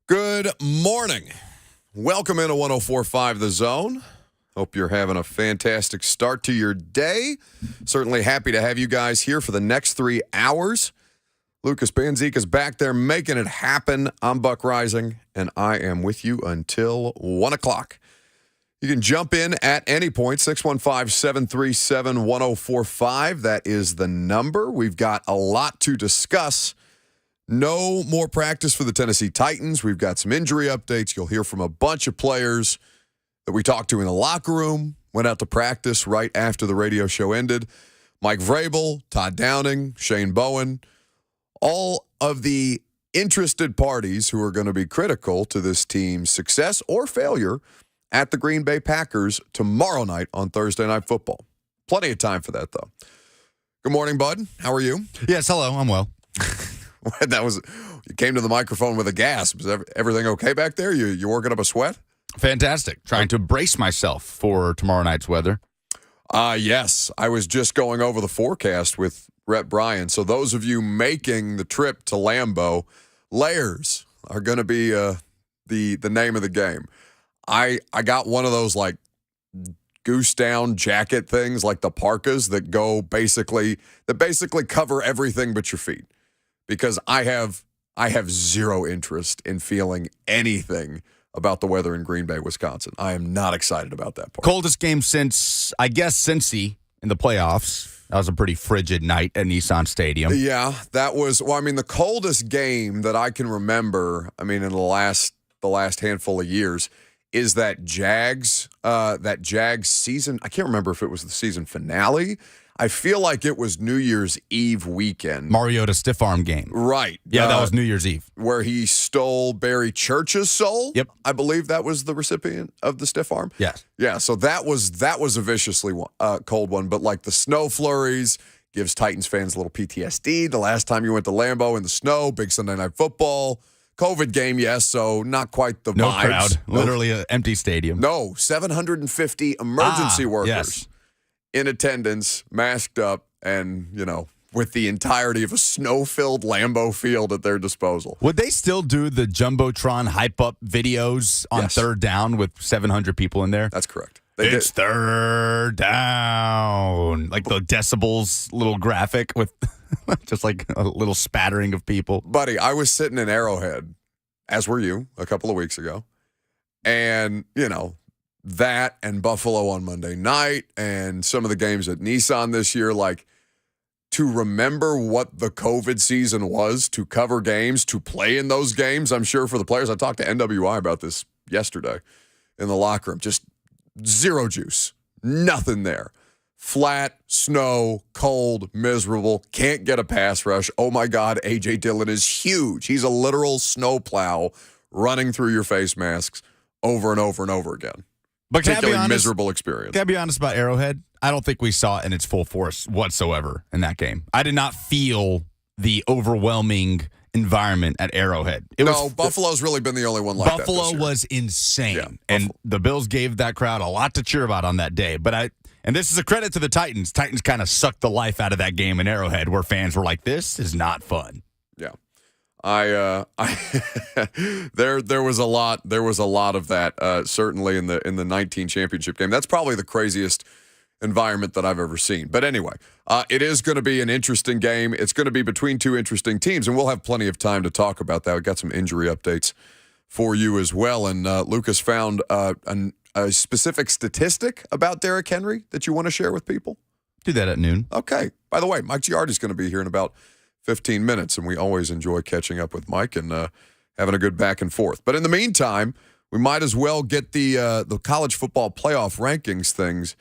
Good morning. Welcome into 104.5 The Zone. Hope you're having a fantastic start to your day. Certainly happy to have you guys here for the next 3 hours. Lucas Banzica is back there making it happen. I'm Buck Rising, and I am with you until 1 o'clock. You can jump in at any point, 615-737-1045. That is the number. We've got a lot to discuss. No more practice for the Tennessee Titans. We've got some injury updates. You'll hear from a bunch of players that we talked to in the locker room, went out to practice right after the radio show ended. Mike Vrabel, Todd Downing, Shane Bowen, all of the interested parties who are going to be critical to this team's success or failure at the Green Bay Packers tomorrow night on Thursday Night Football. Plenty of time for that, though. Good morning, bud. How are you? Yes, hello. I'm well. You came to the microphone with a gasp. Is everything okay back there? You working up a sweat? Fantastic. Trying to brace myself for tomorrow night's weather. Yes. I was just going over the forecast with Rhett Bryan. So those of you making the trip to Lambeau, layers are going to be the name of the game. I got one of those like goose down jacket things, like the parkas that basically cover everything but your feet. Because I have zero interest in feeling anything about the weather in Green Bay, Wisconsin. I am not excited about that part. Coldest game since, I guess, Cincy in the playoffs. That was a pretty frigid night at Nissan Stadium. Yeah, that was, the coldest game that I can remember, in the last handful of years, is that Jags season. I can't remember if it was the season finale. I feel like it was New Year's Eve weekend. Mariota stiff arm game. Right. Yeah, that was New Year's Eve. Where he stole Barry Church's soul. Yep. I believe that was the recipient of the stiff arm. Yes. Yeah, so that was a viciously cold one. But like the snow flurries gives Titans fans a little PTSD. The last time you went to Lambeau in the snow, big Sunday Night Football. COVID game, yes, so not quite the no vibes. Crowd. Literally an empty stadium. No, 750 emergency workers. Yes. In attendance, masked up, and, with the entirety of a snow-filled Lambeau field at their disposal. Would they still do the Jumbotron hype-up videos on third down with 700 people in there? That's correct. It's third down. Like the decibels little graphic with just like a little spattering of people. Buddy, I was sitting in Arrowhead, as were you, a couple of weeks ago. And, that and Buffalo on Monday night and some of the games at Nissan this year, like to remember what the COVID season was, to cover games, to play in those games, I'm sure for the players. I talked to NWI about this yesterday in the locker room. Just zero juice. Nothing there. Flat, snow, cold, miserable, can't get a pass rush. Oh my God, A.J. Dillon is huge. He's a literal snowplow running through your face masks over and over and over again. But particularly miserable experience. Can I be honest about Arrowhead? I don't think we saw it in its full force whatsoever in that game. I did not feel the overwhelming environment at Arrowhead. Buffalo's really been the only one like Buffalo that this year. was insane. Yeah, and the Bills gave that crowd a lot to cheer about on that day. And this is a credit to the Titans. Titans kind of sucked the life out of that game in Arrowhead where fans were like, this is not fun. Yeah. There was a lot of that certainly in the 19 championship game. That's probably the craziest environment that I've ever seen. But anyway, it is going to be an interesting game. It's going to be between two interesting teams, and we'll have plenty of time to talk about that. We've got some injury updates for you as well. And Lucas found a specific statistic about Derrick Henry that you want to share with people? Do that at noon. Okay. By the way, Mike Giardi is going to be here in about 15 minutes, and we always enjoy catching up with Mike and having a good back and forth. But in the meantime, we might as well get the college football playoff rankings things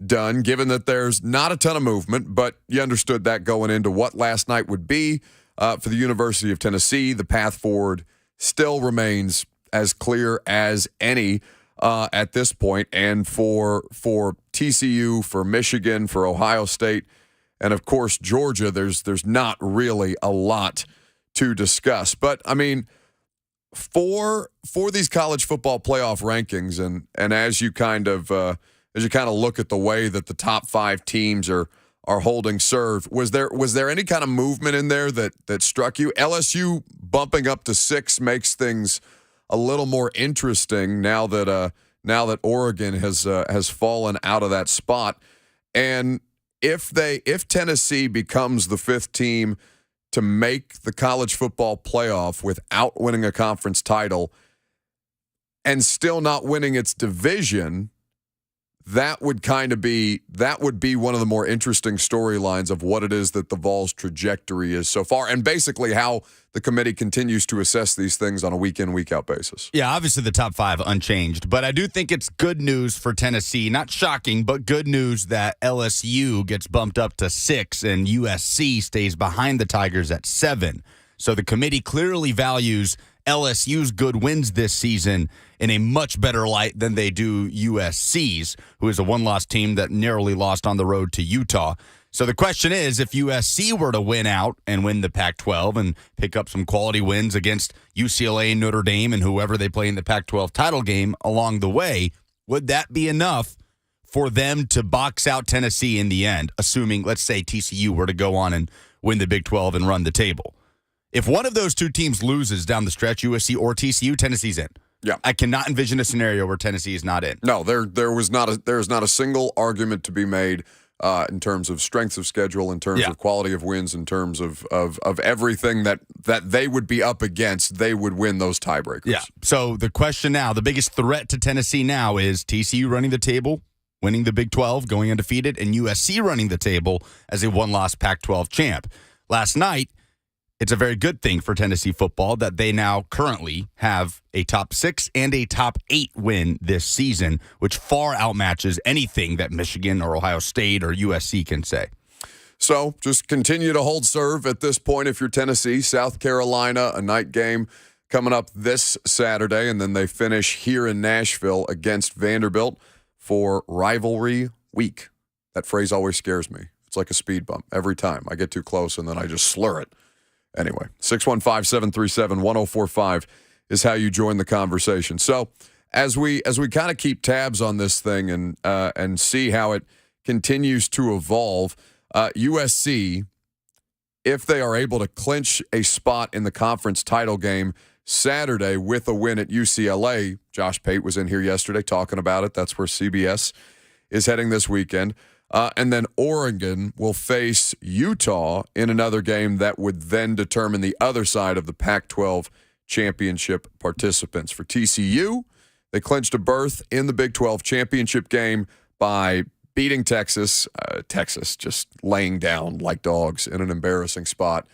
done, given that there's not a ton of movement, but you understood that going into what last night would be for the University of Tennessee. The path forward still remains as clear as any at this point, and for TCU, for Michigan, for Ohio State, and of course Georgia, there's not really a lot to discuss. But I mean, for these college football playoff rankings, and as you kind of look at the way that the top 5 teams are holding serve, was there any kind of movement in there that struck you? LSU bumping up to 6 makes things a little more interesting now that Oregon has fallen out of that spot. And if Tennessee becomes the fifth team to make the college football playoff without winning a conference title and still not winning its division, that would be one of the more interesting storylines of what it is that the Vols' trajectory is so far, and basically how the committee continues to assess these things on a week-in, week-out basis. Yeah, obviously the top five unchanged, but I do think it's good news for Tennessee. Not shocking, but good news that LSU gets bumped up to 6 and USC stays behind the Tigers at 7. So the committee clearly values LSU's good wins this season in a much better light than they do USC's, who is a one-loss team that narrowly lost on the road to Utah. So the question is, if USC were to win out and win the Pac-12 and pick up some quality wins against UCLA, Notre Dame, and whoever they play in the Pac-12 title game along the way, would that be enough for them to box out Tennessee in the end, assuming, let's say, TCU were to go on and win the Big 12 and run the table? If one of those two teams loses down the stretch, USC or TCU, Tennessee's in. Yeah, I cannot envision a scenario where Tennessee is not in. No, there's not a single argument to be made in terms of strength of schedule, in terms of quality of wins, in terms of everything that they would be up against. They would win those tiebreakers. Yeah. So the question now, the biggest threat to Tennessee now is TCU running the table, winning the Big 12, going undefeated, and USC running the table as a one-loss Pac-12 champ. Last night, it's a very good thing for Tennessee football that they now currently have a top 6 and a top 8 win this season, which far outmatches anything that Michigan or Ohio State or USC can say. So just continue to hold serve at this point if you're Tennessee. South Carolina, a night game coming up this Saturday, and then they finish here in Nashville against Vanderbilt for rivalry week. That phrase always scares me. It's like a speed bump. Every time I get too close and then I just slur it. Anyway, 615-737-1045 is how you join the conversation. So as we kind of keep tabs on this thing and see how it continues to evolve, USC, if they are able to clinch a spot in the conference title game Saturday with a win at UCLA, Josh Pate was in here yesterday talking about it. That's where CBS is heading this weekend. And then Oregon will face Utah in another game that would then determine the other side of the Pac-12 championship participants. For TCU, they clinched a berth in the Big 12 championship game by beating Texas. Texas just laying down like dogs in an embarrassing spot.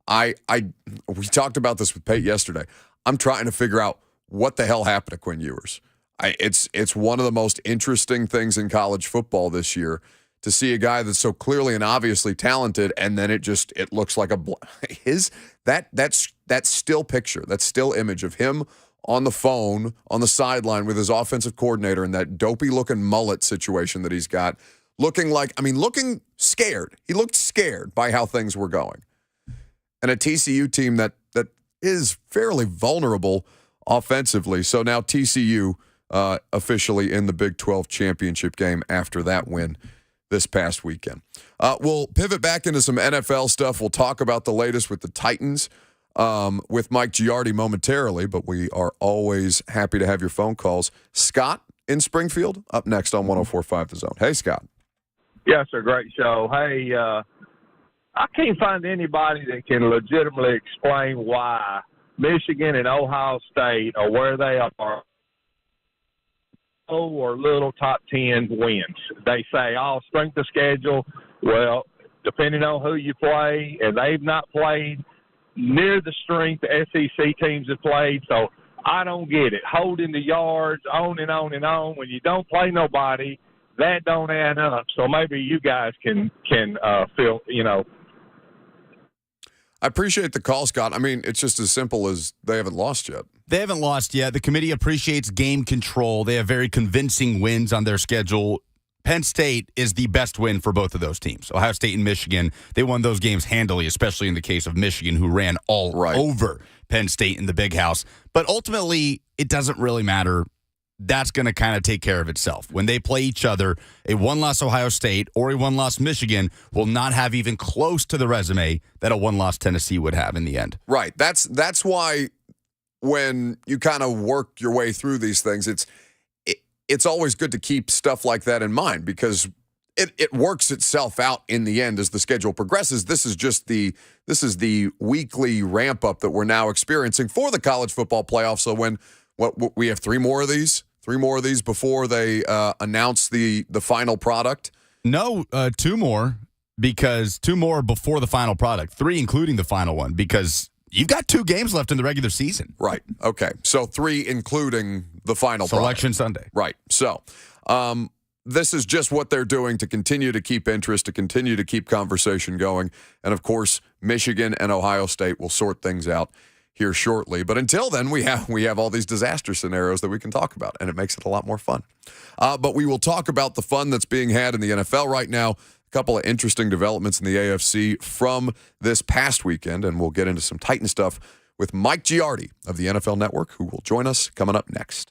We talked about this with Pate yesterday. I'm trying to figure out what the hell happened to Quinn Ewers. It's one of the most interesting things in college football this year to see a guy that's so clearly and obviously talented, and then it looks like that still picture, that still image of him on the phone on the sideline with his offensive coordinator in that dopey looking mullet situation that he's got, looking scared. He looked scared by how things were going. And a TCU team that is fairly vulnerable offensively. So now TCU officially in the Big 12 championship game after that win this past weekend. We'll pivot back into some NFL stuff. We'll talk about the latest with the Titans with Mike Giardi momentarily, but we are always happy to have your phone calls. Scott in Springfield, up next on 104.5 The Zone. Hey, Scott. Yes, sir. Great show. Hey, I can't find anybody that can legitimately explain why Michigan and Ohio State are where they are or little top 10 wins. They say, strength of schedule. Well, depending on who you play, and they've not played near the strength the SEC teams have played. So I don't get it. Holding the yards, on and on and on. When you don't play nobody, that don't add up. So maybe you guys can feel, I appreciate the call, Scott. I mean, it's just as simple as they haven't lost yet. They haven't lost yet. The committee appreciates game control. They have very convincing wins on their schedule. Penn State is the best win for both of those teams. Ohio State and Michigan, they won those games handily, especially in the case of Michigan, who ran all over Penn State in the Big House. But ultimately, it doesn't really matter. That's going to kind of take care of itself. When they play each other, a one-loss Ohio State or a one-loss Michigan will not have even close to the resume that a one-loss Tennessee would have in the end. Right. That's why when you kind of work your way through these things, it's always good to keep stuff like that in mind because it works itself out in the end as the schedule progresses. This is the weekly ramp up that we're now experiencing for the college football playoff. So when we have three more of these before they announce the final product. No, two more before the final product. Three including the final one because you've got 2 games left in the regular season. Right. Okay. So 3 including the final Selection product. Sunday. Right. So this is just what they're doing to continue to keep interest, to continue to keep conversation going. And, of course, Michigan and Ohio State will sort things out here shortly. But until then, we have all these disaster scenarios that we can talk about, and it makes it a lot more fun. But we will talk about the fun that's being had in the NFL right now, a couple of interesting developments in the AFC from this past weekend, and we'll get into some Titan stuff with Mike Giardi of the NFL Network, who will join us coming up next.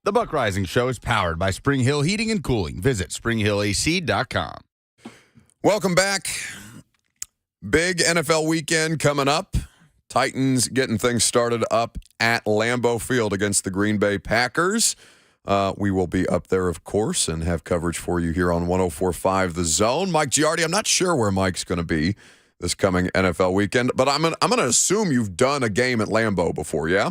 The Buck Rising Show is powered by Spring Hill Heating and Cooling. Visit springhillac.com. Welcome back. Big NFL weekend coming up. Titans getting things started up at Lambeau Field against the Green Bay Packers. We will be up there, of course, and have coverage for you here on 104.5 The Zone. Mike Giardi, I'm not sure where Mike's going to be this coming NFL weekend, but I'm going to assume you've done a game at Lambeau before, yeah?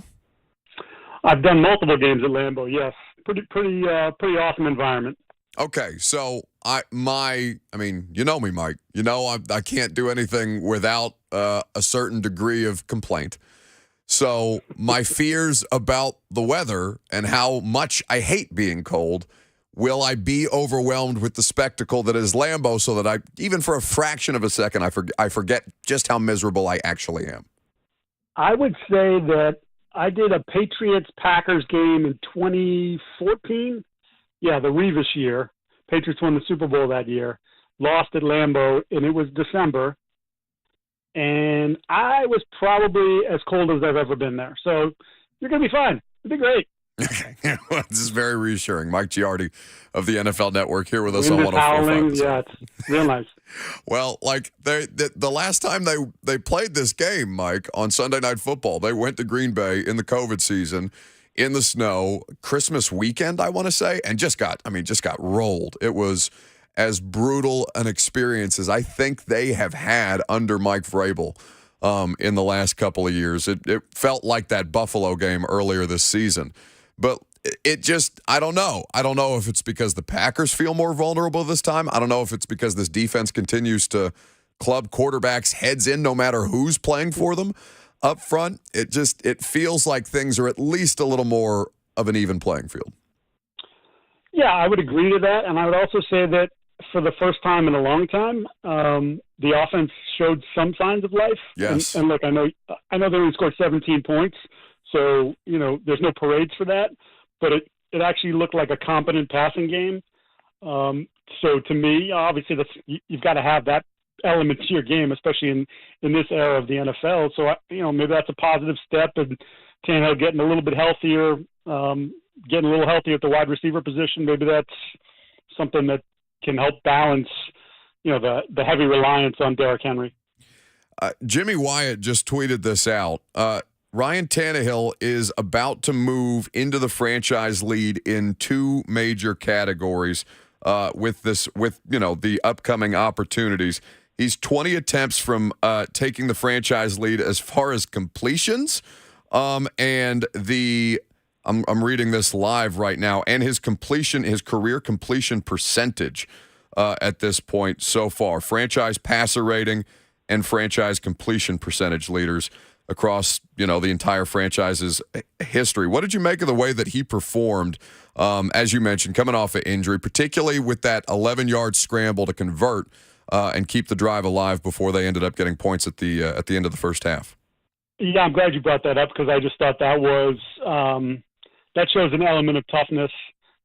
I've done multiple games at Lambeau, yes. Pretty awesome environment. Okay, so I mean, you know me, Mike. You know I can't do anything without a certain degree of complaint. So my fears about the weather and how much I hate being cold, will I be overwhelmed with the spectacle that is Lambeau so that I, even for a fraction of a second, I forget just how miserable I actually am? I would say that I did a Patriots-Packers game in 2014. Yeah, the Revis year. Patriots won the Super Bowl that year. Lost at Lambeau, and it was December. And I was probably as cold as I've ever been there. So you're going to be fine. It'll be great. Okay. This is very reassuring. Mike Giardi of the NFL Network here with us on Wind is 104.5. howling. Yeah, it's real nice. Well, like the last time they played this game, Mike, on Sunday Night Football, they went to Green Bay in the COVID season in the snow, Christmas weekend, I want to say, and just got rolled. It was as brutal an experience as I think they have had under Mike Vrabel in the last couple of years. It felt like that Buffalo game earlier this season. But it just, I don't know. I don't know if it's because the Packers feel more vulnerable this time. I don't know if it's because this defense continues to club quarterbacks heads in no matter who's playing for them up front. It feels like things are at least a little more of an even playing field. Yeah, I would agree to that. And I would also say that for the first time in a long time, the offense showed some signs of life. Yes. And look, I know they only scored 17 points. So, there's no parades for that, but it actually looked like a competent passing game. So to me, obviously you've got to have that element to your game, especially in this era of the NFL. So, maybe that's a positive step, and Tannehill getting a little bit healthier, getting a little healthier at the wide receiver position. Maybe that's something that can help balance, the heavy reliance on Derrick Henry. Jimmy Wyatt just tweeted this out. Ryan Tannehill is about to move into the franchise lead in two major categories with the upcoming opportunities. He's 20 attempts from taking the franchise lead as far as completions, and I'm reading this live right now, and his career completion percentage at this point so far, franchise passer rating and franchise completion percentage leaders across, the entire franchise's history. What did you make of the way that he performed, as you mentioned, coming off an injury, particularly with that 11-yard scramble to convert and keep the drive alive before they ended up getting points at the end of the first half? Yeah, I'm glad you brought that up because I just thought that was that shows an element of toughness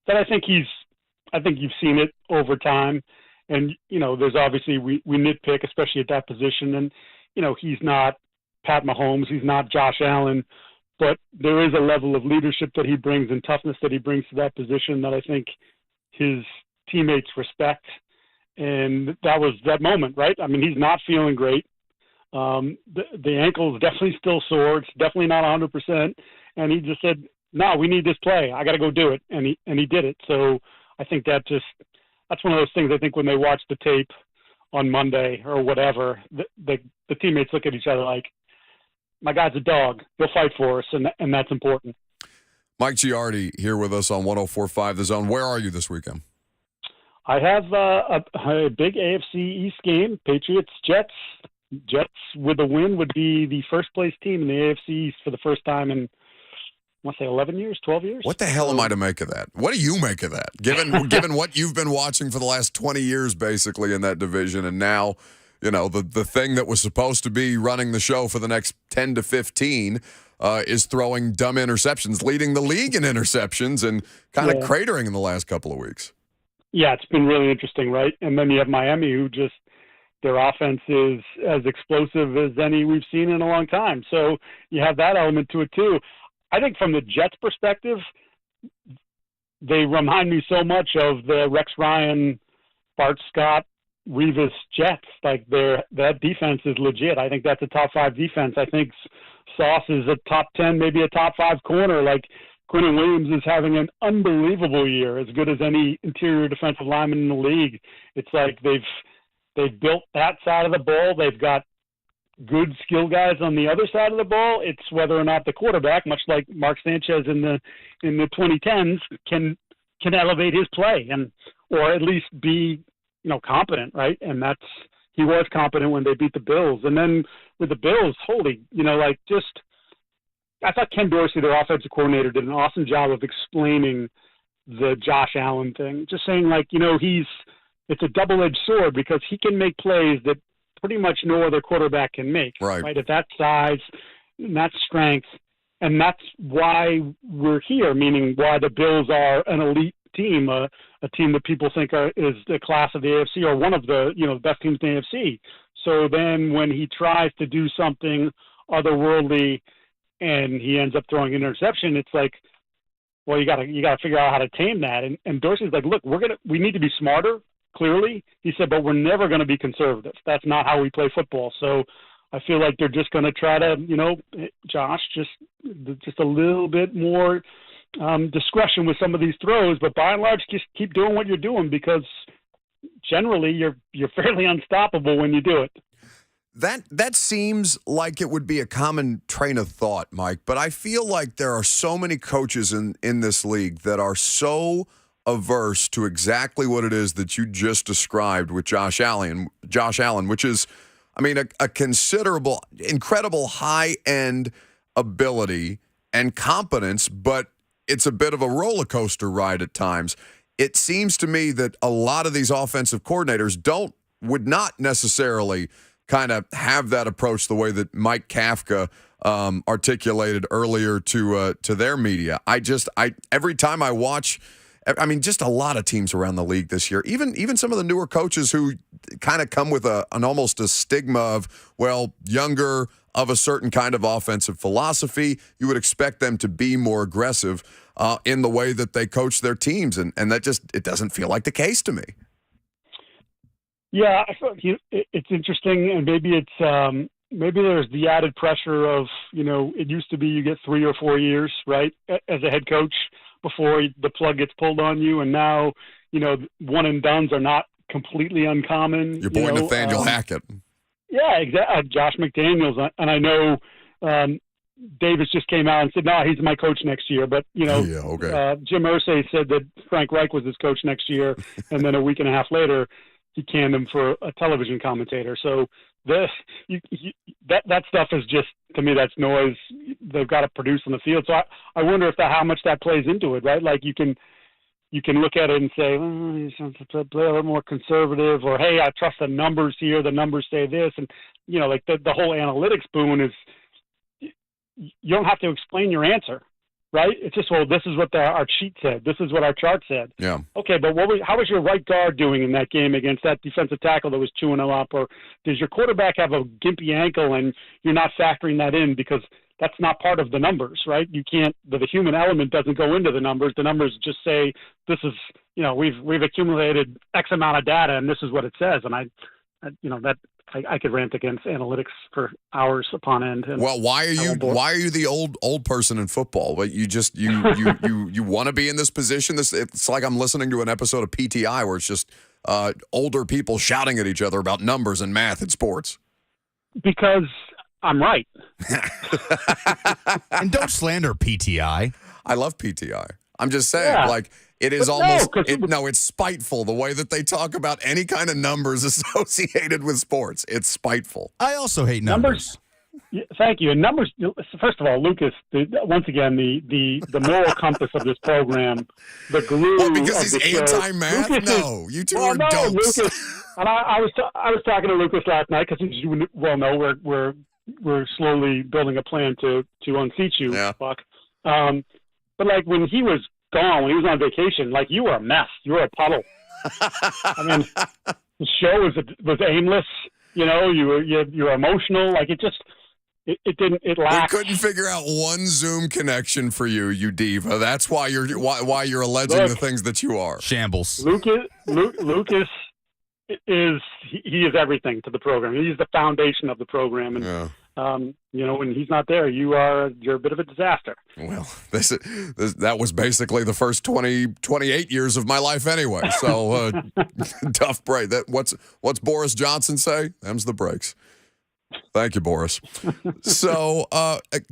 that I think you've seen it over time. And, there's obviously we nitpick, especially at that position. And, he's not Pat Mahomes, he's not Josh Allen, but there is a level of leadership that he brings and toughness that he brings to that position that I think his teammates respect. And that was that moment, right? I mean, he's not feeling great. The ankle is definitely still sore. It's definitely not 100%. And he just said, no, we need this play. I got to go do it. And he did it. So I think that's one of those things I think when they watch the tape on Monday or whatever, the teammates look at each other like, my guy's a dog. He'll fight for us, and that's important. Mike Giardi here with us on 104.5 The Zone. Where are you this weekend? I have a big AFC East game, Patriots-Jets. Jets with a win would be the first-place team in the AFC East for the first time in, I want to say 11 years, 12 years. What the hell am I to make of that? What do you make of that? Given what you've been watching for the last 20 years, basically, in that division, and now, the thing that was supposed to be running the show for the next 10 to 15 is throwing dumb interceptions, leading the league in interceptions, and kind of cratering in the last couple of weeks. Yeah, it's been really interesting, right? And then you have Miami, who just their offense is as explosive as any we've seen in a long time. So you have that element to it too. I think from the Jets' perspective, they remind me so much of the Rex Ryan, Bart Scott, Revis Jets. Like that defense is legit. I think that's a top 5 defense. I think Sauce is a top 10, maybe a top 5 corner. Like Quinnen Williams is having an unbelievable year, as good as any interior defensive lineman in the league. It's like they've built that side of the ball. They've got good skill guys on the other side of the ball. It's whether or not the quarterback, much like Mark Sanchez in the 2010s, can elevate his play or at least be competent, right? And he was competent when they beat the Bills. And then with the Bills, I thought Ken Dorsey, their offensive coordinator, did an awesome job of explaining the Josh Allen thing. Just saying, it's a double-edged sword because he can make plays that pretty much no other quarterback can make, right? At that size and that strength. And that's why we're here, meaning why the Bills are an elite team, a team that people think is the class of the AFC or one of the best teams in the AFC. So then when he tries to do something otherworldly and he ends up throwing an interception, it's like, well, you got to figure out how to tame that. And Dorsey's like, look, we need to be smarter. Clearly, he said, but we're never going to be conservative. That's not how we play football. So I feel like they're just going to try to, Josh, just a little bit more discretion with some of these throws. But by and large, just keep doing what you're doing because generally you're fairly unstoppable when you do it. That seems like it would be a common train of thought, Mike. But I feel like there are so many coaches in this league that are so averse to exactly what it is that you just described with Josh Allen, which is, a considerable, incredible high-end ability and competence, but it's a bit of a roller coaster ride at times. It seems to me that a lot of these offensive coordinators would not necessarily kind of have that approach the way that Mike Kafka articulated earlier to their media. Every time I watch, just a lot of teams around the league this year, even some of the newer coaches who kind of come with an almost a stigma of, younger, of a certain kind of offensive philosophy. You would expect them to be more aggressive in the way that they coach their teams, and that it doesn't feel like the case to me. Yeah, I thought it's interesting, and maybe there's the added pressure of, it used to be you get 3 or 4 years, right, as a head coach before the plug gets pulled on you, and now, one and dones are not completely uncommon. You're pointing Nathaniel Hackett. Yeah, exactly. Josh McDaniels, and I know Davis just came out and said, no, he's my coach next year. But, Jim Irsay said that Frank Reich was his coach next year, and then a week and a half later, he canned him for a television commentator. So that stuff is just, to me, that's noise they've got to produce on the field. So I wonder how much that plays into it, right? Like you can look at it and say, you should play a little more conservative, or, hey, I trust the numbers here. The numbers say this. And, the whole analytics boon is you don't have to explain your answer, right? It's just, this is what our sheet said. This is what our chart said. Yeah. Okay, but how was your right guard doing in that game against that defensive tackle that was chewing him up? Or does your quarterback have a gimpy ankle and you're not factoring that in because that's not part of the numbers, right? You can't. The human element doesn't go into the numbers. The numbers just say this is, we've accumulated X amount of data and this is what it says. And I could rant against analytics for hours upon end. Well, why are you the old person in football? But you want to be in this position. It's like I'm listening to an episode of PTI where it's just older people shouting at each other about numbers and math and sports. Because I'm right. And don't slander PTI. I love PTI. I'm just saying, it is it's spiteful the way that they talk about any kind of numbers associated with sports. It's spiteful. I also hate numbers. Thank you. And numbers, first of all, Lucas, once again, the moral compass of this program, the glue. Well, because he's anti-math? No, you two are dopes. Lucas, and I was talking to Lucas last night because, as you well know, we're slowly building a plan to unseat you, Buck. But when he was gone, when he was on vacation, you were a mess. You were a puddle. The show was aimless. You were emotional. It didn't. It We lacked. couldn't figure out one Zoom connection for you, you diva. That's why you're alleging the things that you are. Shambles. Lucas is he is everything to the program. He's the foundation of the program, and when he's not there, you're a bit of a disaster. Well, that was basically the first 28 years of my life anyway. So tough break. What's Boris Johnson say? Them's the breaks. Thank you, Boris. So,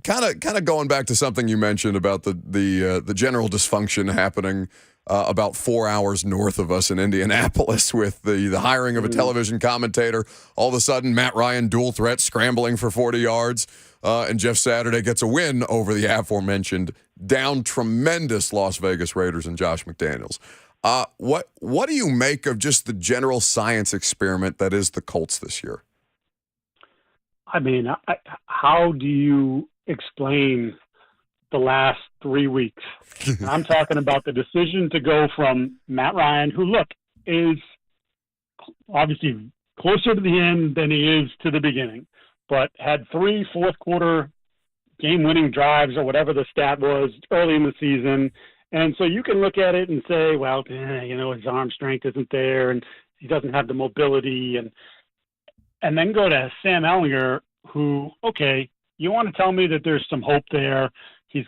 kind of going back to something you mentioned about the general dysfunction happening about 4 hours north of us in Indianapolis with the hiring of a television commentator. All of a sudden, Matt Ryan dual threat scrambling for 40 yards, and Jeff Saturday gets a win over the aforementioned down tremendous Las Vegas Raiders and Josh McDaniels. What do you make of just the general science experiment that is the Colts this year? I mean, how do you explain the last 3 weeks? I'm talking about the decision to go from Matt Ryan, who, look, is obviously closer to the end than he is to the beginning, but had 3 fourth-quarter game-winning drives or whatever the stat was early in the season. And so you can look at it and say, well, his arm strength isn't there and he doesn't have the mobility, and then go to Sam Ehlinger, who, okay, you want to tell me that there's some hope there. He's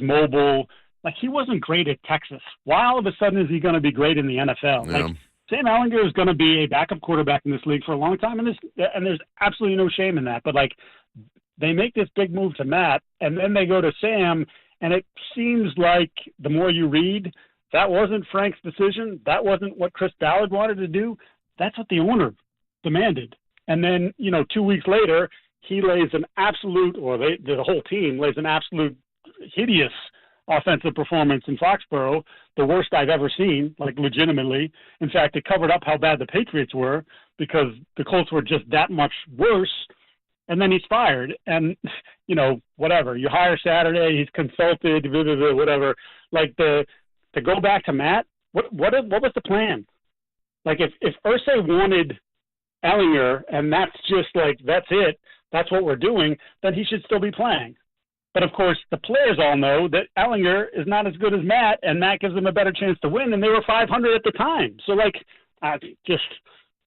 mobile. Like, he wasn't great at Texas. Why all of a sudden is he going to be great in the NFL? Yeah. Like, Sam Ehlinger is going to be a backup quarterback in this league for a long time, and there's absolutely no shame in that. But, like, they make this big move to Matt, and then they go to Sam, and it seems like the more you read, that wasn't Frank's decision. That wasn't what Chris Ballard wanted to do. That's what the owner demanded. And then, 2 weeks later, he lays an absolute, or the whole team lays an absolute hideous offensive performance in Foxborough, the worst I've ever seen, like legitimately. In fact, it covered up how bad the Patriots were because the Colts were just that much worse. And then he's fired. And, whatever. You hire Saturday, he's consulted, whatever. Like, to go back to Matt, what was the plan? Like, if Irsay wanted Ehlinger, and that's just like, that's it, that's what we're doing, then he should still be playing. But, of course, the players all know that Ehlinger is not as good as Matt, and Matt gives them a better chance to win, and they were 500 at the time. So, like, just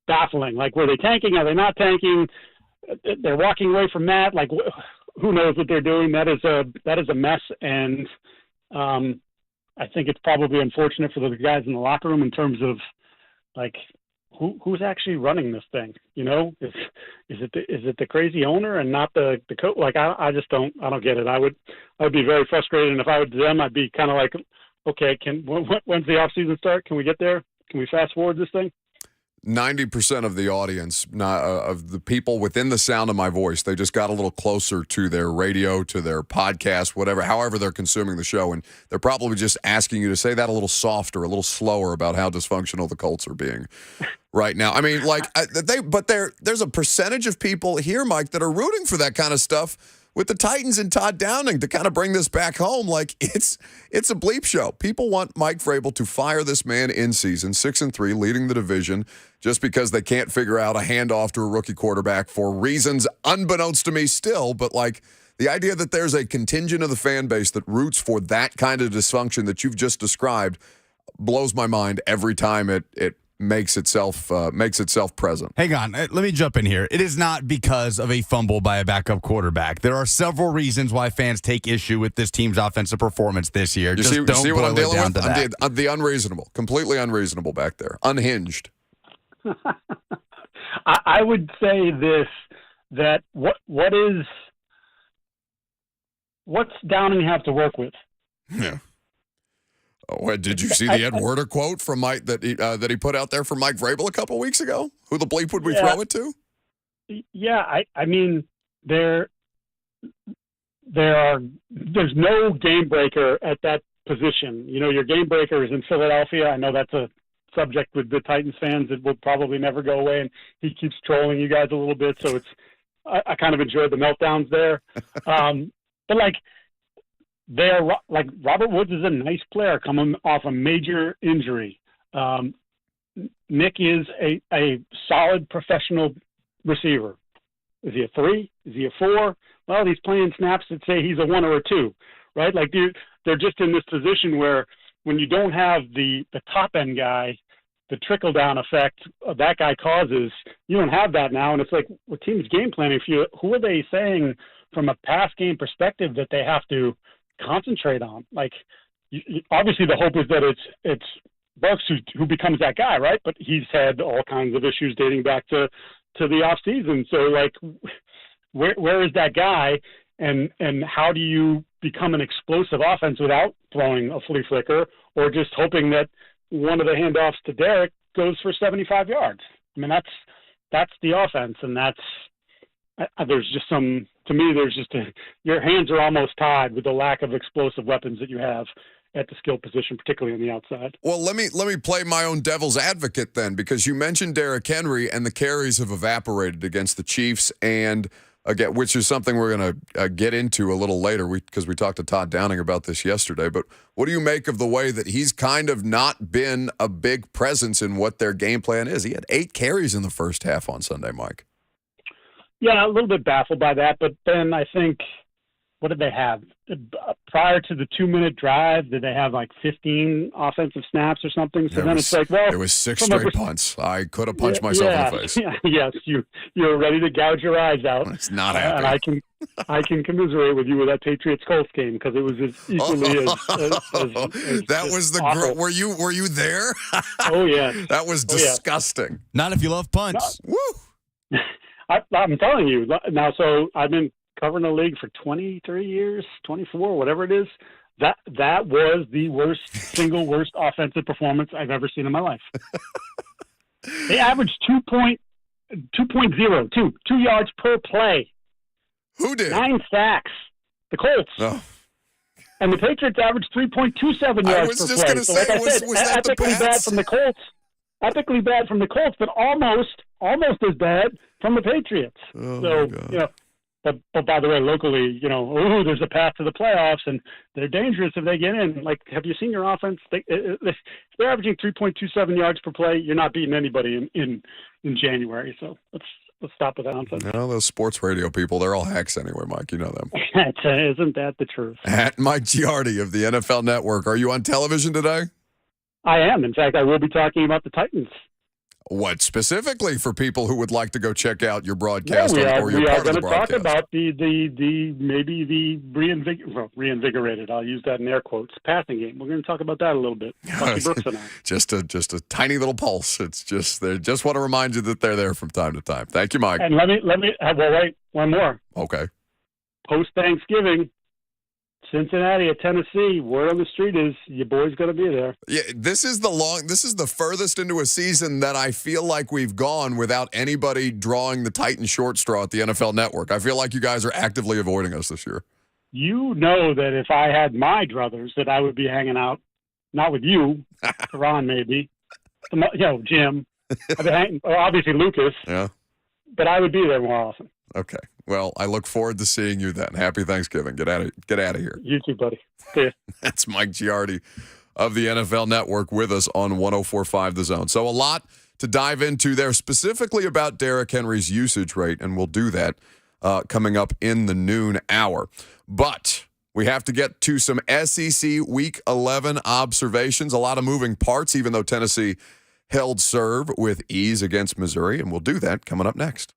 baffling. Like, were they tanking? Are they not tanking? They're walking away from Matt. Like, who knows what they're doing? That is a mess, and I think it's probably unfortunate for the guys in the locker room in terms of, like, who's actually running this thing? Is it the crazy owner and not the coach? Like, I just don't get it. I would be very frustrated, and if I were them, I'd be kind of like, okay, when's the off season start? Can we get there? Can we fast forward this thing? 90% of the audience, of the people within the sound of my voice, they just got a little closer to their radio, to their podcast, whatever, however they're consuming the show, and they're probably just asking you to say that a little softer, a little slower about how dysfunctional the Colts are being right now. I mean, like, there's a percentage of people here, Mike, that are rooting for that kind of stuff with the Titans and Todd Downing to kind of bring this back home. Like, it's a bleep show. People want Mike Vrabel to fire this man in season, 6-3, leading the division, just because they can't figure out a handoff to a rookie quarterback for reasons unbeknownst to me still. But, like, the idea that there's a contingent of the fan base that roots for that kind of dysfunction that you've just described blows my mind every time it makes itself present. Hang on, let me jump in here. It is not because of a fumble by a backup quarterback. There are several reasons why fans take issue with this team's offensive performance this year. You see what I'm dealing with? I'm the unreasonable, completely unreasonable back there, unhinged. I would say this: that what's Downing have to work with? Yeah. Oh, did you see the Ed Werder quote from Mike that he put out there for Mike Vrabel a couple weeks ago? Who the bleep would we throw it to? Yeah, I mean, there's no game breaker at that position. Your game breaker is in Philadelphia. I know that's a subject with the Titans fans that will probably never go away, and he keeps trolling you guys a little bit. So I kind of enjoyed the meltdowns there. But, like, Robert Woods is a nice player coming off a major injury. Nick is a solid professional receiver. Is he a 3? Is he a 4? Well, he's playing snaps that say he's a 1 or a 2, right? Like they're just in this position where when you don't have the top end guy, the trickle down effect that guy causes, you don't have that now. And it's like, what team's game planning for you? Who are they saying from a pass game perspective that they have to concentrate on? Like, obviously the hope is that it's Bucks who becomes that guy, right? But he's had all kinds of issues dating back to the off season. So like, where is that guy? And how do you become an explosive offense without throwing a flea flicker or just hoping that one of the handoffs to Derrick goes for 75 yards? I mean, that's the offense. And there's just your hands are almost tied with the lack of explosive weapons that you have at the skill position, particularly on the outside. Well, let me play my own devil's advocate then, because you mentioned Derrick Henry and the carries have evaporated against the Chiefs, and again, which is something we're going to get into a little later because we talked to Todd Downing about this yesterday. But what do you make of the way that he's kind of not been a big presence in what their game plan is? He had 8 carries in the first half on Sunday, Mike. Yeah, a little bit baffled by that, but then I think, what did they have? Prior to the 2-minute drive, did they have like 15 offensive snaps or something? So then it's like, well, it was 6 straight punts. I could have punched myself in the face. Yes, you're ready to gouge your eyes out. It's not happening. And I can commiserate with you with that Patriots Colts game because it was as equally as that was the were you there? Oh yeah, that was disgusting. Not if you love punts. Woo! I'm telling you now. So I've been covering the league for 23 years, 24, whatever it is. That was the single worst offensive performance I've ever seen in my life. They averaged 2.02 2 yards per play. Who did? 9 sacks. The Colts. Oh. And the Patriots averaged 3.27 yards per play. I was just going to say, was that the Pats? Bad from the Colts. Epically bad from the Colts, but almost as bad from the Patriots. Oh, so, God. you know, but by the way, locally, you know, there's a path to the playoffs, and they're dangerous if they get in. Like, have you seen your offense? If they're averaging 3.27 yards per play, you're not beating anybody in January. So let's stop with that nonsense. No, those sports radio people, they're all hacks anyway, Mike. You know them. Isn't that the truth? At Mike Giardi of the NFL Network. Are you on television today? I am. In fact, I will be talking about the Titans. What specifically for people who would like to go check out your broadcast or your we part are going of the to talk broadcast? about the reinvigorated. I'll use that in air quotes. Passing game. We're going to talk about that a little bit. Brooks and I. just a tiny little pulse. It's just they just want to remind you that they're there from time to time. Thank you, Mike. And let me. Well, wait. One more. Okay. Post Thanksgiving, Cincinnati at Tennessee. Word on the street is your boy's going to be there. Yeah, this is the furthest into a season that I feel like we've gone without anybody drawing the Titan short straw at the NFL Network. I feel like you guys are actively avoiding us this year. You know that if I had my druthers, that I would be hanging out, not with you, Ron maybe, Jim. I'd be hanging, obviously Lucas. Yeah. But I would be there more often. Okay. Well, I look forward to seeing you then. Happy Thanksgiving. Get out of here. You too, buddy. See ya. That's Mike Giardi of the NFL Network with us on 104.5 The Zone. So a lot to dive into there, specifically about Derrick Henry's usage rate, and we'll do that coming up in the noon hour. But we have to get to some SEC Week 11 observations. A lot of moving parts, even though Tennessee held serve with ease against Missouri, and we'll do that coming up next.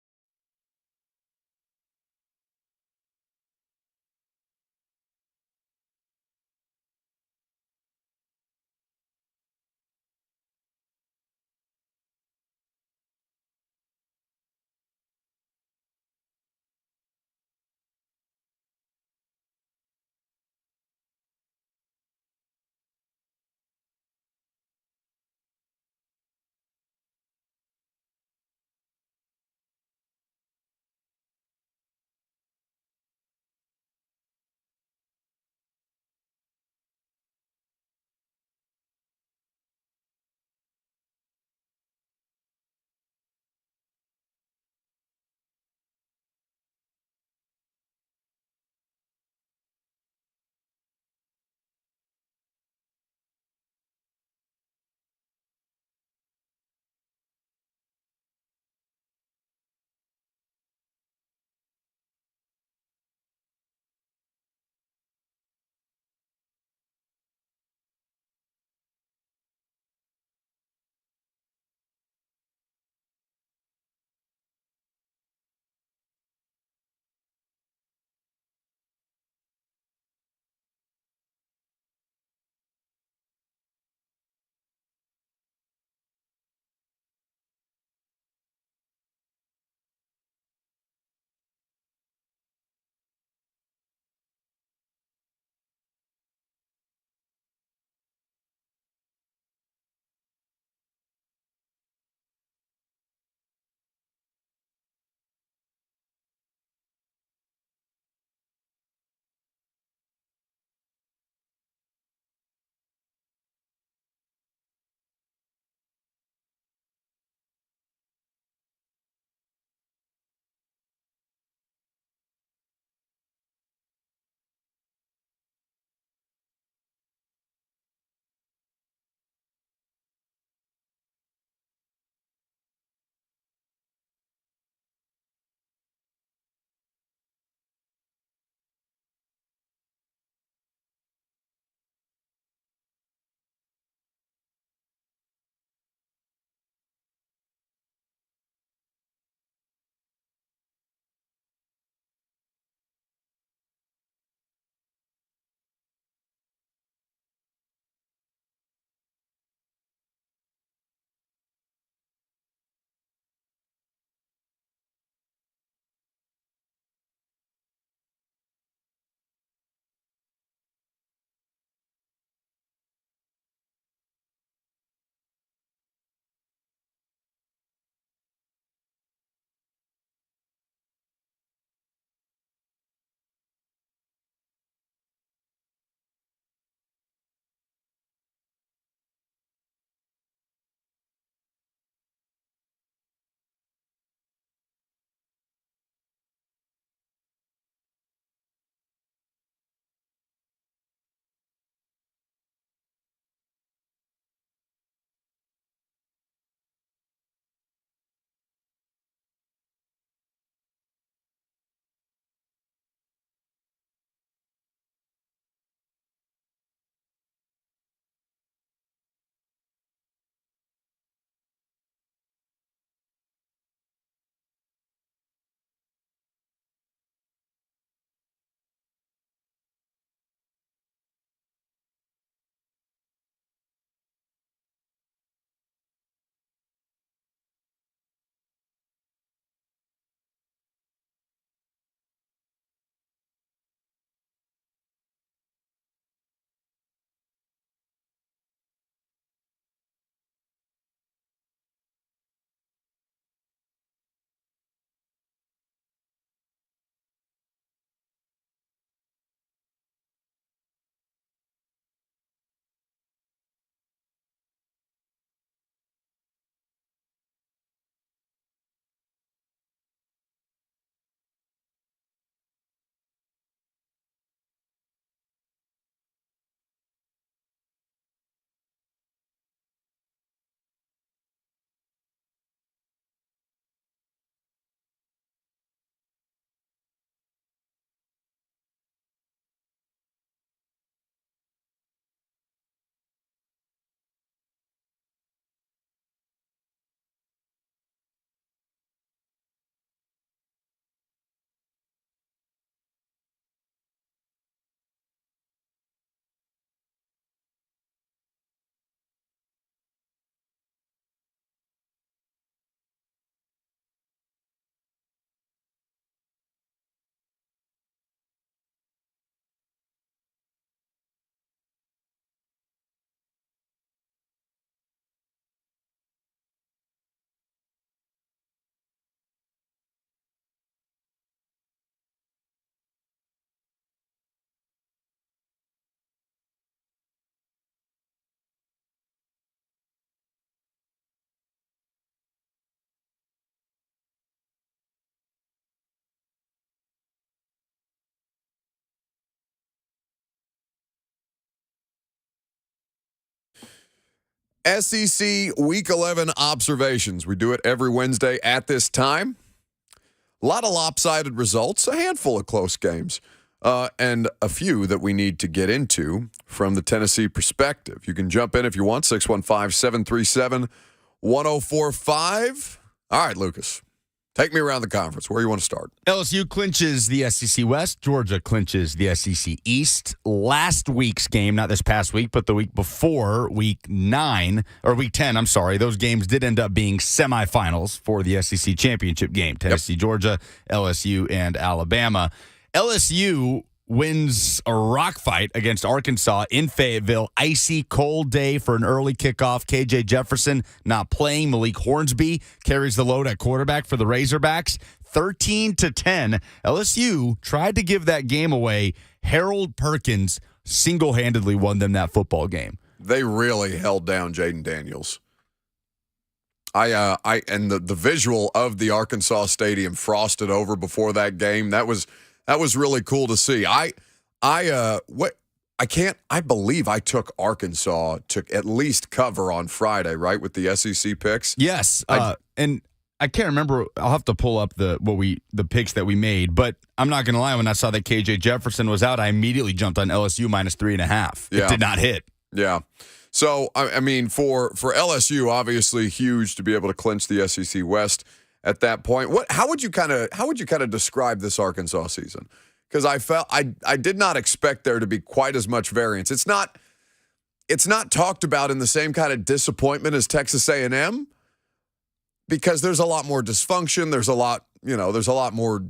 SEC Week 11 observations. We do it every Wednesday at this time. A lot of lopsided results, a handful of close games, and a few that we need to get into from the Tennessee perspective. You can jump in if you want, 615-737-1045. All right, Lucas, take me around the conference. Where do you want to start? LSU clinches the SEC West. Georgia clinches the SEC East. Last week's game, not this past week, but the week before, week 10, those games did end up being semifinals for the SEC championship game. Tennessee, Georgia, LSU, and Alabama. LSU wins a rock fight against Arkansas in Fayetteville. Icy, cold day for an early kickoff. KJ Jefferson not playing. Malik Hornsby carries the load at quarterback for the Razorbacks. 13-10. LSU tried to give that game away. Harold Perkins single-handedly won them that football game. They really held down Jaden Daniels. And the visual of the Arkansas Stadium frosted over before that game, that was really cool to see. I believe I took Arkansas to at least cover on Friday, right, with the SEC picks. Yes, and I can't remember. I'll have to pull up the picks that we made, but I'm not going to lie. When I saw that KJ Jefferson was out, I immediately jumped on LSU minus 3.5. Yeah. It did not hit. Yeah. So I mean, for LSU, obviously huge to be able to clinch the SEC West at that point. How would you kind of describe this Arkansas season? Because I did not expect there to be quite as much variance. It's not talked about in the same kind of disappointment as Texas A&M, because there's a lot more dysfunction. There's a lot more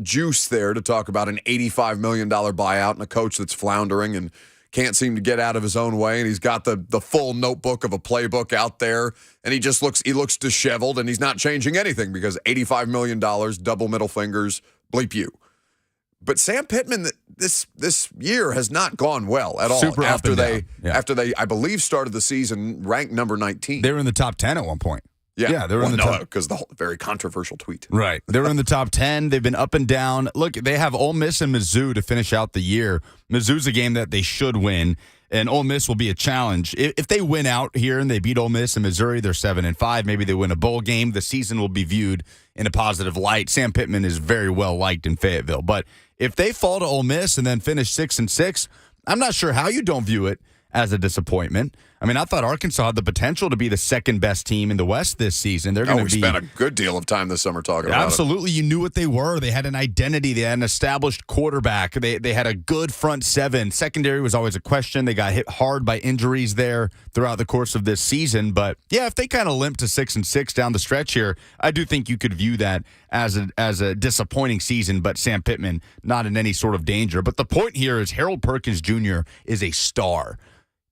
juice there to talk about an $85 million buyout and a coach that's floundering and can't seem to get out of his own way, and he's got the full notebook of a playbook out there, and he looks disheveled, and he's not changing anything because $85 million, double middle fingers, bleep you. But Sam Pittman this year has not gone well at all. Super after they, I believe, started the season ranked number 19. They were in the top 10 at one point. Yeah, they were in the top, because the whole very controversial tweet. Right. They were in the top 10. They've been up and down. Look, they have Ole Miss and Mizzou to finish out the year. Mizzou's a game that they should win, and Ole Miss will be a challenge. If they win out here and they beat Ole Miss and Missouri, they're 7-5. Maybe they win a bowl game. The season will be viewed in a positive light. Sam Pittman is very well liked in Fayetteville. But if they fall to Ole Miss and then finish 6-6, I'm not sure how you don't view it as a disappointment. I mean, I thought Arkansas had the potential to be the second best team in the West this season. They're going to be. We spent a good deal of time this summer talking about it. Absolutely. You knew what they were. They had an identity. They had an established quarterback. They had a good front seven. Secondary was always a question. They got hit hard by injuries there throughout the course of this season. But, yeah, if they kind of limp to 6-6 down the stretch here, I do think you could view that as a disappointing season, but Sam Pittman not in any sort of danger. But the point here is Harold Perkins Jr. is a star.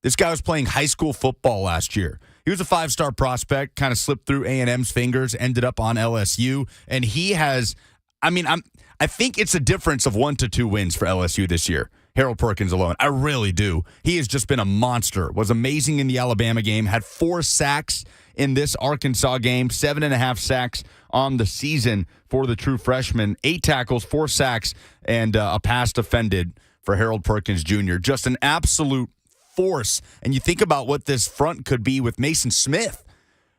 This guy was playing high school football last year. He was a 5-star prospect, kind of slipped through A&M's fingers, ended up on LSU, and he has. I think it's a difference of 1 to 2 wins for LSU this year. Harold Perkins alone, I really do. He has just been a monster. Was amazing in the Alabama game. Had 4 sacks in this Arkansas game. 7.5 sacks on the season for the true freshman. 8 tackles, 4 sacks, and a pass defended for Harold Perkins Jr. Just an absolute force. And you think about what this front could be with Mason Smith,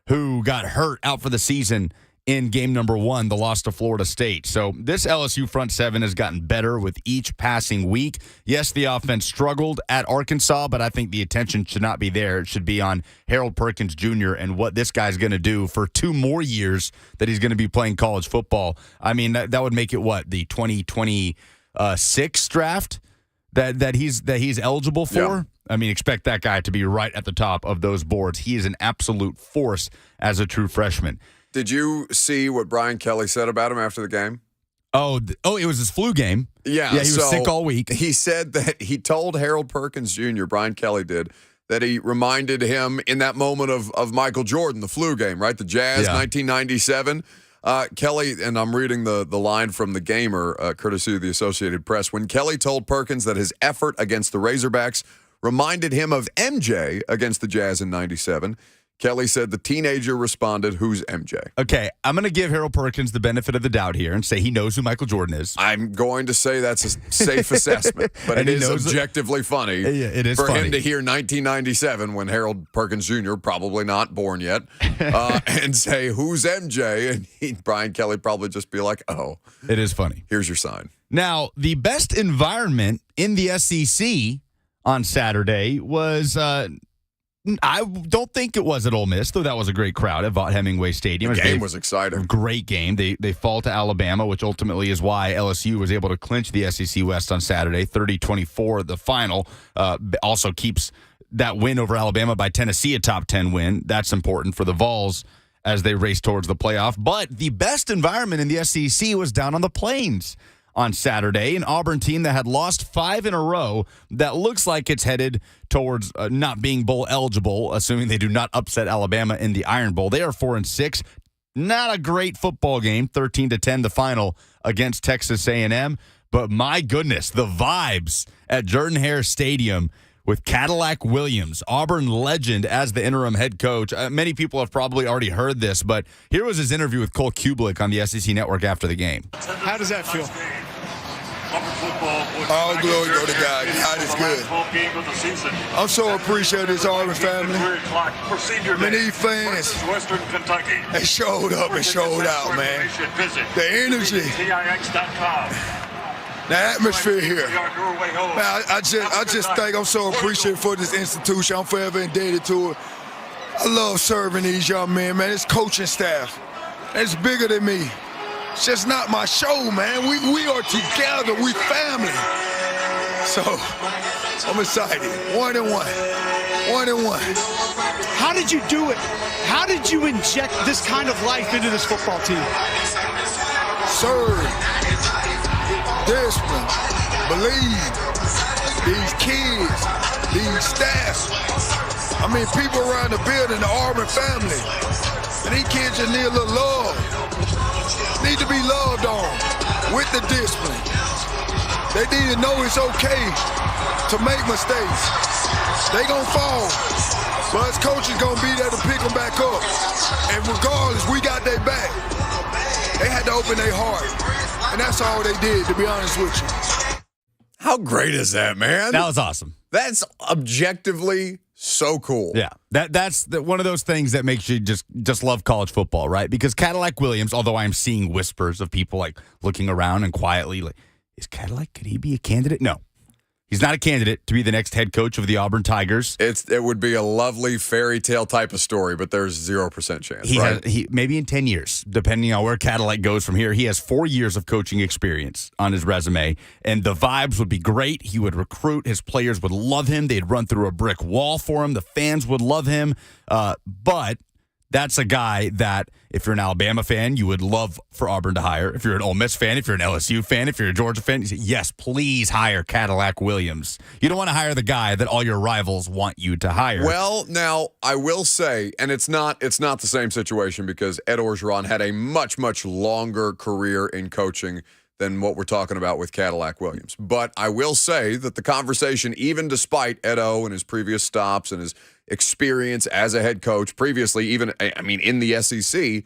who got hurt out for the season in game number 1, the loss to Florida State. So this LSU front seven has gotten better with each passing week. Yes, the offense struggled at Arkansas, but I think the attention should not be there. It should be on Harold Perkins Jr. and what this guy's going to do for 2 more years that he's going to be playing college football. I mean, that would make it the 2026 draft that he's eligible for? Yeah. I mean, expect that guy to be right at the top of those boards. He is an absolute force as a true freshman. Did you see what Brian Kelly said about him after the game? Oh, it was his flu game. Yeah, he was sick all week. He said that he told Harold Perkins Jr., Brian Kelly did, that he reminded him in that moment of Michael Jordan, the flu game, right? The Jazz, 1997. Kelly, and I'm reading the line from the Gamer, courtesy of the Associated Press. When Kelly told Perkins that his effort against the Razorbacks reminded him of MJ against the Jazz in 97, Kelly said the teenager responded, "Who's MJ?" Okay, I'm going to give Harold Perkins the benefit of the doubt here and say he knows who Michael Jordan is. I'm going to say that's a safe assessment, but it is objectively funny. Yeah, it is for funny. him to hear 1997 when Harold Perkins Jr. probably not born yet, and say, "Who's MJ?" And Brian Kelly probably just be like, "Oh, it is funny. Here's your sign." Now, the best environment in the SEC on Saturday was. I don't think it was at Ole Miss, though that was a great crowd at Vaught-Hemingway Stadium. The game was exciting. Great game. They fall to Alabama, which ultimately is why LSU was able to clinch the SEC West on Saturday, 30-24 the final. Also keeps that win over Alabama by Tennessee a top 10 win. That's important for the Vols as they race towards the playoff. But the best environment in the SEC was down on the Plains on Saturday, an Auburn team that had lost 5 in a row that looks like it's headed towards not being bowl eligible, assuming they do not upset Alabama in the Iron Bowl. They are 4-6. Not a great football game, 13-10 the final against Texas A&M. But my goodness, the vibes at Jordan-Hare Stadium with Cadillac Williams, Auburn legend as the interim head coach. Many people have probably already heard this, but here was his interview with Cole Kublik on the SEC Network after the game. How does that feel? All glory go to God. God is good. I'm so appreciative of this Auburn family. I mean, these fans, they showed up and showed out, man. The energy, the atmosphere here. Man, I just think I'm so appreciative for this institution. I'm forever indebted to it. I love serving these young men, man. It's coaching staff. It's bigger than me. It's just not my show, man. We are together. We family. So I'm excited. 1-1. 1-1. How did you do it? How did you inject this kind of life into this football team? Serve. Discipline. Believe. These kids. These staff. I mean, people around the building, the Auburn family. And these kids just need a little love. Need to be loved on with the discipline. They need to know it's okay to make mistakes. They gonna fall, but us coaches gonna be there to pick them back up. And regardless, we got their back. They had to open their heart, and that's all they did, to be honest with you. How great is that, man? That was awesome. That's objectively so cool. Yeah, that's one of those things that makes you just love college football, right? Because Cadillac Williams, although I'm seeing whispers of people like looking around and quietly like, is Cadillac, could he be a candidate? No. He's not a candidate to be the next head coach of the Auburn Tigers. It would be a lovely fairy tale type of story, but there's 0% chance, right? Maybe in 10 years, depending on where Cadillac goes from here. He has 4 years of coaching experience on his resume, and the vibes would be great. He would recruit. His players would love him. They'd run through a brick wall for him. The fans would love him. But that's a guy that, if you're an Alabama fan, you would love for Auburn to hire. If you're an Ole Miss fan, if you're an LSU fan, if you're a Georgia fan, you say, yes, please hire Cadillac Williams. You don't want to hire the guy that all your rivals want you to hire. Well, now, I will say, and it's not the same situation because Ed Orgeron had a much, much longer career in coaching than what we're talking about with Cadillac Williams. But I will say that the conversation, even despite Ed O and his previous stops and his experience as a head coach previously, even, I mean, in the SEC,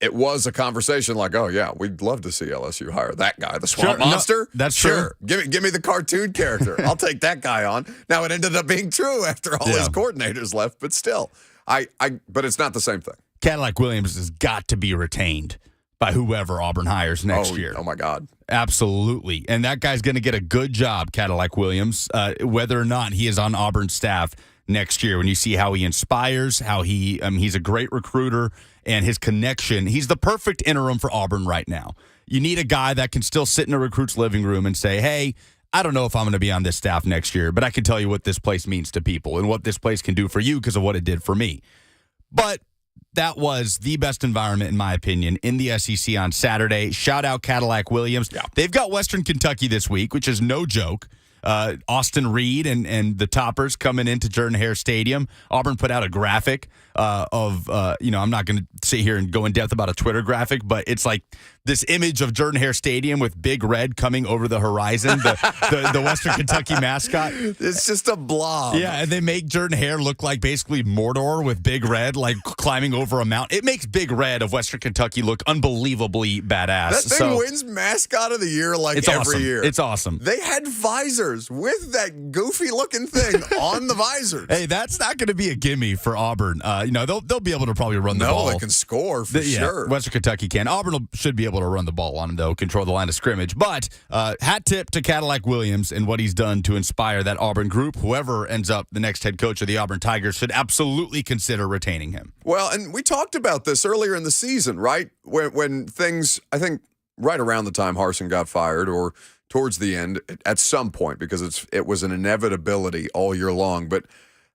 it was a conversation like, oh, yeah, we'd love to see LSU hire that guy, the Swamp Monster. No, that's sure. Give me the cartoon character. I'll take that guy on. Now, it ended up being true after all his coordinators left, but still, but it's not the same thing. Cadillac Williams has got to be retained by whoever Auburn hires next year. Oh, my God. Absolutely. And that guy's going to get a good job, Cadillac Williams, whether or not he is on Auburn's staff next year. When you see how he inspires, how he's a great recruiter, and his connection. He's the perfect interim for Auburn right now. You need a guy that can still sit in a recruit's living room and say, hey, I don't know if I'm going to be on this staff next year, but I can tell you what this place means to people and what this place can do for you because of what it did for me. But that was the best environment, in my opinion, in the SEC on Saturday. Shout out Cadillac Williams. Yeah. They've got Western Kentucky this week, which is no joke. Austin Reed and the Toppers coming into Jordan-Hare Stadium. Auburn put out a graphic I'm not going to sit here and go in depth about a Twitter graphic, but it's like this image of Jordan-Hare Stadium with Big Red coming over the horizon, the Western Kentucky mascot. It's just a blob. Yeah, and they make Jordan-Hare look like basically Mordor with Big Red, like climbing over a mountain. It makes Big Red of Western Kentucky look unbelievably badass. That thing wins mascot of the year every year. It's awesome. They had visors with that goofy-looking thing on the visors. Hey, that's not going to be a gimme for Auburn. They'll be able to probably run the ball. No, they can score for sure. Western Kentucky can. Auburn should be able to run the ball on him, though, control the line of scrimmage. But hat tip to Cadillac Williams and what he's done to inspire that Auburn group. Whoever ends up the next head coach of the Auburn Tigers should absolutely consider retaining him. Well, and we talked about this earlier in the season, right? When things, I think, right around the time Harsin got fired or towards the end at some point, because it was an inevitability all year long. But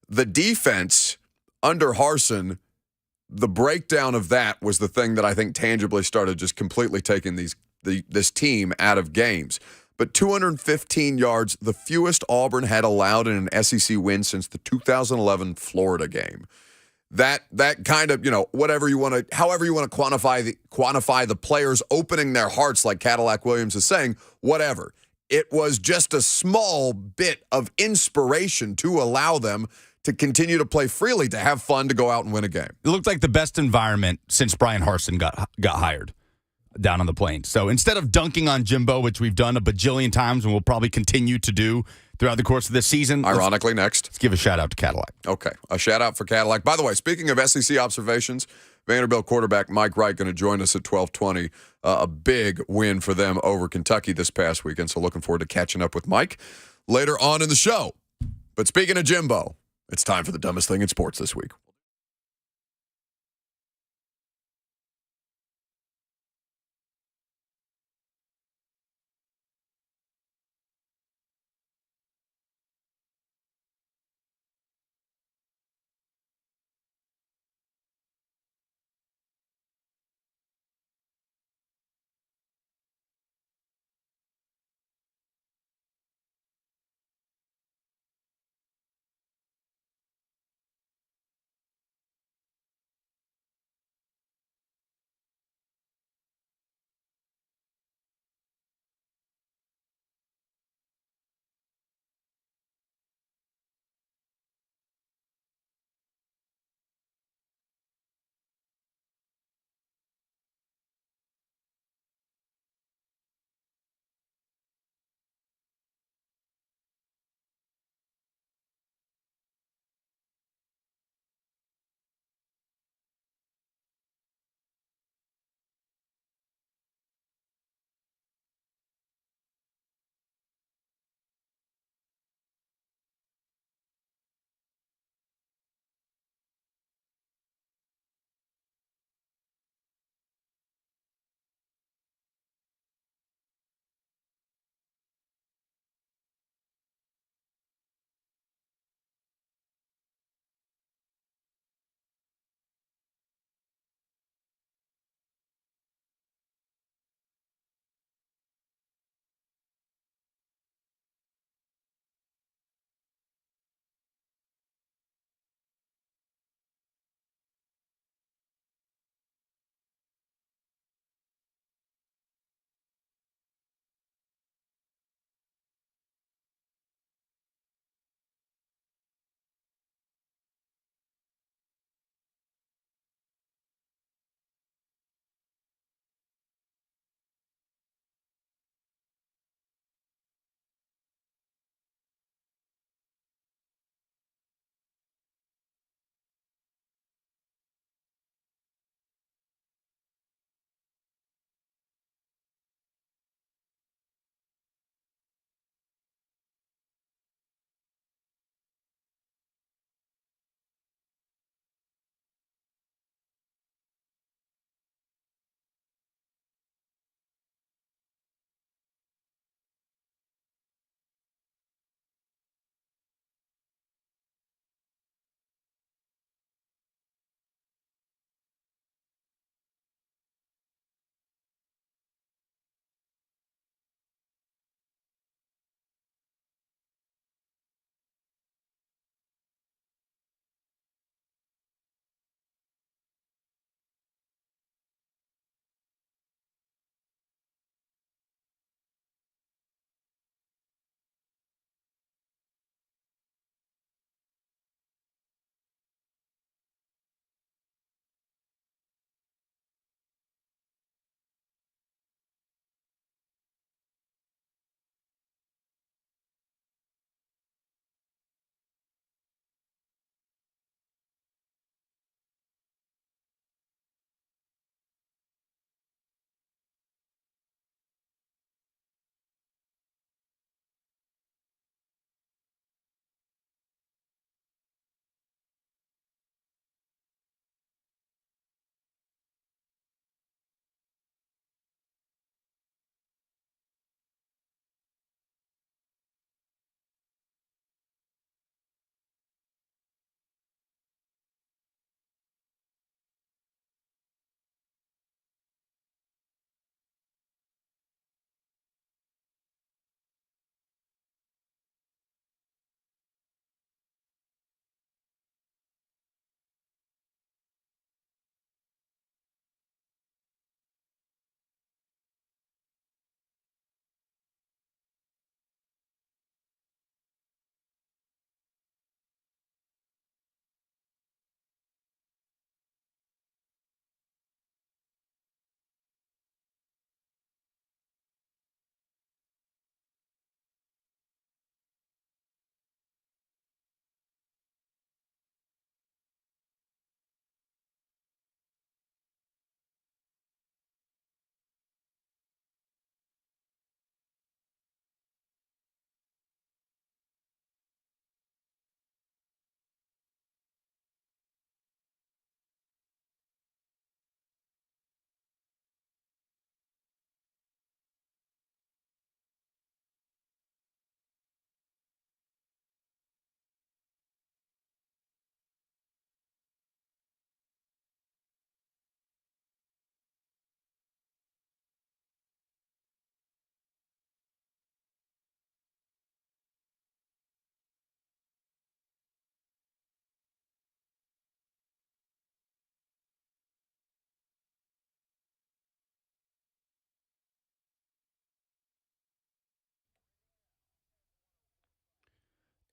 the defense under Harsin, the breakdown of that was the thing that I think tangibly started just completely taking this team out of games. But 215 yards, the fewest Auburn had allowed in an SEC win since the 2011 Florida game. That kind of, however you want to quantify the players opening their hearts, like Cadillac Williams is saying, whatever. It was just a small bit of inspiration to allow them to continue to play freely, to have fun, to go out and win a game. It looked like the best environment since Brian Harsin got hired down on the Plains. So instead of dunking on Jimbo, which we've done a bajillion times and we'll probably continue to do throughout the course of this season. Ironically, let's give a shout-out to Cadillac. Okay, a shout-out for Cadillac. By the way, speaking of SEC observations, Vanderbilt quarterback Mike Wright going to join us at 12:20. A big win for them over Kentucky this past weekend, so looking forward to catching up with Mike later on in the show. But speaking of Jimbo, it's time for the dumbest thing in sports this week.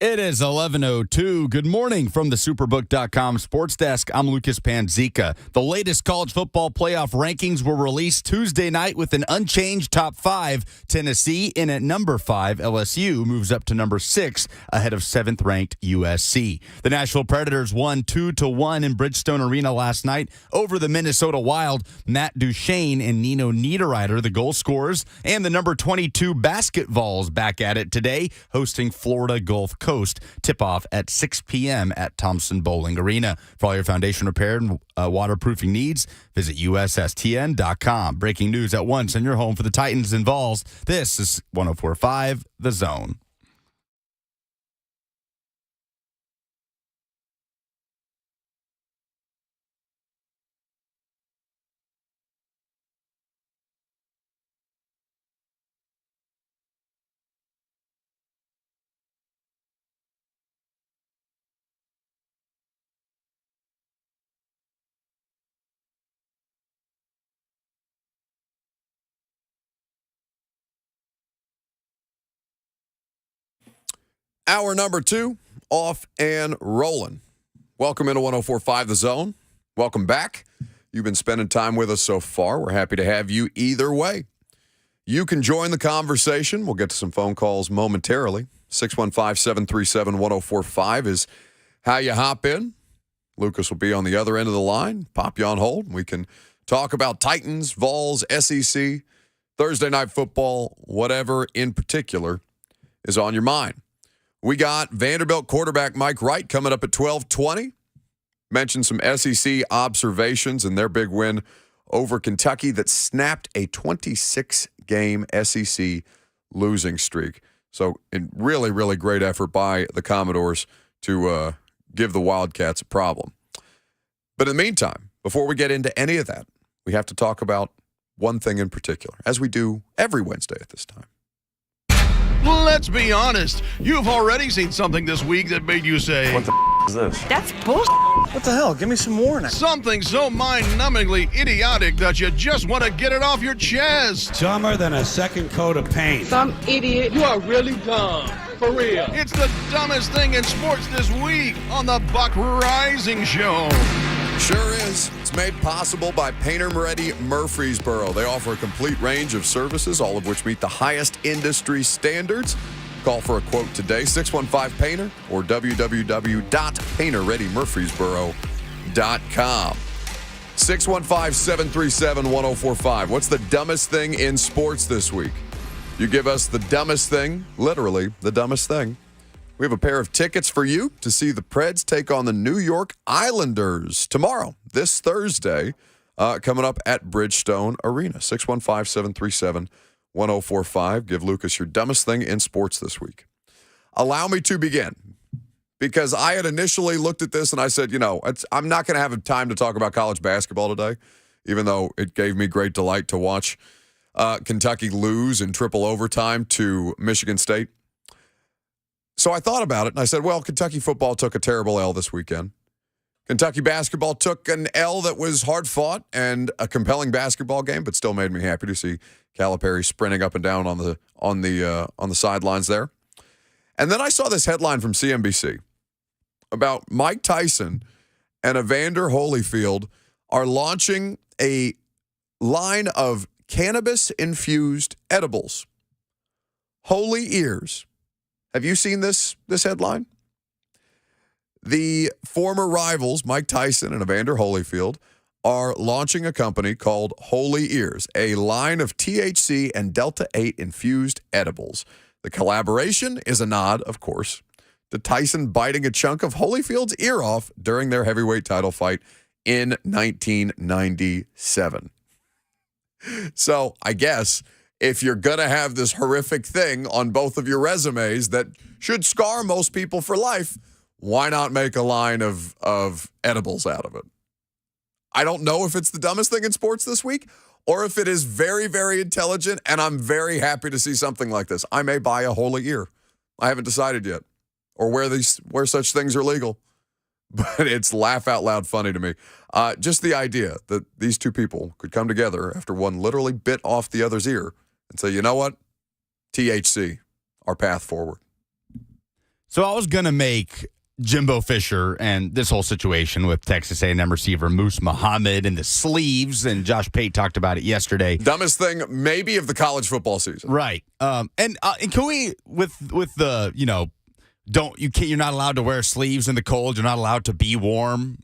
It is 11:02. Good morning from the Superbook.com Sports Desk. I'm Lucas Panzica. The latest college football playoff rankings were released Tuesday night with an unchanged top 5. Tennessee in at number 5. LSU moves up to number 6 ahead of 7th-ranked USC. The Nashville Predators won 2-1 in Bridgestone Arena last night over the Minnesota Wild. Matt Duchene and Nino Niederreiter, the goal scorers, and the number 22 basket Vols back at it today, hosting Florida Gulf Coast. Tip-off at 6 p.m. at Thompson Bowling Arena. For all your foundation repair and waterproofing needs, visit USSTN.com. Breaking news at once in your home for the Titans and Vols. This is 104.5 The Zone. Hour number 2, off and rolling. Welcome into 104.5 The Zone. Welcome back. You've been spending time with us so far. We're happy to have you either way. You can join the conversation. We'll get to some phone calls momentarily. 615-737-1045 is how you hop in. Lucas will be on the other end of the line. Pop you on hold. We can talk about Titans, Vols, SEC, Thursday night football, whatever in particular is on your mind. We got Vanderbilt quarterback Mike Wright coming up at 12:20. Mentioned some SEC observations and their big win over Kentucky that snapped a 26-game SEC losing streak. So, a really, really great effort by the Commodores to give the Wildcats a problem. But in the meantime, before we get into any of that, we have to talk about one thing in particular, as we do every Wednesday at this time. Let's be honest. You've already seen something this week that made you say, "What the is this?" That's bullshit. What the hell? Give me some more now. Something so mind-numbingly idiotic that you just want to get it off your chest. Dumber than a second coat of paint. Some idiot. You are really dumb. For real. It's the dumbest thing in sports this week on the Buck Rising Show. Sure is. It's made possible by Painter Moretti Murfreesboro. They offer a complete range of services, all of which meet the highest industry standards. Call for a quote today, 615-PAINTER or www.painterreadymurfreesboro.com. 615-737-1045. What's the dumbest thing in sports this week? You give us the dumbest thing, literally the dumbest thing. We have a pair of tickets for you to see the Preds take on the New York Islanders tomorrow, this Thursday, coming up at Bridgestone Arena. 615-737-1045. Give Lucas your dumbest thing in sports this week. Allow me to begin, because I had initially looked at this and I said, I'm not going to have time to talk about college basketball today, even though it gave me great delight to watch Kentucky lose in triple overtime to Michigan State. So I thought about it, and I said, well, Kentucky football took a terrible L this weekend. Kentucky basketball took an L that was hard-fought and a compelling basketball game, but still made me happy to see Calipari sprinting up and down on the sidelines there. And then I saw this headline from CNBC about Mike Tyson and Evander Holyfield are launching a line of cannabis-infused edibles. Holy Ears. Have you seen this headline? The former rivals, Mike Tyson and Evander Holyfield, are launching a company called Holy Ears, a line of THC and Delta-8 infused edibles. The collaboration is a nod, of course, to Tyson biting a chunk of Holyfield's ear off during their heavyweight title fight in 1997. So I guess if you're going to have this horrific thing on both of your resumes that should scar most people for life, why not make a line of edibles out of it? I don't know if it's the dumbest thing in sports this week or if it is very, very intelligent, and I'm very happy to see something like this. I may buy a Holy Ear. I haven't decided yet, or where such things are legal. But it's laugh out loud funny to me. Just the idea that these two people could come together after one literally bit off the other's ear and say, you know what? THC, our path forward. So I was going to make Jimbo Fisher and this whole situation with Texas A&M receiver Moose Muhammad and the sleeves, and Josh Pate talked about it yesterday. Dumbest thing maybe of the college football season. Right. And can we, with the, you're not allowed to wear sleeves in the cold. You're not allowed to be warm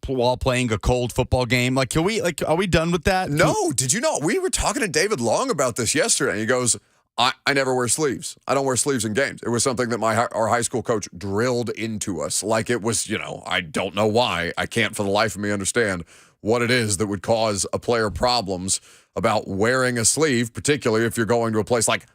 while playing a cold football game. Like, are we done with that? No. Did you know? We were talking to David Long about this yesterday. And he goes, I never wear sleeves. I don't wear sleeves in games. It was something that our high school coach drilled into us. Like it was, I don't know why. I can't for the life of me understand what it is that would cause a player problems about wearing a sleeve, particularly if you're going to a place like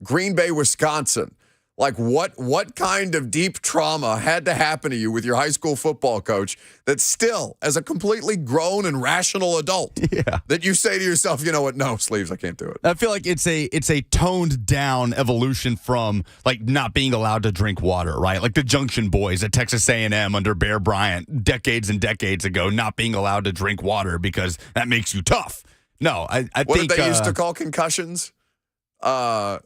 Green Bay, Wisconsin. Like what kind of deep trauma had to happen to you with your high school football coach that still, as a completely grown and rational adult, that you say to yourself, you know what, no, sleeves, I can't do it. I feel like it's a toned down evolution from like not being allowed to drink water, right? Like the Junction Boys at Texas A&M under Bear Bryant decades and decades ago, not being allowed to drink water because that makes you tough. No, I think... What did they used to call concussions? I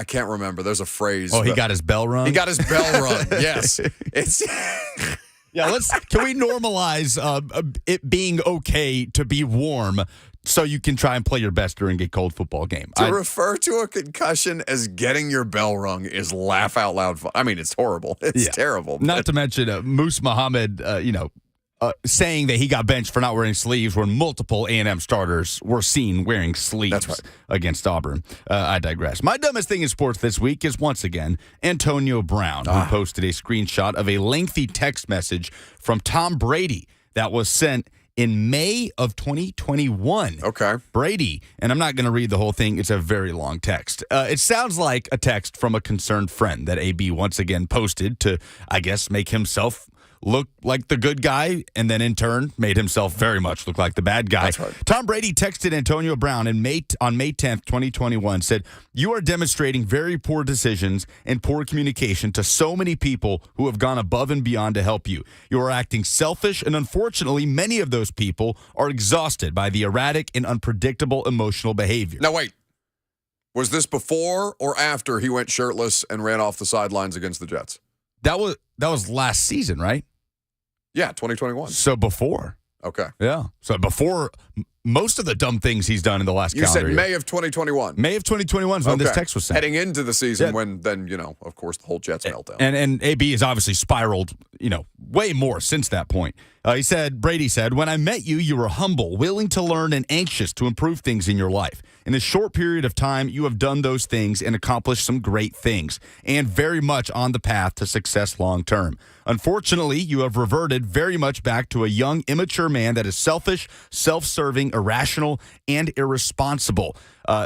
can't remember. There's a phrase. Oh, he got his bell rung? He got his bell rung, yes. It's... Yeah, can we normalize it being okay to be warm so you can try and play your best during a cold football game? To refer to a concussion as getting your bell rung is laugh out loud fun. I mean, it's horrible. It's terrible. Not to mention Moose Muhammad, saying that he got benched for not wearing sleeves when multiple A&M starters were seen wearing sleeves against Auburn. I digress. My dumbest thing in sports this week is, once again, Antonio Brown, who posted a screenshot of a lengthy text message from Tom Brady that was sent in May of 2021. Okay. Brady, and I'm not going to read the whole thing. It's a very long text. It sounds like a text from a concerned friend that AB once again posted to, I guess, make himself look like the good guy, and then in turn made himself very much look like the bad guy. That's right. Tom Brady texted Antonio Brown on May 10th, 2021, said, "You are demonstrating very poor decisions and poor communication to so many people who have gone above and beyond to help you. You are acting selfish, and unfortunately, many of those people are exhausted by the erratic and unpredictable emotional behavior." Now, wait. Was this before or after he went shirtless and ran off the sidelines against the Jets? That was last season, right? Yeah, 2021. So before. Okay. Yeah. So before most of the dumb things he's done in the last calendar year. You said May of 2021. May of 2021 is when this text was sent. Heading into the season when then, of course, the whole Jets meltdown. And AB has obviously spiraled, way more since that point. Brady said, "When I met you, you were humble, willing to learn, and anxious to improve things in your life. In a short period of time, you have done those things and accomplished some great things, and very much on the path to success long term. Unfortunately, you have reverted very much back to a young, immature man that is selfish, self-serving, irrational, and irresponsible."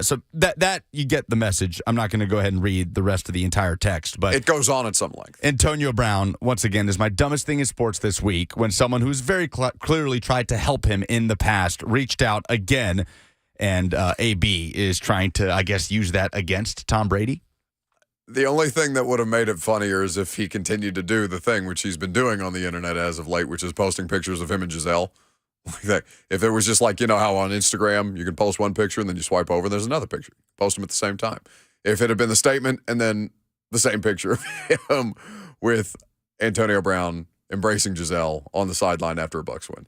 So that you get the message. I'm not going to go ahead and read the rest of the entire text, but it goes on at some length. Antonio Brown, once again, is my dumbest thing in sports this week when someone who's very clearly tried to help him in the past reached out again, and AB is trying to, I guess, use that against Tom Brady. The only thing that would have made it funnier is if he continued to do the thing which he's been doing on the internet as of late, which is posting pictures of him and Giselle. If it was just like, how on Instagram you can post one picture and then you swipe over and there's another picture. Post them at the same time. If it had been the statement and then the same picture of him with Antonio Brown embracing Giselle on the sideline after a Bucs win.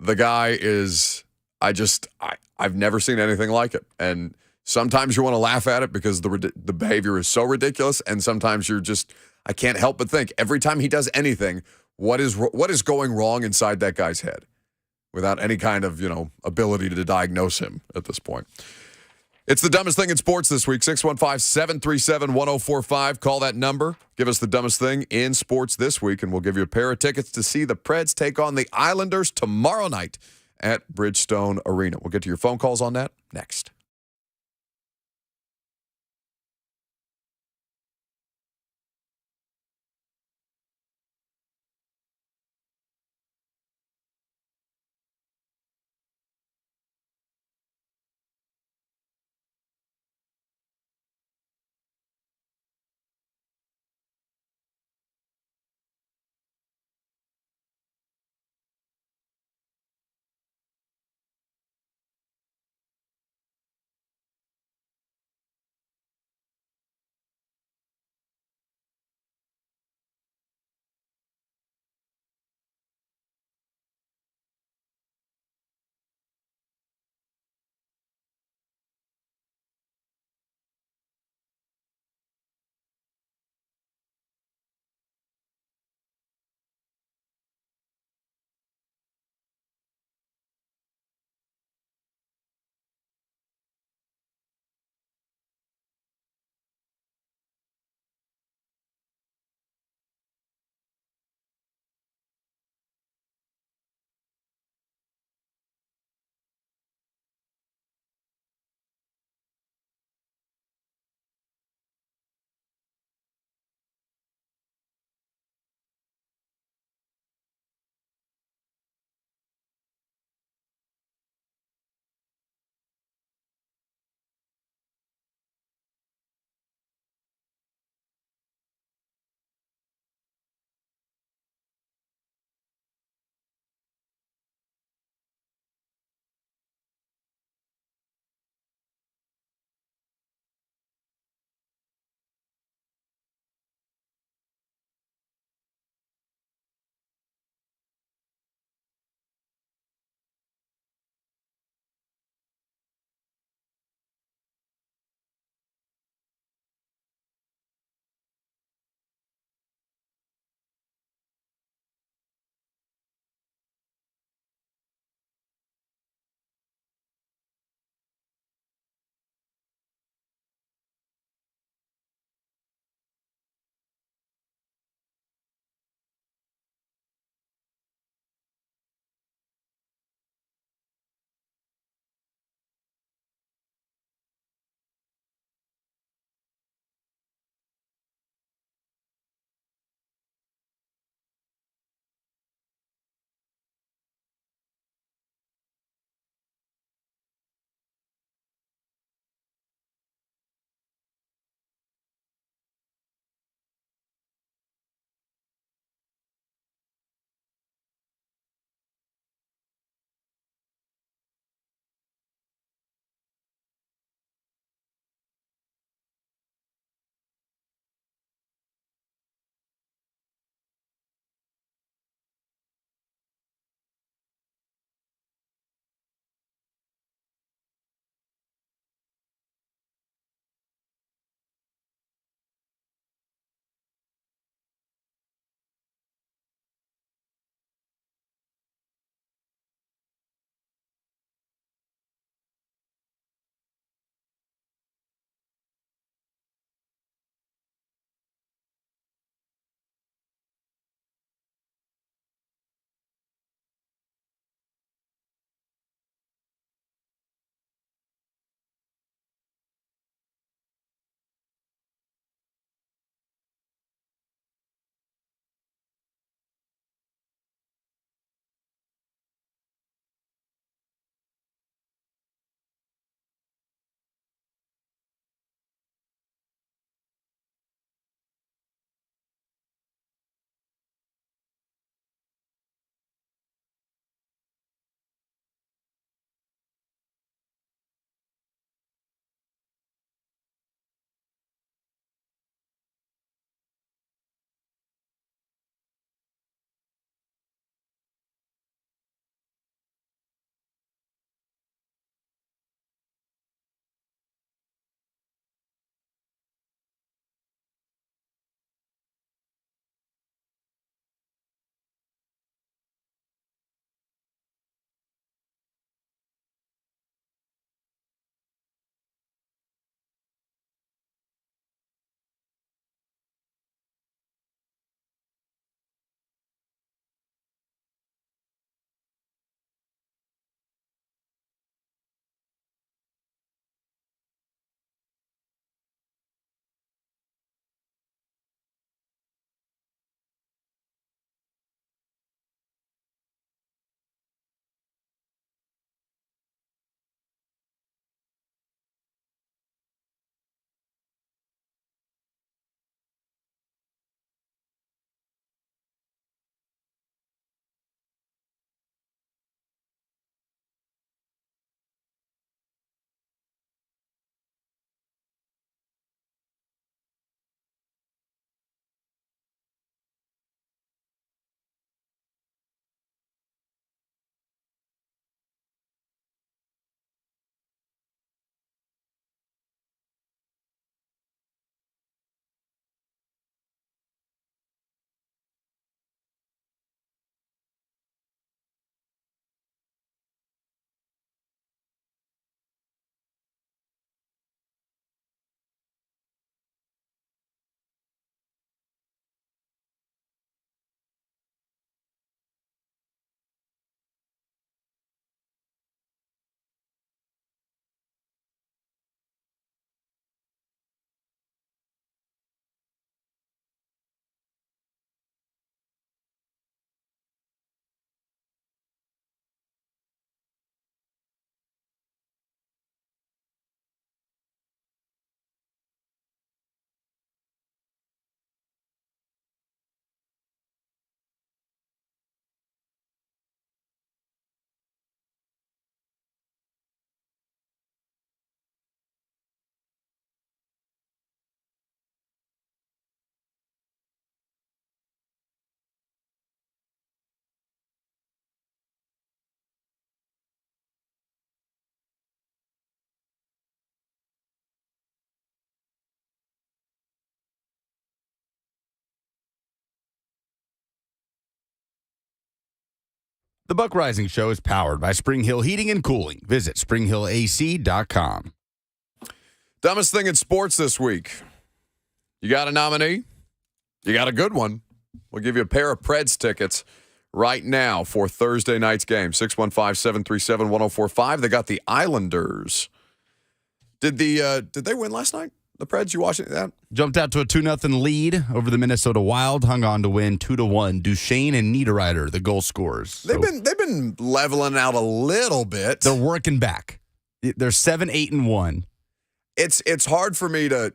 The guy is, I've never seen anything like it. And sometimes you want to laugh at it because the behavior is so ridiculous, and sometimes I can't help but think every time he does anything, what is going wrong inside that guy's head without any kind of, ability to diagnose him at this point. It's the dumbest thing in sports this week. 615-737-1045. Call that number. Give us the dumbest thing in sports this week, and we'll give you a pair of tickets to see the Preds take on the Islanders tomorrow night at Bridgestone Arena. We'll get to your phone calls on that next. The Buck Rising Show is powered by Spring Hill Heating and Cooling. Visit springhillac.com. Dumbest thing in sports this week. You got a nominee? You got a good one. We'll give you a pair of Preds tickets right now for Thursday night's game. 615-737-1045. They got the Islanders. Did they win last night? The Preds, you watching that? Jumped out to a 2-0 lead over the Minnesota Wild. Hung on to win 2-1. Duchesne and Niederreiter, the goal scorers. They've been leveling out a little bit. They're working back. They're 7-8-1. It's hard for me to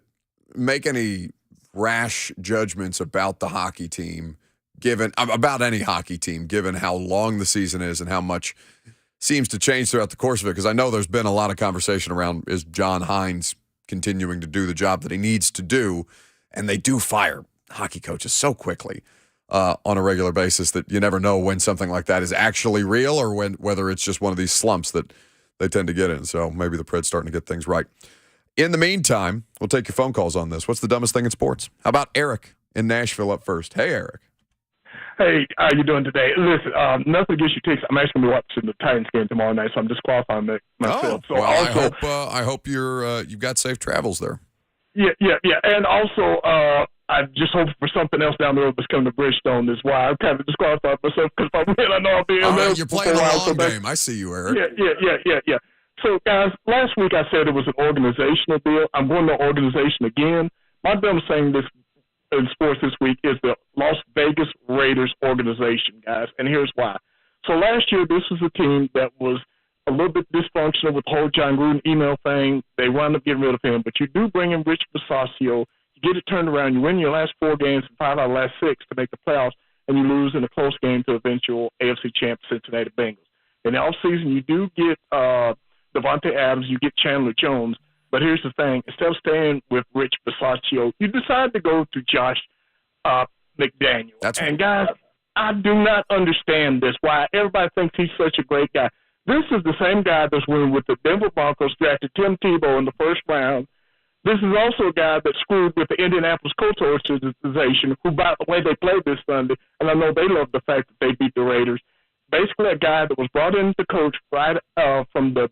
make any rash judgments about the hockey team, about any hockey team, given how long the season is and how much seems to change throughout the course of it. Because I know there's been a lot of conversation around, is John Hines continuing to do the job that he needs to do? And they do fire hockey coaches so quickly on a regular basis that you never know when something like that is actually real or whether it's just one of these slumps that they tend to get in. So maybe the Preds starting to get things right. In the meantime, we'll take your phone calls on this. What's the dumbest thing in sports? How about Eric in Nashville up first? Hey, Eric. Hey, how you doing today? Listen, nothing against your takes. I'm actually going to be watching the Titans game tomorrow night, so I'm disqualifying myself. Oh, well, I hope you've got safe travels there. Yeah. And also, I just hope for something else down the road that's coming to Bridgestone is why I kind of disqualified myself because if I win, I know I'll be in there. You're playing a long game. I see you, Eric. Yeah. So, guys, last week I said it was an organizational deal. I'm going to organization again. My dumb saying this in sports this week is the Las Vegas Raiders organization, guys, and here's why. So last year, this was a team that was a little bit dysfunctional with the whole John Gruden email thing. They wound up getting rid of him, but you do bring in Rich Bisaccia. You get it turned around. You win your last 4 games and 5 out of the last 6 to make the playoffs, and you lose in a close game to eventual AFC champ Cincinnati Bengals. In the offseason, you do get Devontae Adams, you get Chandler Jones. But here's the thing. Instead of staying with Rich Bisaccia, you decide to go to Josh McDaniel. And, guys, I do not understand this, why everybody thinks he's such a great guy. This is the same guy that's winning with the Denver Broncos, drafted Tim Tebow in the first round. This is also a guy that screwed with the Indianapolis Colts organization, who, by the way, they played this Sunday, and I know they love the fact that they beat the Raiders. Basically, a guy that was brought in to coach right from the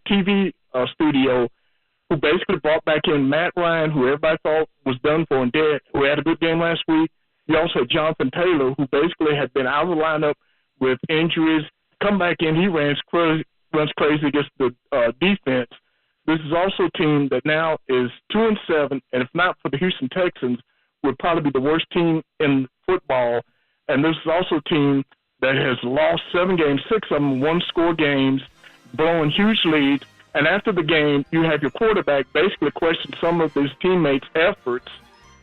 TV studio, who basically brought back in Matt Ryan, who everybody thought was done for and dead, who had a good game last week. You also had Jonathan Taylor, who basically had been out of the lineup with injuries. Come back in, he runs crazy against the defense. This is also a team that now is 2-7, and if not for the Houston Texans, would probably be the worst team in football. And this is also a team that has lost 7 games, 6 of them one-score games, blowing huge leads. And after the game, you have your quarterback basically question some of his teammates' efforts,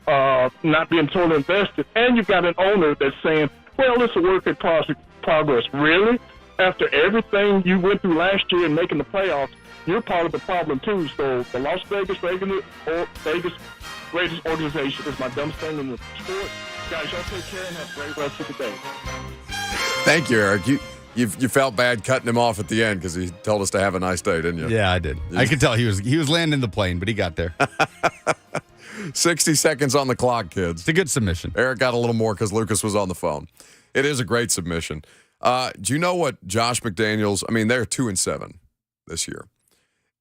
not being totally invested. And you've got an owner that's saying, well, it's a work in progress. Really? After everything you went through last year and making the playoffs, you're part of the problem, too. So the Las Vegas Raiders organization is my dumbest thing in the sport. Guys, y'all take care and have a great rest of the day. Thank you, Eric. You felt bad cutting him off at the end because he told us to have a nice day, didn't you? Yeah, I did. I could tell he was landing the plane, but he got there. 60 seconds on the clock, kids. It's a good submission. Eric got a little more because Lucas was on the phone. It is a great submission. Do you know what Josh McDaniels? I mean, they're 2-7 this year.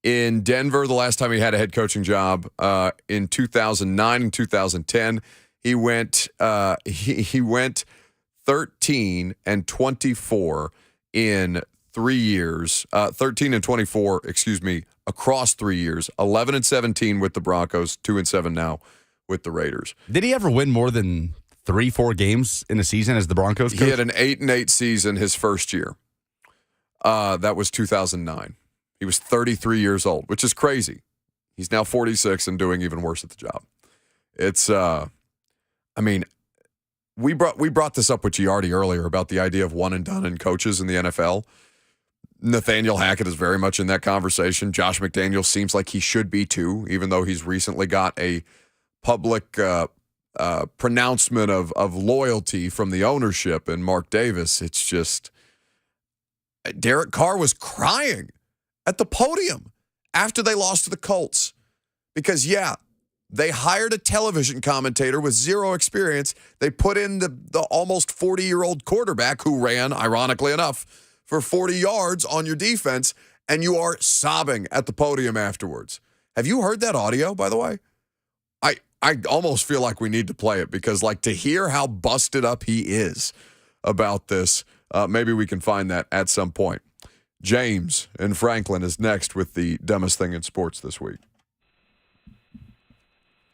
In Denver, the last time he had a head coaching job, in 2009 and 2010, he went 13-24 in 3 years. 13-24, across 3 years. 11-17 with the Broncos. 2-7 now with the Raiders. Did he ever win more than 3-4 games in a season as the Broncos coach? He had an 8-8 season his first year. That was 2009. He was 33 years old, which is crazy. He's now 46 and doing even worse at the job. It's, we brought this up with Giardi earlier about the idea of one and done in coaches in the NFL. Nathaniel Hackett is very much in that conversation. Josh McDaniels seems like he should be too, even though he's recently got a public pronouncement of loyalty from the ownership and Mark Davis. It's just, Derek Carr was crying at the podium after they lost to the Colts because, They hired a television commentator with zero experience. They put in the almost 40-year-old quarterback who ran, ironically enough, for 40 yards on your defense, and you are sobbing at the podium afterwards. Have you heard that audio, by the way? I almost feel like we need to play it because, like, to hear how busted up he is about this, maybe we can find that at some point. James in Franklin is next with the dumbest thing in sports this week.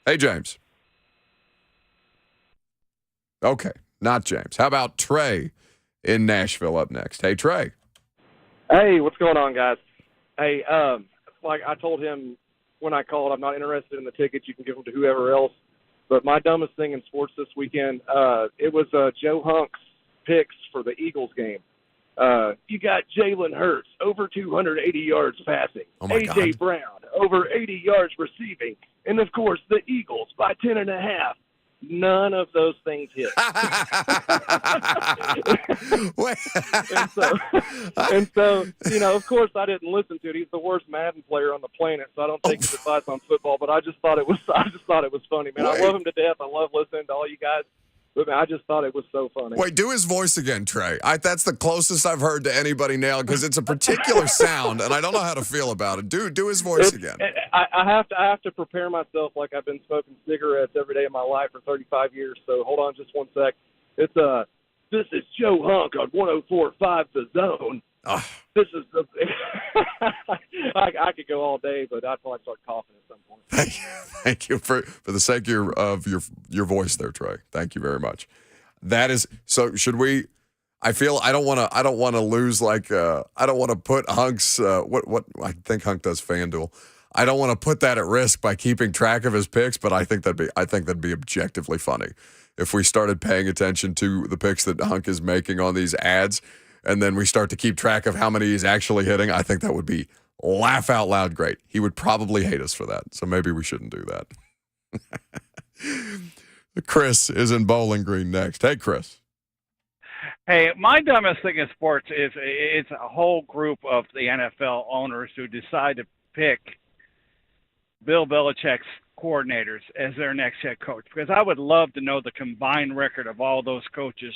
Hey, James. Okay, not James. How about Trey in Nashville up next? Hey, Trey. Hey, what's going on, guys? Hey, like I told him when I called, I'm not interested in the tickets. You can give them to whoever else. But my dumbest thing in sports this weekend, it was Joe Hunk's picks for the Eagles game. You got Jalen Hurts, over 280 yards passing. A.J. Brown, over 80 yards receiving. And, of course, the Eagles by 10.5. None of those things hit. and so, you know, of course, I didn't listen to it. He's the worst Madden player on the planet, so I don't take his advice on football. But I just thought it was funny, man. I love him to death. I love listening to all you guys. But man, I just thought it was so funny. Wait, do his voice again, Trey. That's the closest I've heard to anybody nail because it's a particular sound, and I don't know how to feel about it. Do his voice again. I have to prepare myself like I've been smoking cigarettes every day of my life for 35 years. So hold on just one sec. It's this is Joe Hunk on 104.5 The Zone. This is the. I could go all day, but I'd probably start coughing at some point. Thank you for the sake of your voice there, Trey. Thank you very much. That is so. Should we? I feel I don't want to lose I don't want to put Hunk's what I think Hunk does FanDuel. I don't want to put that at risk by keeping track of his picks, but I think that'd be objectively funny if we started paying attention to the picks that Hunk is making on these ads. And then we start to keep track of how many he's actually hitting. I think that would be laugh out loud great. He would probably hate us for that. So maybe we shouldn't do that. Chris is in Bowling Green next. Hey, Chris. Hey, my dumbest thing in sports is it's a whole group of the NFL owners who decide to pick Bill Belichick's coordinators as their next head coach. Because I would love to know the combined record of all those coaches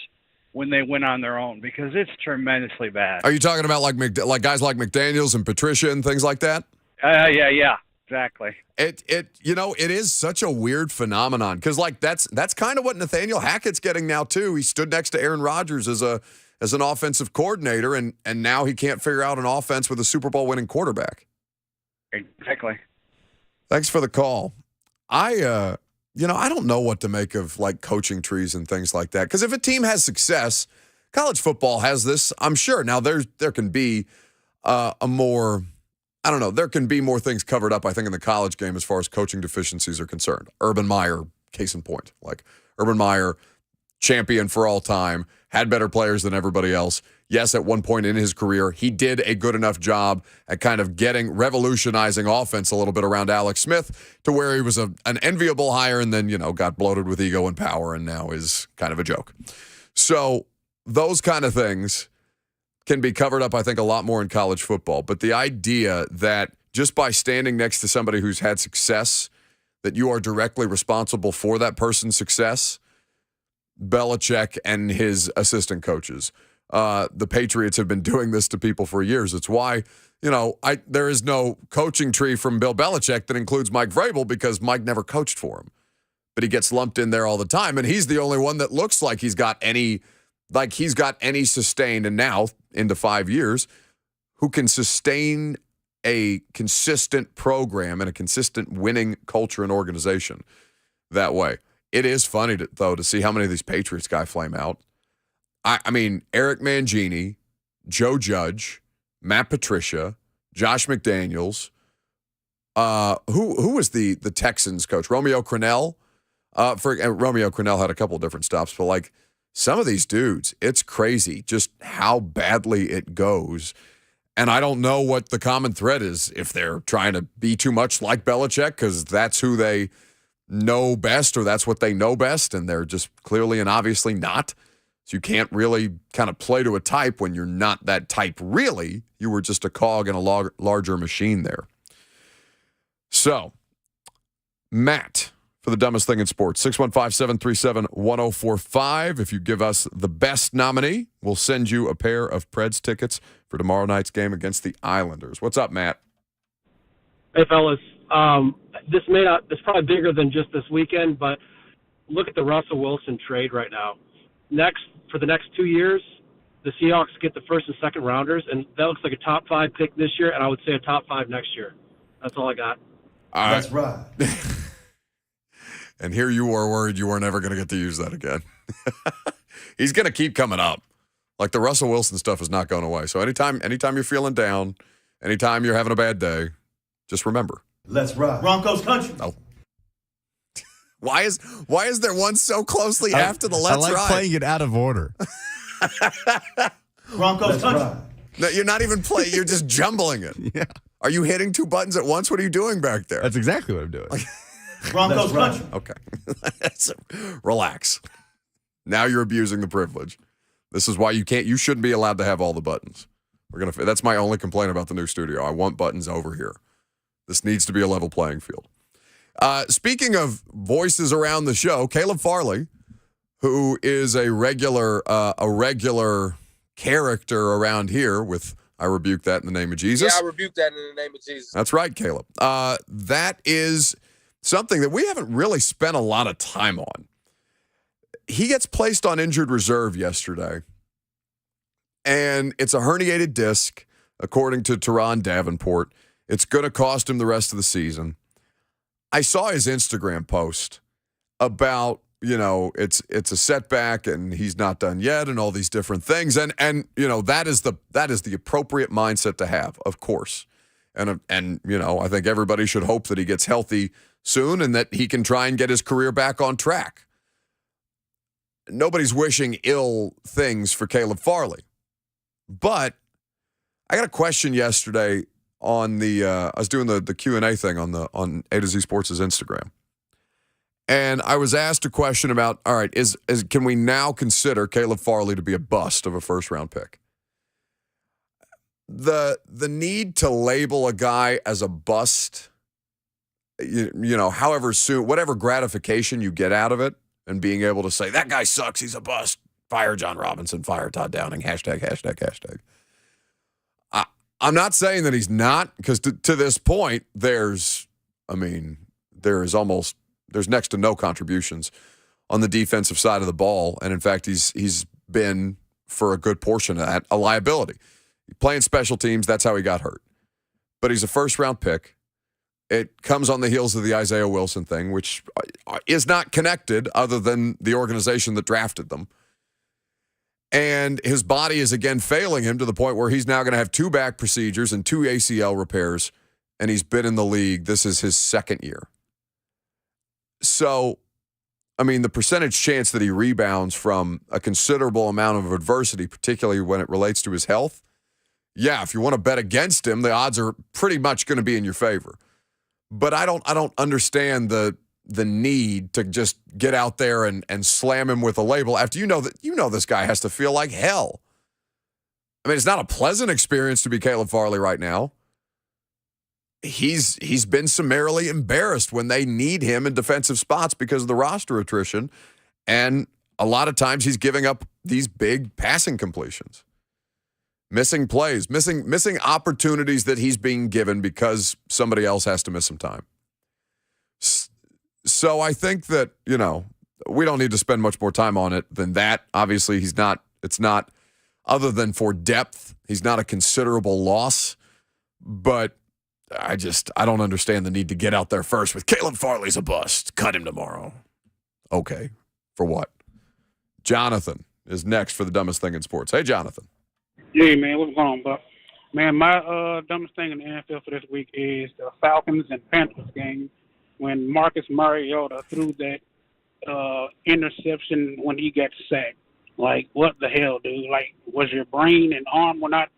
when they went on their own, because it's tremendously bad. Are you talking about like guys like McDaniels and Patricia and things like that? Yeah, exactly. It is such a weird phenomenon because like that's kind of what Nathaniel Hackett's getting now too. He stood next to Aaron Rodgers as an offensive coordinator, and now he can't figure out an offense with a Super Bowl winning quarterback. Exactly. Thanks for the call. I don't know what to make of like coaching trees and things like that. Because if a team has success, college football has this, I'm sure. Now there can be there can be more things covered up, I think, in the college game as far as coaching deficiencies are concerned. Urban Meyer, case in point. Like Urban Meyer, champion for all time, had better players than everybody else. Yes, at one point in his career, he did a good enough job at kind of revolutionizing offense a little bit around Alex Smith to where he was an enviable hire and then, got bloated with ego and power and now is kind of a joke. So those kind of things can be covered up, I think, a lot more in college football. But the idea that just by standing next to somebody who's had success, that you are directly responsible for that person's success, Belichick and his assistant coaches. The Patriots have been doing this to people for years. It's why, there is no coaching tree from Bill Belichick that includes Mike Vrabel because Mike never coached for him. But he gets lumped in there all the time, and he's the only one that looks like he's got any sustained, and now into 5 years, who can sustain a consistent program and a consistent winning culture and organization that way. It is funny, to see how many of these Patriots guys flame out. I mean, Eric Mangini, Joe Judge, Matt Patricia, Josh McDaniels. Who was the Texans coach? Romeo Crennel. Romeo Crennel had a couple of different stops, but like some of these dudes, it's crazy just how badly it goes. And I don't know what the common thread is, if they're trying to be too much like Belichick because that's who they know best or that's what they know best, and they're just clearly and obviously not. So you can't really kind of play to a type when you're not that type really. You were just a cog in a larger machine there. So, Matt for the dumbest thing in sports. 615-737-1045. If you give us the best nominee, we'll send you a pair of Preds tickets for tomorrow night's game against the Islanders. What's up, Matt? Hey, fellas. This probably bigger than just this weekend, but look at the Russell Wilson trade right now. For the next 2 years, the Seahawks get the first and second rounders, and that looks like a top 5 pick this year, and I would say a top 5 next year. That's all I got. That's right. And here you were worried you weren't ever going to get to use that again. He's going to keep coming up. Like the Russell Wilson stuff is not going away. So anytime you're feeling down, anytime you're having a bad day, just remember. Let's ride. Broncos country. Oh. Why is there one so closely after the let's ride? I like playing it out of order. Broncos country. No, you're not even playing. You're just jumbling it. Yeah. Are you hitting 2 buttons at once? What are you doing back there? That's exactly what I'm doing. Broncos country. Okay. Relax. Now you're abusing the privilege. This is why you shouldn't be allowed to have all the buttons. That's my only complaint about the new studio. I want buttons over here. This needs to be a level playing field. Speaking of voices around the show, Caleb Farley, who is a regular character around here with I rebuke that in the name of Jesus. Yeah, I rebuke that in the name of Jesus. That's right, Caleb. That is something that we haven't really spent a lot of time on. He gets placed on injured reserve yesterday, and it's a herniated disc, according to Teron Davenport. It's going to cost him the rest of the season. I saw his Instagram post about, it's a setback and he's not done yet and all these different things. And that is the appropriate mindset to have, of course. And I think everybody should hope that he gets healthy soon and that he can try and get his career back on track. Nobody's wishing ill things for Caleb Farley. But I got a question yesterday on I was doing the Q&A thing on A to Z Sports' Instagram. And I was asked a question about, all right, can we now consider Caleb Farley to be a bust of a first-round pick? The need to label a guy as a bust, however soon, whatever gratification you get out of it, and being able to say, that guy sucks, he's a bust, fire John Robinson, fire Todd Downing, hashtag. I'm not saying that he's not, because to this point, there's next to no contributions on the defensive side of the ball. And in fact, he's been, for a good portion of that, a liability. Playing special teams, that's how he got hurt. But he's a first-round pick. It comes on the heels of the Isaiah Wilson thing, which is not connected other than the organization that drafted them. And his body is again failing him to the point where he's now going to have 2 back procedures and 2 ACL repairs, and he's been in the league. This is his second year. So, the percentage chance that he rebounds from a considerable amount of adversity, particularly when it relates to his health, yeah, if you want to bet against him, the odds are pretty much going to be in your favor. But I don't understand the need to just get out there and slam him with a label after this guy has to feel like hell. It's not a pleasant experience to be Caleb Farley right now. He's been summarily embarrassed when they need him in defensive spots because of the roster attrition, and a lot of times he's giving up these big passing completions. Missing plays, missing opportunities that he's being given because somebody else has to miss some time. So I think that, we don't need to spend much more time on it than that. Obviously, it's not, other than for depth, he's not a considerable loss. But I don't understand the need to get out there first with Caleb Farley's a bust. Cut him tomorrow. Okay. For what? Jonathan is next for the dumbest thing in sports. Hey, Jonathan. Yeah, man, what's going on, Buck? Man, my dumbest thing in the NFL for this week is the Falcons and Panthers game when Marcus Mariota threw that interception when he got sacked. Like, what the hell, dude? Like, was your brain and arm were not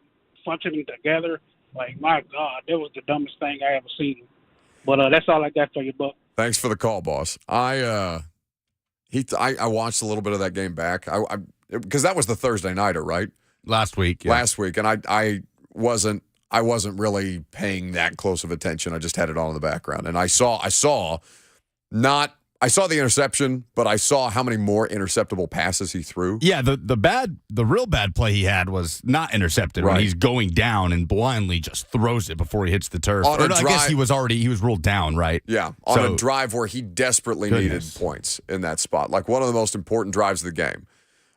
functioning together? Like, my God, that was the dumbest thing I ever seen. But that's all I got for you, Buck. Thanks for the call, boss. I watched a little bit of that game back. Because that was the Thursday nighter, right? Last week, yeah. Last week, and I wasn't really paying that close of attention. I just had it on in the background, and I saw not I saw the interception, but I saw how many more interceptable passes he threw. Yeah, the real bad play he had was not intercepted when he's going down and blindly just throws it before he hits the turf. I guess he was ruled down, right? Yeah, on a drive where he desperately needed points in that spot, like one of the most important drives of the game.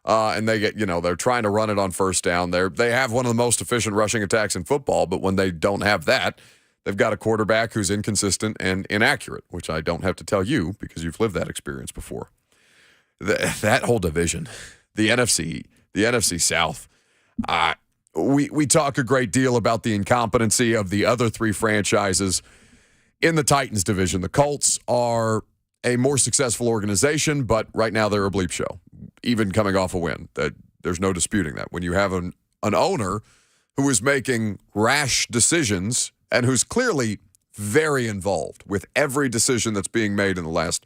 And they get, they're trying to run it on first down. They have one of the most efficient rushing attacks in football, but when they don't have that, they've got a quarterback who's inconsistent and inaccurate, which I don't have to tell you because you've lived that experience before. That whole division, the NFC South, we talk a great deal about the incompetency of the other three franchises in the Titans division. The Colts are a more successful organization, but right now they're a bleep show, even coming off a win. There's no disputing that. When you have an owner who is making rash decisions and who's clearly very involved with every decision that's being made in the last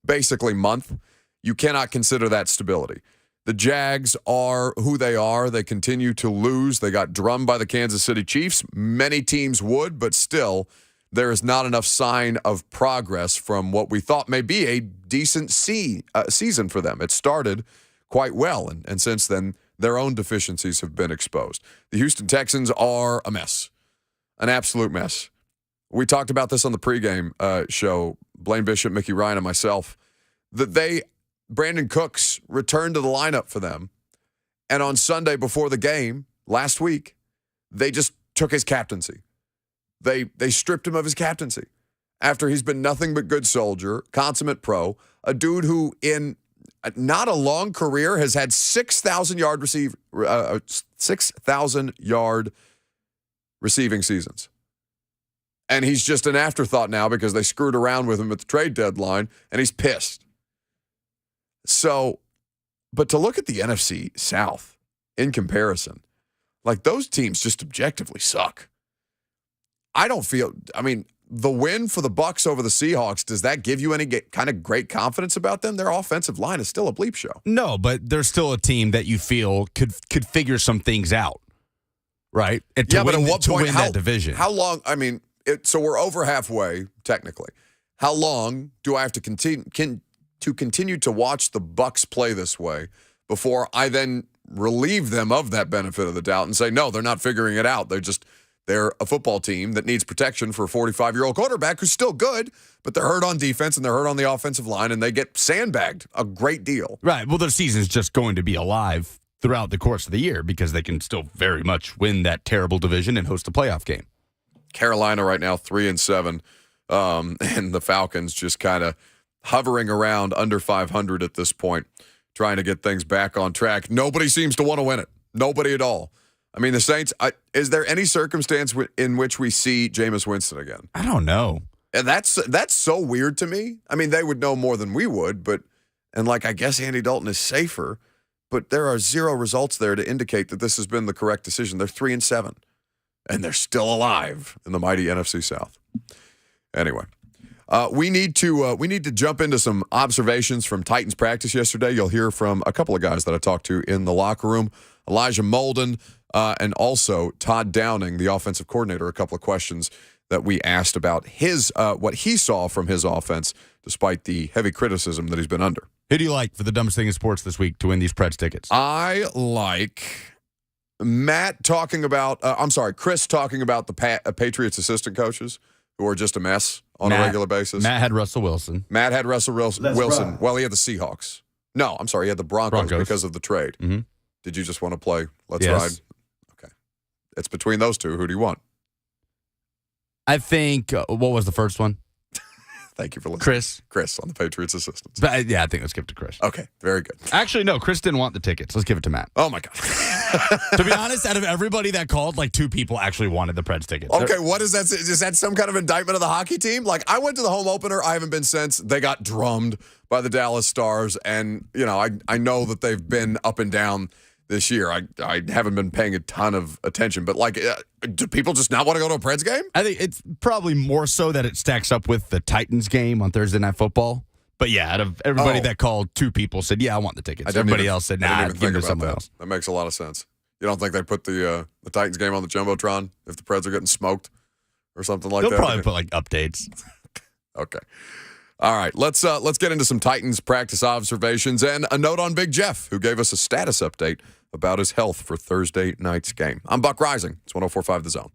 basically month, you cannot consider that stability. The Jags are who they are. They continue to lose. They got drummed by the Kansas City Chiefs. Many teams would, but still, there is not enough sign of progress from what we thought may be a decent season for them. It started quite well, and since then, their own deficiencies have been exposed. The Houston Texans are a mess, an absolute mess. We talked about this on the pregame show, Blaine Bishop, Mickey Ryan, and myself, that Brandon Cooks returned to the lineup for them, and on Sunday before the game, last week, they just took his captaincy. They stripped him of his captaincy after he's been nothing but good soldier, consummate pro, a dude who in not a long career has had 6,000-yard receiving seasons. And he's just an afterthought now because they screwed around with him at the trade deadline, and he's pissed. So, but to look at the NFC South in comparison, like those teams just objectively suck. The win for the Bucs over the Seahawks, does that give you any kind of great confidence about them? Their offensive line is still a bleep show. No, but they're still a team that you feel could figure some things out, right? But at what point, win that division? How long? So we're over halfway, technically. How long do I have to continue to watch the Bucs play this way before I then relieve them of that benefit of the doubt and say, no, they're not figuring it out. They're a football team that needs protection for a 45-year-old quarterback who's still good, but they're hurt on defense and they're hurt on the offensive line, and they get sandbagged a great deal. Right. Well, their season's just going to be alive throughout the course of the year because they can still very much win that terrible division and host a playoff game. Carolina right now 3-7, and the Falcons just kind of hovering around under 500 at this point, trying to get things back on track. Nobody seems to want to win it. Nobody at all. The Saints, is there any circumstance in which we see Jameis Winston again? I don't know. And that's so weird to me. They would know more than we would, I guess Andy Dalton is safer, but there are zero results there to indicate that this has been the correct decision. They're 3-7, and they're still alive in the mighty NFC South. Anyway, we need to jump into some observations from Titans practice yesterday. You'll hear from a couple of guys that I talked to in the locker room, Elijah Molden, and also Todd Downing, the offensive coordinator. A couple of questions that we asked about his what he saw from his offense, despite the heavy criticism that he's been under. Who do you like for the dumbest thing in sports this week to win these Preds tickets? I like Chris talking about the Patriots assistant coaches who are just a mess on a regular basis. Matt had Russell Wilson. Wilson. Right. Well, he had the Seahawks. No, I'm sorry, he had the Broncos. Because of the trade. Mm-hmm. Did you just want to play Let's Ride? Okay. It's between those two. Who do you want? I think, what was the first one? Thank you for listening. Chris on the Patriots assistants. I think let's give it to Chris. Okay, very good. Actually, no, Chris didn't want the tickets. Let's give it to Matt. Oh, my God. To be honest, out of everybody that called, 2 people actually wanted the Preds tickets. Okay, what is that? Is that some kind of indictment of the hockey team? I went to the home opener. I haven't been since. They got drummed by the Dallas Stars, and, I know that they've been up and down this year. I haven't been paying a ton of attention, but do people just not want to go to a Preds game? I think it's probably more so that it stacks up with the Titans game on Thursday Night Football. But yeah, out of everybody that called, 2 people said, yeah, I want the tickets. Everybody else said, nah, give it to someone else. That makes a lot of sense. You don't think they put the Titans game on the Jumbotron if the Preds are getting smoked or something like that? They'll probably put updates. Okay. All right, let's get into some Titans practice observations and a note on Big Jeff, who gave us a status update about his health for Thursday night's game. I'm Buck Rising. It's 104.5 The Zone.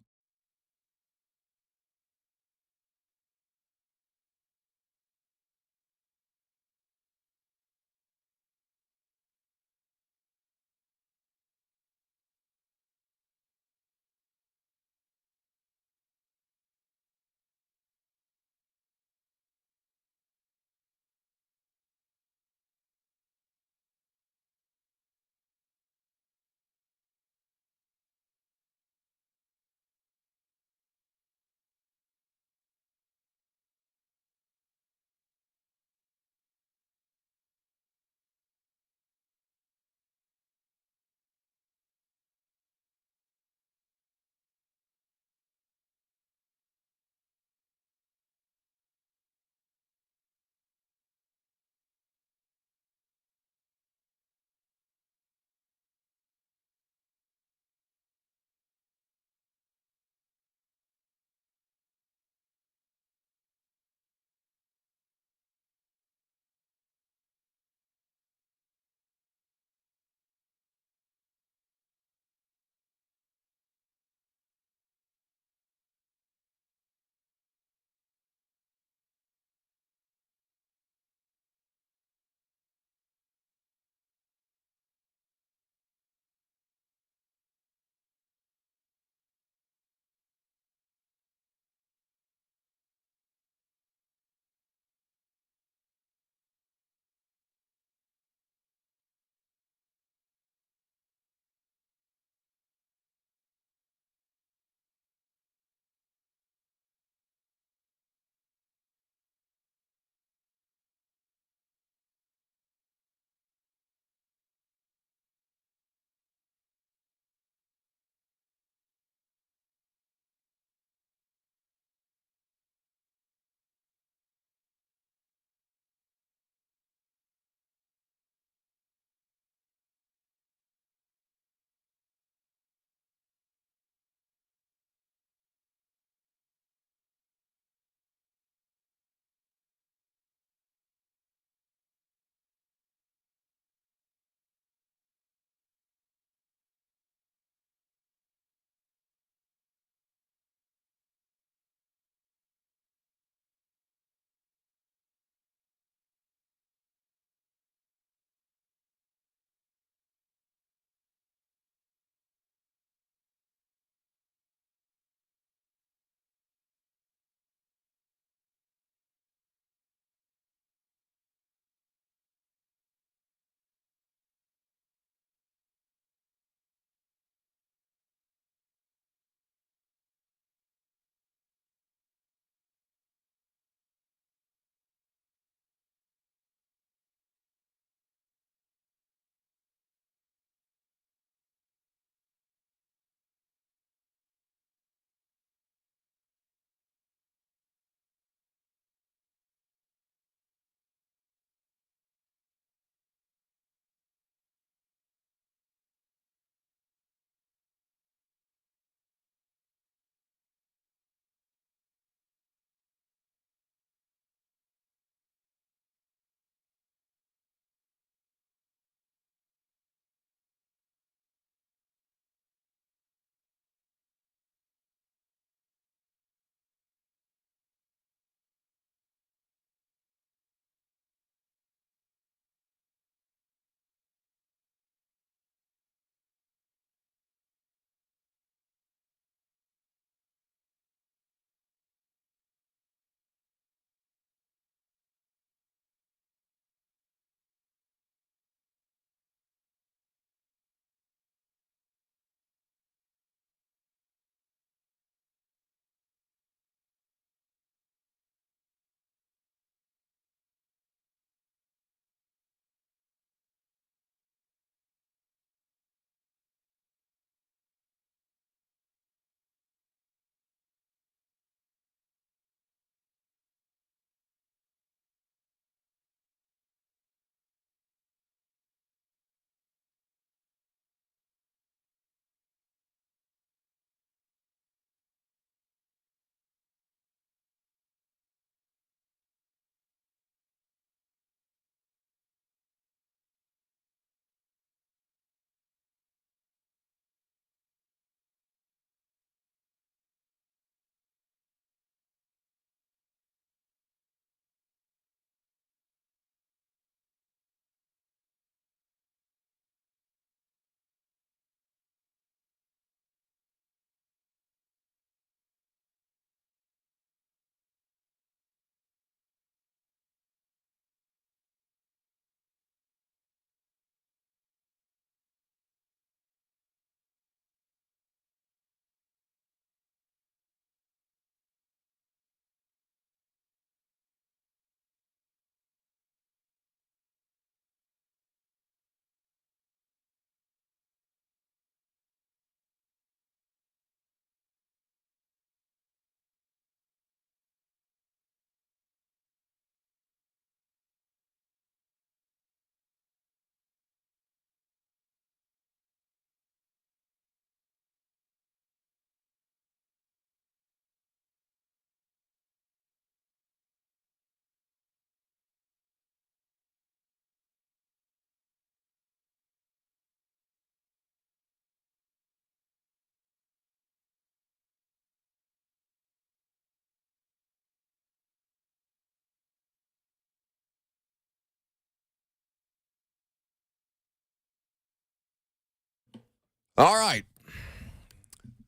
All right.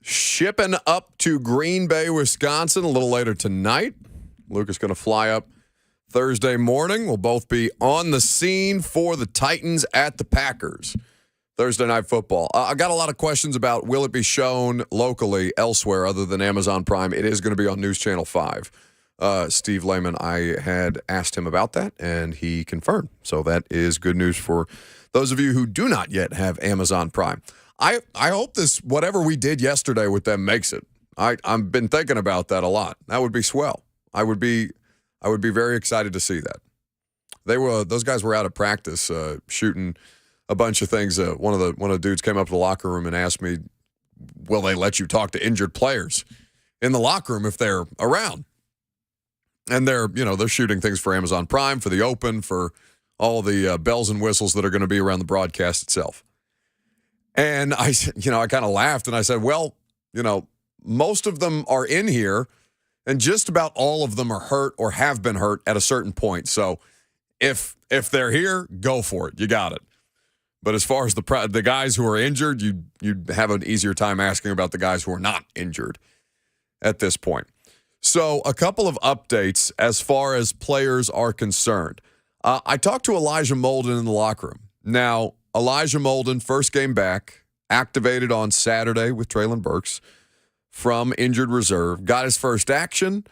Shipping up to Green Bay, Wisconsin a little later tonight. Luke is going to fly up Thursday morning. We'll both be on the scene for the Titans at the Packers. Thursday Night Football. I got a lot of questions about will it be shown locally elsewhere other than Amazon Prime. It is going to be on News Channel 5. Steve Lehman, I had asked him about that, and he confirmed. So that is good news for those of you who do not yet have Amazon Prime. I hope this, whatever we did yesterday with them, makes it. I've been thinking about that a lot. That would be swell. I would be very excited to see that. Those guys were out of practice shooting a bunch of things. One of the dudes came up to the locker room and asked me, "Will they let you talk to injured players in the locker room if they're around?" And they're shooting things for Amazon Prime, for the Open, for all the bells and whistles that are going to be around the broadcast itself. And I kind of laughed and I said, well, most of them are in here and just about all of them are hurt or have been hurt at a certain point. So if they're here, go for it. You got it. But as far as the guys who are injured, you'd have an easier time asking about the guys who are not injured at this point. So a couple of updates as far as players are concerned. I talked to Elijah Molden in the locker room. Now, Elijah Molden, first game back, activated on Saturday with Treylon Burks from injured reserve, got his first action,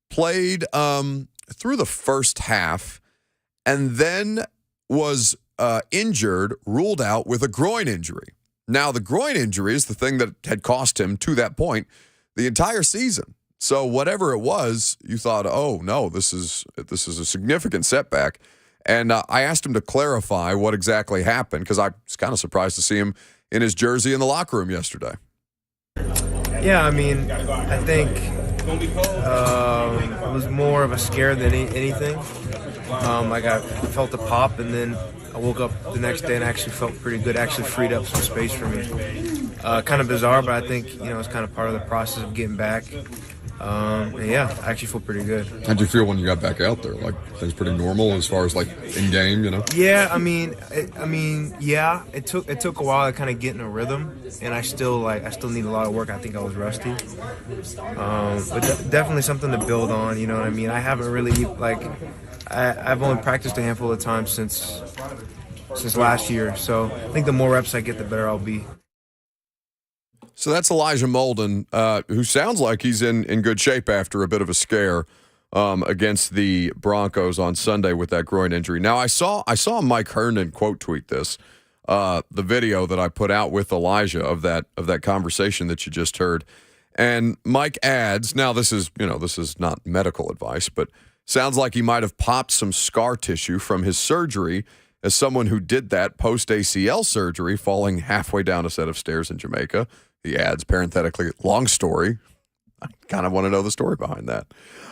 played through the first half, and then was injured, ruled out with a groin injury. Now, the groin injury is the thing that had cost him, to that point, the entire season. So whatever it was, you thought, oh, no, this is a significant setback. And I asked him to clarify what exactly happened because I was kind of surprised to see him in his jersey in the locker room yesterday. Yeah, I mean, I think it was more of a scare than anything. I felt a pop, and then I woke up the next day and actually felt pretty good. Actually freed up some space for me. Kind of bizarre, but I think it's kind of part of the process of getting back. And yeah, I actually feel pretty good. How'd you feel when you got back out there? Like things pretty normal as far as like in game, Yeah, it took a while to kind of get in a rhythm, and I still need a lot of work. I think I was rusty, but definitely something to build on. You know what I mean? I haven't really I've only practiced a handful of times since last year, so I think the more reps I get, the better I'll be. So that's Elijah Molden, who sounds like he's in good shape after a bit of a scare against the Broncos on Sunday with that groin injury. Now, I saw Mike Herndon quote tweet this, the video that I put out with Elijah of that conversation that you just heard. And Mike adds, now this is not medical advice, but sounds like he might have popped some scar tissue from his surgery as someone who did that post-ACL surgery falling halfway down a set of stairs in Jamaica. He adds, parenthetically, long story. I kind of want to know the story behind that.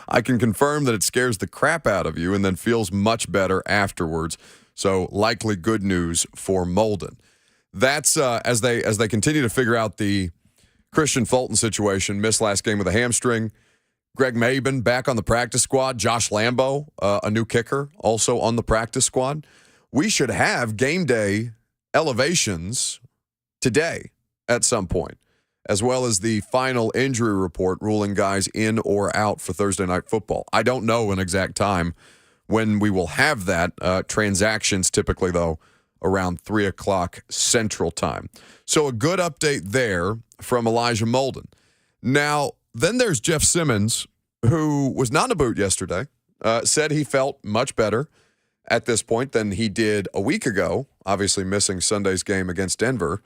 I can confirm that it scares the crap out of you and then feels much better afterwards. So likely good news for Molden. That's as they continue to figure out the Christian Fulton situation. Missed last game with a hamstring. Greg Maben back on the practice squad. Josh Lambo, a new kicker, also on the practice squad. We should have game day elevations today at some point, as well as the final injury report ruling guys in or out for Thursday Night Football. I don't know an exact time when we will have that. Transactions typically, though, around 3 o'clock Central Time. So a good update there from Elijah Molden. Now, then there's Jeff Simmons, who was not in a boot yesterday, said he felt much better at this point than he did a week ago, obviously missing Sunday's game against Denver.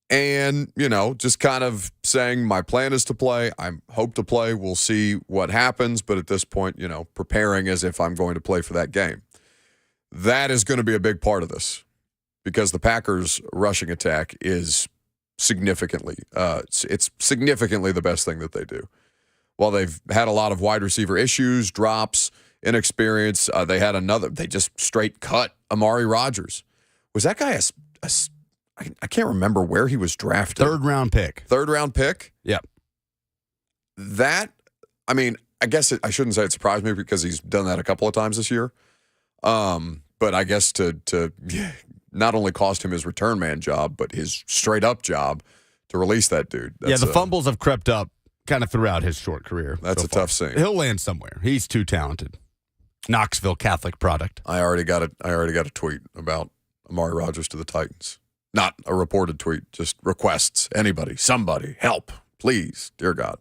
And, just kind of saying my plan is to play. I hope to play. We'll see what happens. But at this point, preparing as if I'm going to play for that game. That is going to be a big part of this because the Packers' rushing attack is significantly the best thing that they do. While they've had a lot of wide receiver issues, drops, inexperience, they just straight cut Amari Rodgers. Was that guy I can't remember where he was drafted. Third round pick. Yep. I guess I shouldn't say it surprised me because he's done that a couple of times this year. But I guess to not only cost him his return man job, but his straight-up job to release that dude. The fumbles have crept up kind of throughout his short career. That's so a far. tough scene. He'll land somewhere. He's too talented. Knoxville Catholic product. I already got a tweet about Amari Rodgers to the Titans. Not a reported tweet, just requests. Anybody, somebody, help, please, dear God.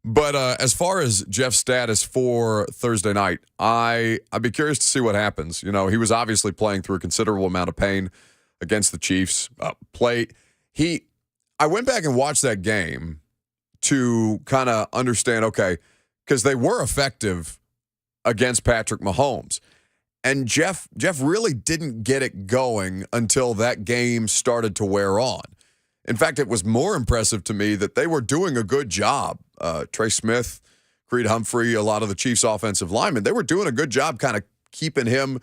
But as far as Jeff's status for Thursday night, I'd be curious to see what happens. You know, he was obviously playing through a considerable amount of pain against the Chiefs. I went back and watched that game to kind of understand, okay, because they were effective against Patrick Mahomes. And Jeff really didn't get it going until that game started to wear on. In fact, it was more impressive to me that they were doing a good job. Trey Smith, Creed Humphrey, a lot of the Chiefs' offensive linemen, they were doing a good job kind of keeping him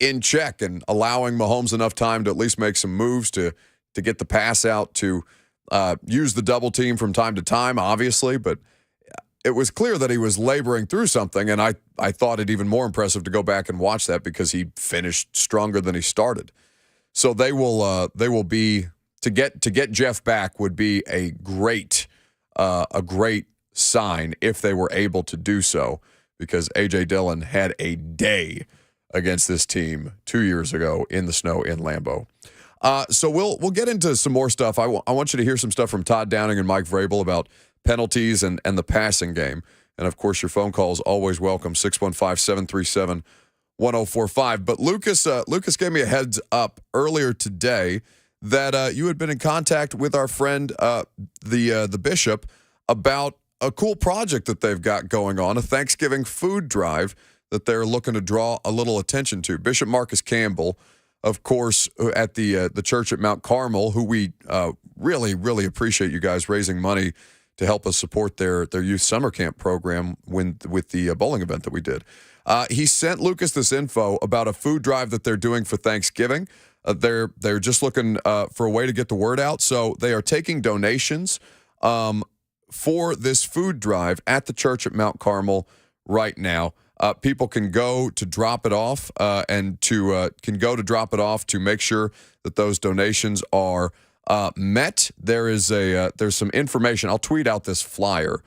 in check and allowing Mahomes enough time to at least make some moves to get the pass out, to use the double team from time to time, obviously. But it was clear that he was laboring through something, and I thought it even more impressive to go back and watch that because he finished stronger than he started. So they will be to get Jeff back would be a great sign if they were able to do so, because A.J. Dillon had a day against this team 2 years ago in the snow in Lambeau. So we'll get into some more stuff. I want you to hear some stuff from Todd Downing and Mike Vrabel about penalties and the passing game. And, of course, your phone calls always welcome, 615-737-1045. But Lucas gave me a heads up earlier today that you had been in contact with our friend, the bishop, about a cool project that they've got going on, a Thanksgiving food drive that they're looking to draw a little attention to. Bishop Marcus Campbell, of course, at the church at Mount Carmel, who we really, really appreciate you guys raising money to help us support their youth summer camp program with the bowling event that we did. He sent Lucas this info about a food drive that they're doing for Thanksgiving. They're just looking for a way to get the word out. So they are taking donations for this food drive at the church at Mount Carmel right now. People can go to drop it off to make sure that those donations are met. There's some information. I'll tweet out this flyer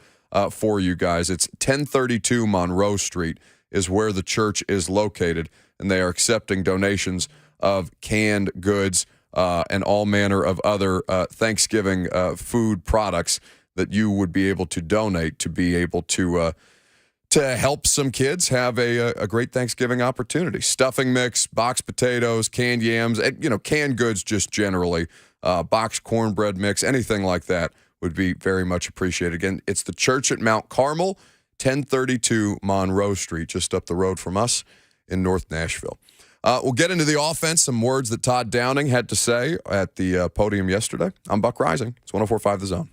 for you guys. It's 1032 Monroe Street is where the church is located, and they are accepting donations of canned goods and all manner of other Thanksgiving food products that you would be able to donate to be able to help some kids have a great Thanksgiving opportunity. Stuffing mix, boxed potatoes, canned yams, canned goods just generally, boxed cornbread mix, anything like that would be very much appreciated. Again, it's the church at Mount Carmel, 1032 Monroe Street, just up the road from us in North Nashville. We'll get into the offense, some words that Todd Downing had to say at the podium yesterday. I'm Buck Rising. It's 104.5 The Zone.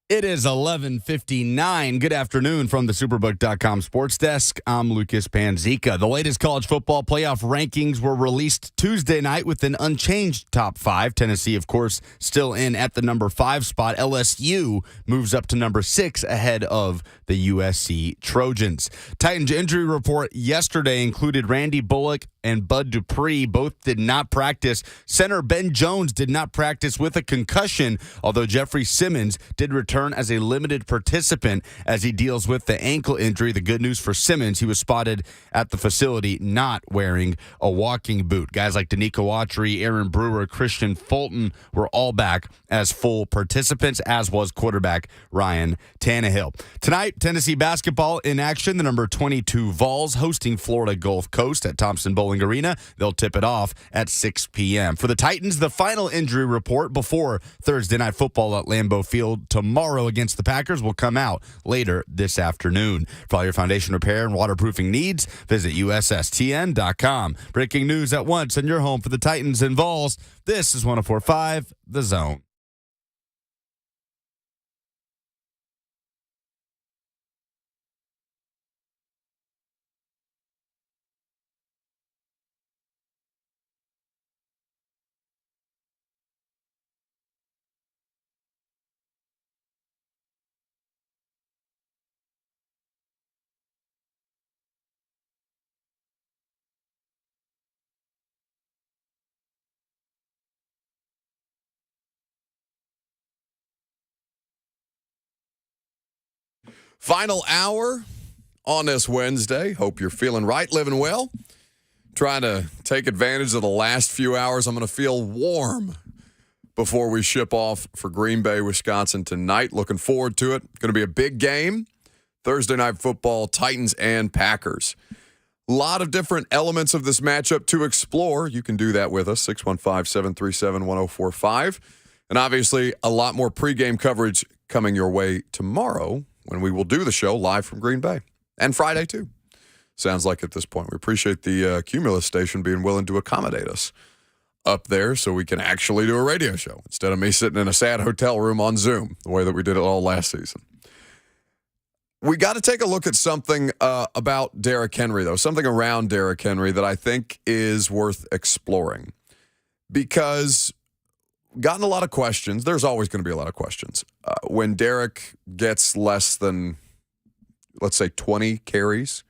It is 11:59. Good afternoon from the Superbook.com sports desk. I'm Lucas Panzica. The latest college football playoff rankings were released Tuesday night with an unchanged top 5. Tennessee, of course, still in at the number 5 spot. LSU moves up to number 6 ahead of the USC Trojans. Titans injury report yesterday included Randy Bullock and Bud Dupree. Both did not practice. Center Ben Jones did not practice with a concussion, although Jeffrey Simmons did return as a limited participant as he deals with the ankle injury. The good news for Simmons, he was spotted at the facility not wearing a walking boot. Guys like Danico Autry, Aaron Brewer, Christian Fulton were all back as full participants, as was quarterback Ryan Tannehill. Tonight, Tennessee basketball in action. The number 22 Vols hosting Florida Gulf Coast at Thompson Bowling Arena. They'll tip it off at 6 p.m. For the Titans, the final injury report before Thursday Night Football at Lambeau Field tomorrow against the Packers will come out later this afternoon. For all your foundation repair and waterproofing needs, visit USSTN.com. Breaking news at once and your home for the Titans and Vols. This is 104.5 The Zone. Final hour on this Wednesday. Hope you're feeling right, living well. Trying to take advantage of the last few hours. I'm going to feel warm before we ship off for Green Bay, Wisconsin tonight. Looking forward to it. Going to be a big game. Thursday Night Football, Titans and Packers. A lot of different elements of this matchup to explore. You can do that with us, 615-737-1045. And obviously, a lot more pregame coverage coming your way tomorrow when we will do the show live from Green Bay. And Friday, too. Sounds like at this point. We appreciate the Cumulus station being willing to accommodate us up there so we can actually do a radio show instead of me sitting in a sad hotel room on Zoom, the way that we did it all last season. We got to take a look at something about Derrick Henry, though, something around Derrick Henry that I think is worth exploring. Because gotten a lot of questions. There's always going to be a lot of questions. When Derrick gets less than, let's say, 20 carries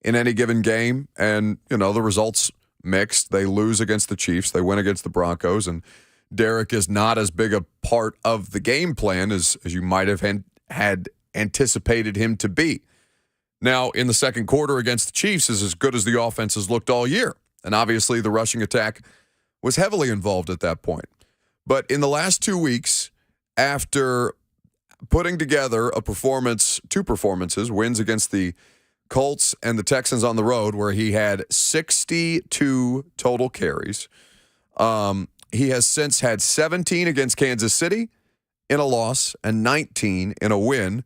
in any given game, and, you know, the results mixed. They lose against the Chiefs. They win against the Broncos, and Derrick is not as big a part of the game plan as you might have had anticipated him to be. Now, in the second quarter against the Chiefs is as good as the offense has looked all year, and obviously the rushing attack was heavily involved at that point. But in the last 2 weeks, after putting together a performance, 2 performances, wins against the Colts and the Texans on the road, where he had 62 total carries, he has since had 17 against Kansas City in a loss and 19 in a win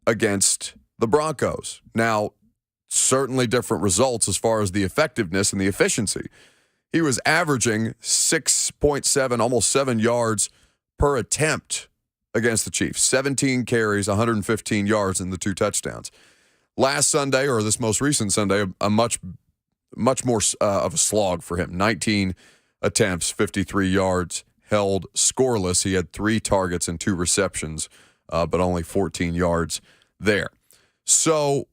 against the Broncos. Now, certainly different results as far as the effectiveness and the efficiency. He was averaging 6.7, almost 7 yards per attempt against the Chiefs. 17 carries, 115 yards, and the 2 touchdowns. Last Sunday, or this most recent Sunday, a much more of a slog for him. 19 attempts, 53 yards, held scoreless. He had 3 targets and 2 receptions, but only 14 yards there. So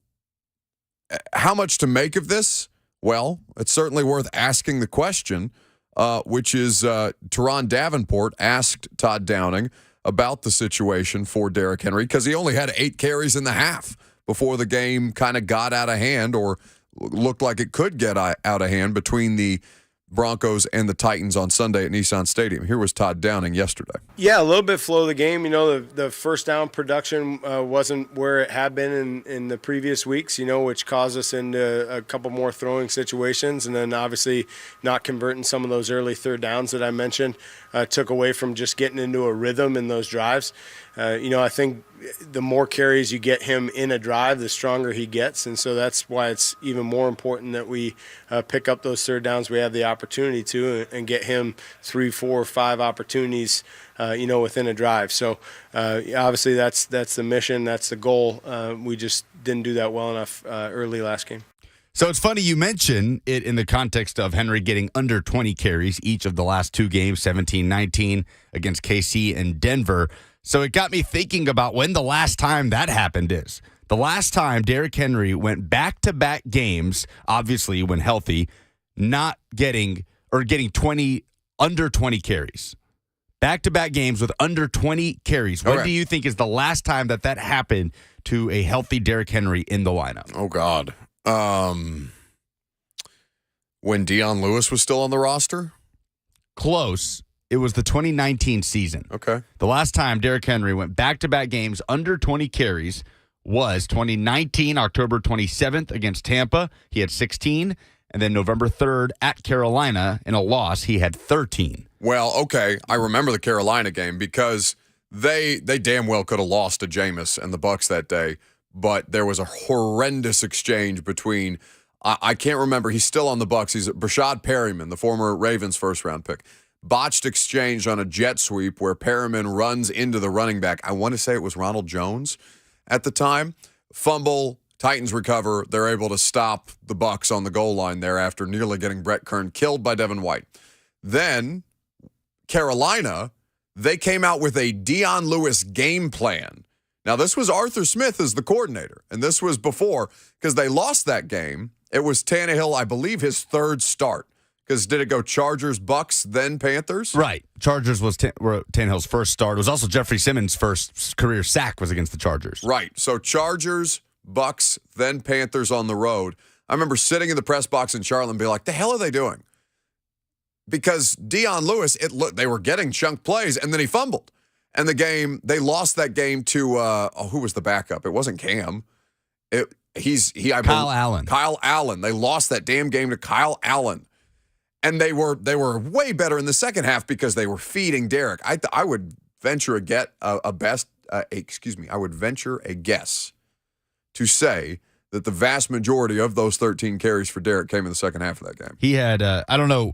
how much to make of this? Well, it's certainly worth asking the question, which is Teron Davenport asked Todd Downing about the situation for Derrick Henry because he only had 8 carries in the half before the game kind of got out of hand or looked like it could get out of hand between the Broncos and the Titans on Sunday at Nissan Stadium. Here was Todd Downing yesterday. Yeah, a little bit flow of the game. You know, the first down production wasn't where it had been in the previous weeks, you know, which caused us into a couple more throwing situations. And then obviously not converting some of those early third downs that I mentioned took away from just getting into a rhythm in those drives. I think the more carries you get him in a drive, the stronger he gets. And so that's why it's even more important that we pick up those third downs we have the opportunity to and get him 3, 4, 5 opportunities, within a drive. So obviously that's the mission, that's the goal. We just didn't do that well enough early last game. So it's funny you mention it in the context of Henry getting under 20 carries each of the last 2 games, 17-19 against KC and Denver. So it got me thinking about when the last time that happened is. The last time Derrick Henry went back-to-back games, obviously when healthy, not getting 20 under 20 carries. Back-to-back games with under 20 carries. When do you think is the last time that happened to a healthy Derrick Henry in the lineup? Oh, God. When Dion Lewis was still on the roster? Close. It was the 2019 season. Okay. The last time Derrick Henry went back-to-back games under 20 carries was 2019, October 27th against Tampa. He had 16. And then November 3rd at Carolina in a loss, he had 13. Well, okay. I remember the Carolina game because they damn well could have lost to Jameis and the Bucs that day. But there was a horrendous exchange between, I can't remember, he's still on the Bucs. He's Brashad Perryman, the former Ravens first-round pick. Botched exchange on a jet sweep where Perriman runs into the running back. I want to say it was Ronald Jones at the time. Fumble, Titans recover. They're able to stop the Bucs on the goal line there after nearly getting Brett Kern killed by Devin White. Then Carolina, they came out with a Dion Lewis game plan. Now, this was Arthur Smith as the coordinator, and this was before, because they lost that game. It was Tannehill, I believe, his third start. Because did it go Chargers, Bucs, then Panthers? Right. Chargers were Tannehill's first start. It was also Jeffrey Simmons' first career sack was against the Chargers. Right. So Chargers, Bucs, then Panthers on the road. I remember sitting in the press box in Charlotte and being like, the hell are they doing? Because Dion Lewis, they were getting chunk plays, and then he fumbled. And the game, they lost that game to, who was the backup? It wasn't Cam. Kyle Allen. Kyle Allen. They lost that damn game to Kyle Allen. And they were way better in the second half because they were feeding Derrick. I would venture I would venture a guess to say that the vast majority of those 13 carries for Derrick came in the second half of that game. He had I don't know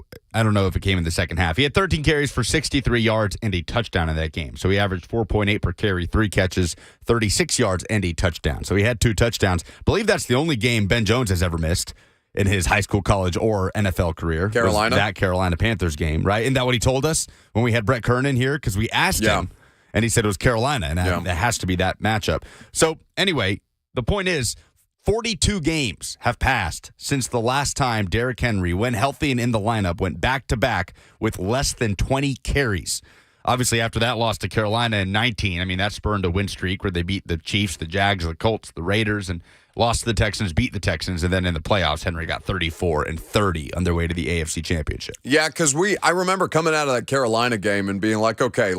if it came in the second half. He had 13 carries for 63 yards and a touchdown in that game. So he averaged 4.8 per carry, 3 catches, 36 yards and a touchdown. So he had 2 touchdowns. I believe that's the only game Ben Jones has ever missed in his high school, college, or NFL career. Carolina? That Carolina Panthers game, right? Isn't that what he told us when we had Brett Kern in here? Because we asked him, and he said it was Carolina, and it has to be that matchup. So anyway, the point is, 42 games have passed since the last time Derrick Henry, when healthy and in the lineup, went back-to-back with less than 20 carries. Obviously, after that loss to Carolina in 19, that spurned a win streak where they beat the Chiefs, the Jags, the Colts, the Raiders, and lost to the Texans, beat the Texans, and then in the playoffs, Henry got 34 and 30 on their way to the AFC Championship. Yeah, because I remember coming out of that Carolina game and being like, okay,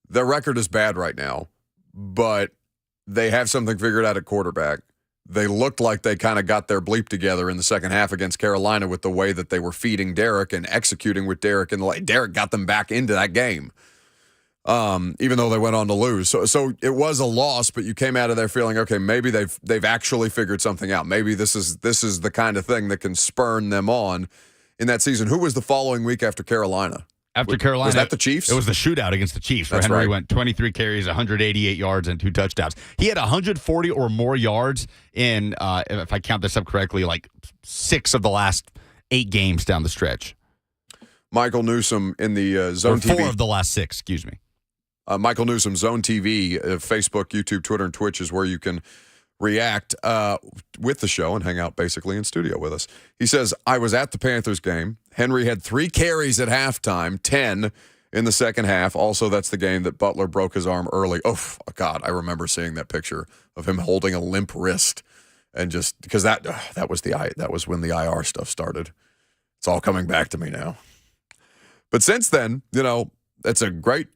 their record is bad right now, but they have something figured out at quarterback. They looked like they kind of got their bleep together in the second half against Carolina with the way that they were feeding Derrick and executing with Derrick. And Derrick got them back into that game, even though they went on to lose. So it was a loss, but you came out of there feeling, okay, maybe they've actually figured something out. Maybe this is the kind of thing that can spurn them on in that season. Who was the following week after Carolina? Carolina. Was that the Chiefs? It was the shootout against the Chiefs where Henry went 23 carries, 188 yards, and 2 touchdowns. He had 140 or more yards in, if I count this up correctly, 6 of the last 8 games down the stretch. Michael Newsom in the Zone TV. 4 of the last 6, excuse me. Michael Newsom, Zone TV, Facebook, YouTube, Twitter, and Twitch is where you can react with the show and hang out basically in studio with us. He says, I was at the Panthers game. Henry had 3 carries at halftime, 10 in the second half. Also, that's the game that Butler broke his arm early. Oh, God, I remember seeing that picture of him holding a limp wrist. And just because that was when the IR stuff started. It's all coming back to me now. But since then, it's a great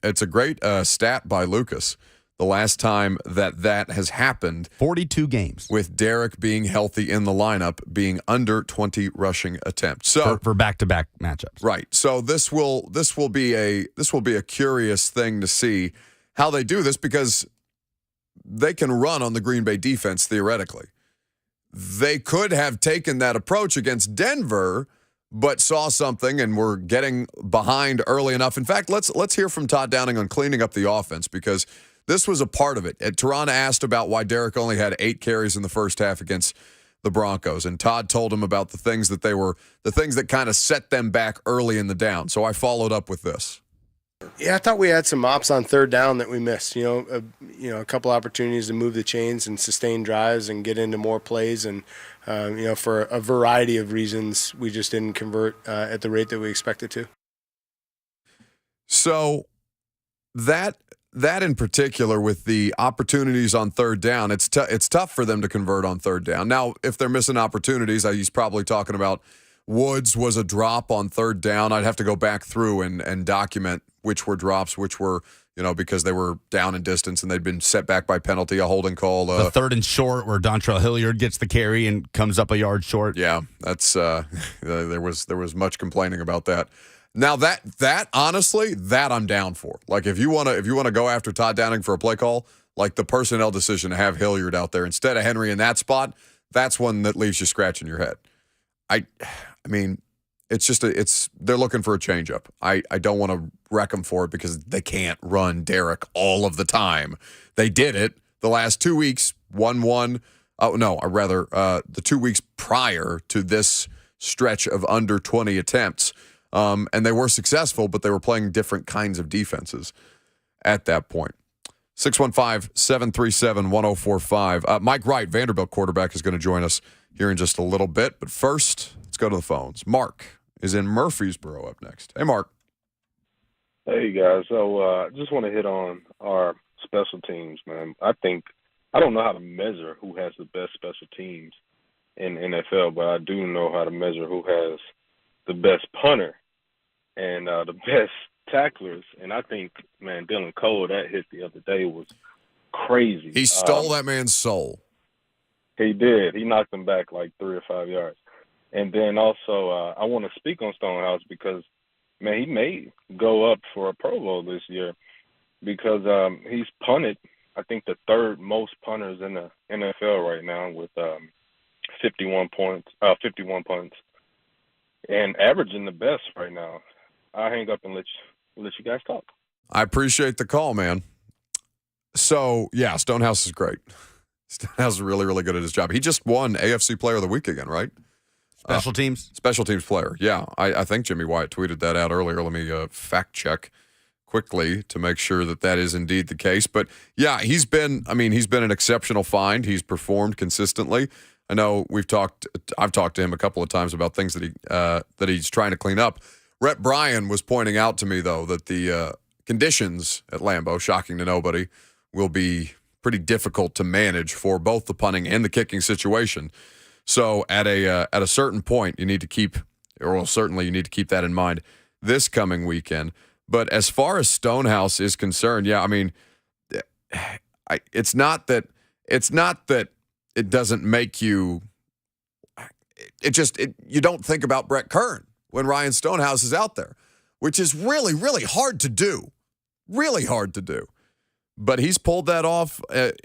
stat by Lucas. The last time that has happened, 42 games with Derrick being healthy in the lineup, being under 20 rushing attempts. So for back-to-back matchups, right? So this will be a curious thing to see how they do this because they can run on the Green Bay defense theoretically. They could have taken that approach against Denver, but saw something and were getting behind early enough. In fact, let's hear from Todd Downing on cleaning up the offense because this was a part of it. Teron asked about why Derrick only had 8 carries in the first half against the Broncos, and Todd told him about the things that kind of set them back early in the down. So I followed up with this. Yeah, I thought we had some ops on third down that we missed. A couple opportunities to move the chains and sustain drives and get into more plays. And for a variety of reasons, we just didn't convert at the rate that we expected to. So that in particular, with the opportunities on third down, it's tough for them to convert on third down. Now, if they're missing opportunities, he's probably talking about Woods was a drop on third down. I'd have to go back through and document which were drops, which were, because they were down in distance and they'd been set back by penalty, a holding call. The third and short where Dontrell Hilliard gets the carry and comes up a yard short. Yeah, that's there was much complaining about that. Now that honestly, that I'm down for. Like if you want to go after Todd Downing for a play call, like the personnel decision to have Hilliard out there instead of Henry in that spot, that's one that leaves you scratching your head. I mean, they're looking for a changeup. I don't want to wreck them for it because they can't run Derrick all of the time. They did it the last 2 weeks, 1-1. Oh, no, or rather the 2 weeks prior to this stretch of under 20 attempts. And they were successful, but they were playing different kinds of defenses at that point. 615-737-1045. Mike Wright, Vanderbilt quarterback, is going to join us here in just a little bit. But first, let's go to the phones. Mark is in Murfreesboro up next. Hey, Mark. Hey, guys. So I just want to hit on our special teams, man. I don't know how to measure who has the best special teams in NFL, but I do know how to measure who has the best punter and the best tacklers. And I think, man, Dylan Cole, that hit the other day was crazy. He stole that man's soul. He did. He knocked him back like 3 or 5 yards. And then also I want to speak on Stonehouse because, man, he may go up for a Pro Bowl this year because he's punted, I think, the third most punters in the NFL right now with 51 punts, and averaging the best right now. I'll hang up and let you guys talk. I appreciate the call, man. So, yeah, Stonehouse is great. Stonehouse is really, really good at his job. He just won AFC Player of the Week again, right? Special teams? Special teams player, yeah. I think Jimmy Wyatt tweeted that out earlier. Let me fact check quickly to make sure that is indeed the case. But, yeah, he's been an exceptional find. He's performed consistently. I know I've talked to him a couple of times about things that he's trying to clean up. Rhett Bryan was pointing out to me, though, that the conditions at Lambeau, shocking to nobody, will be pretty difficult to manage for both the punting and the kicking situation. So at a certain point, you need to keep that in mind this coming weekend. But as far as Stonehouse is concerned, yeah, I mean, it's not that it doesn't make you. You don't think about Brett Kern when Ryan Stonehouse is out there, which is really, really hard to do. Really hard to do. But he's pulled that off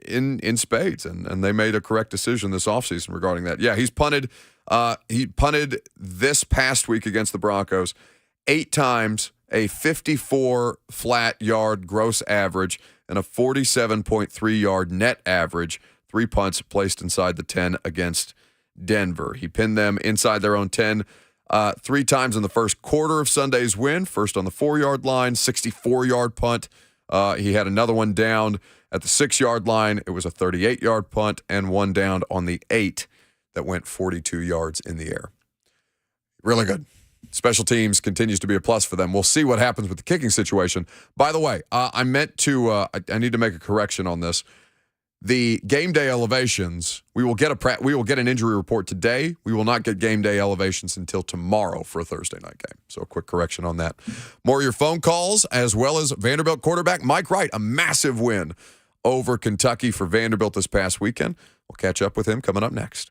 in spades, and they made a correct decision this offseason regarding that. Yeah, he's punted. He punted this past week against the Broncos 8 times, a 54 flat yard gross average, and a 47.3 yard net average. 3 punts placed inside the 10 against Denver. He pinned them inside their own 10 3 times in the first quarter of Sunday's win. First on the 4-yard line, 64-yard punt. He had another one down at the 6-yard line. It was a 38-yard punt, and one down on the 8 that went 42 yards in the air. Really good. Special teams continues to be a plus for them. We'll see what happens with the kicking situation. By the way, I meant to I need to make a correction on this. The game day elevations, we will get an injury report today. We will not get game day elevations until tomorrow for a Thursday night game. So a quick correction on that. More of your phone calls, as well as Vanderbilt quarterback Mike Wright, a massive win over Kentucky for Vanderbilt this past weekend. We'll catch up with him coming up next.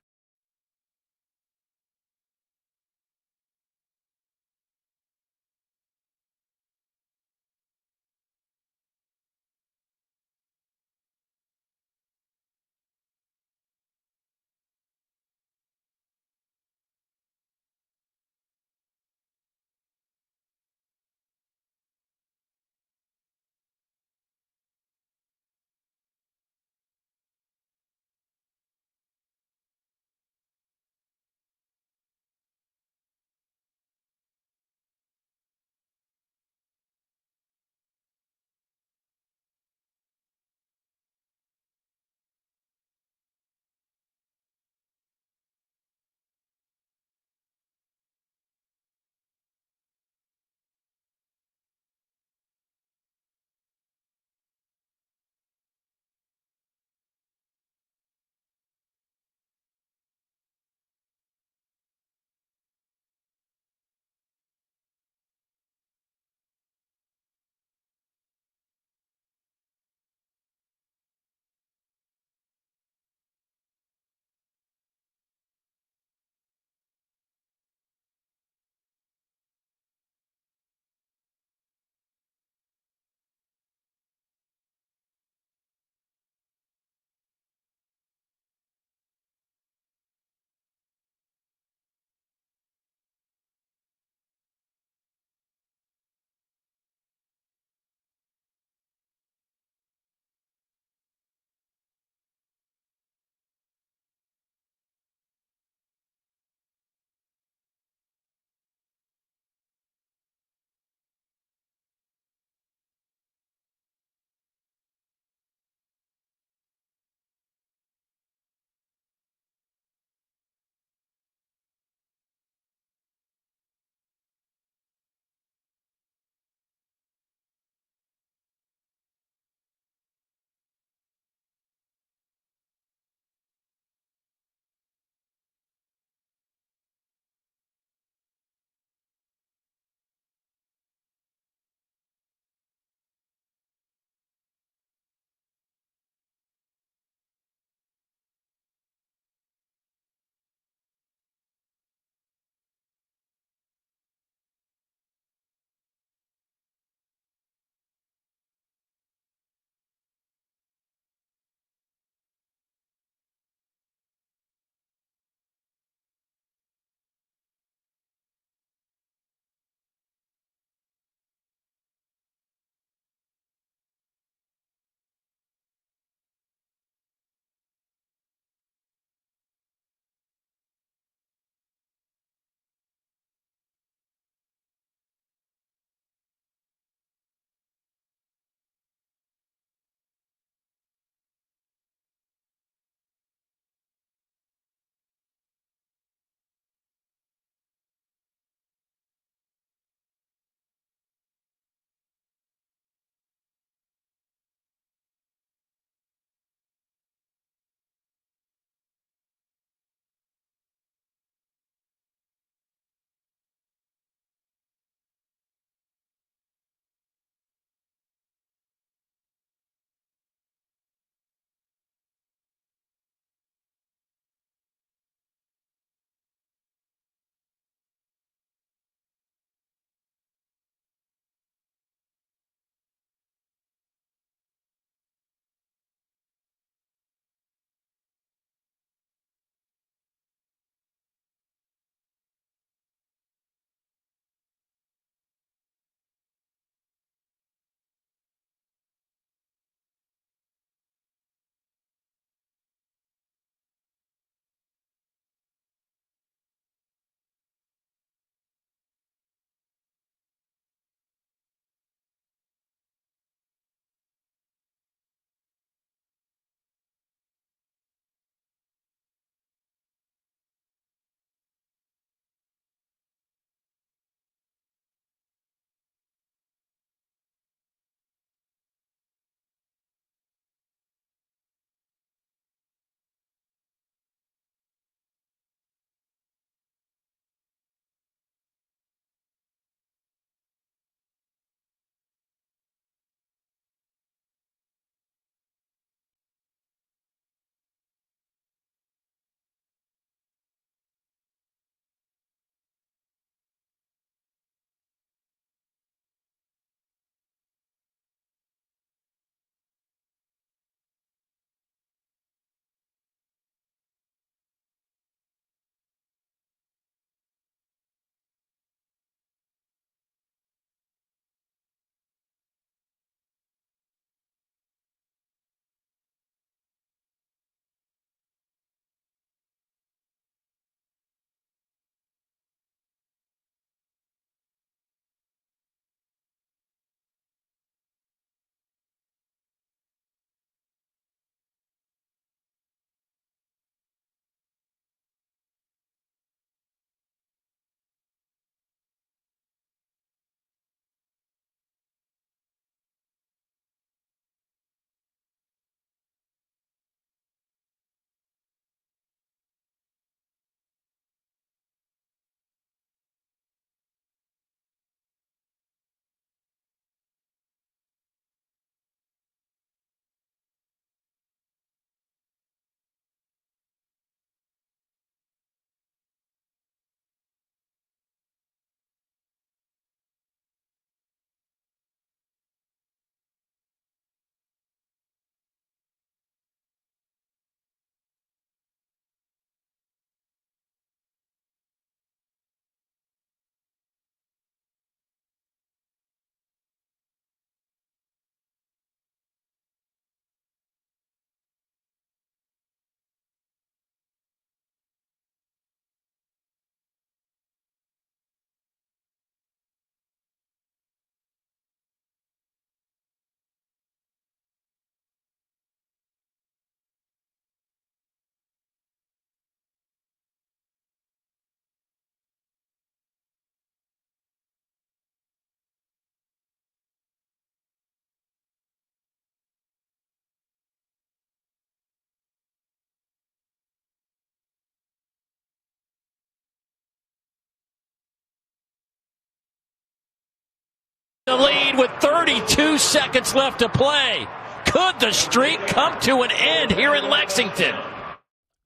The lead with 32 seconds left to play. Could the streak come to an end here in Lexington?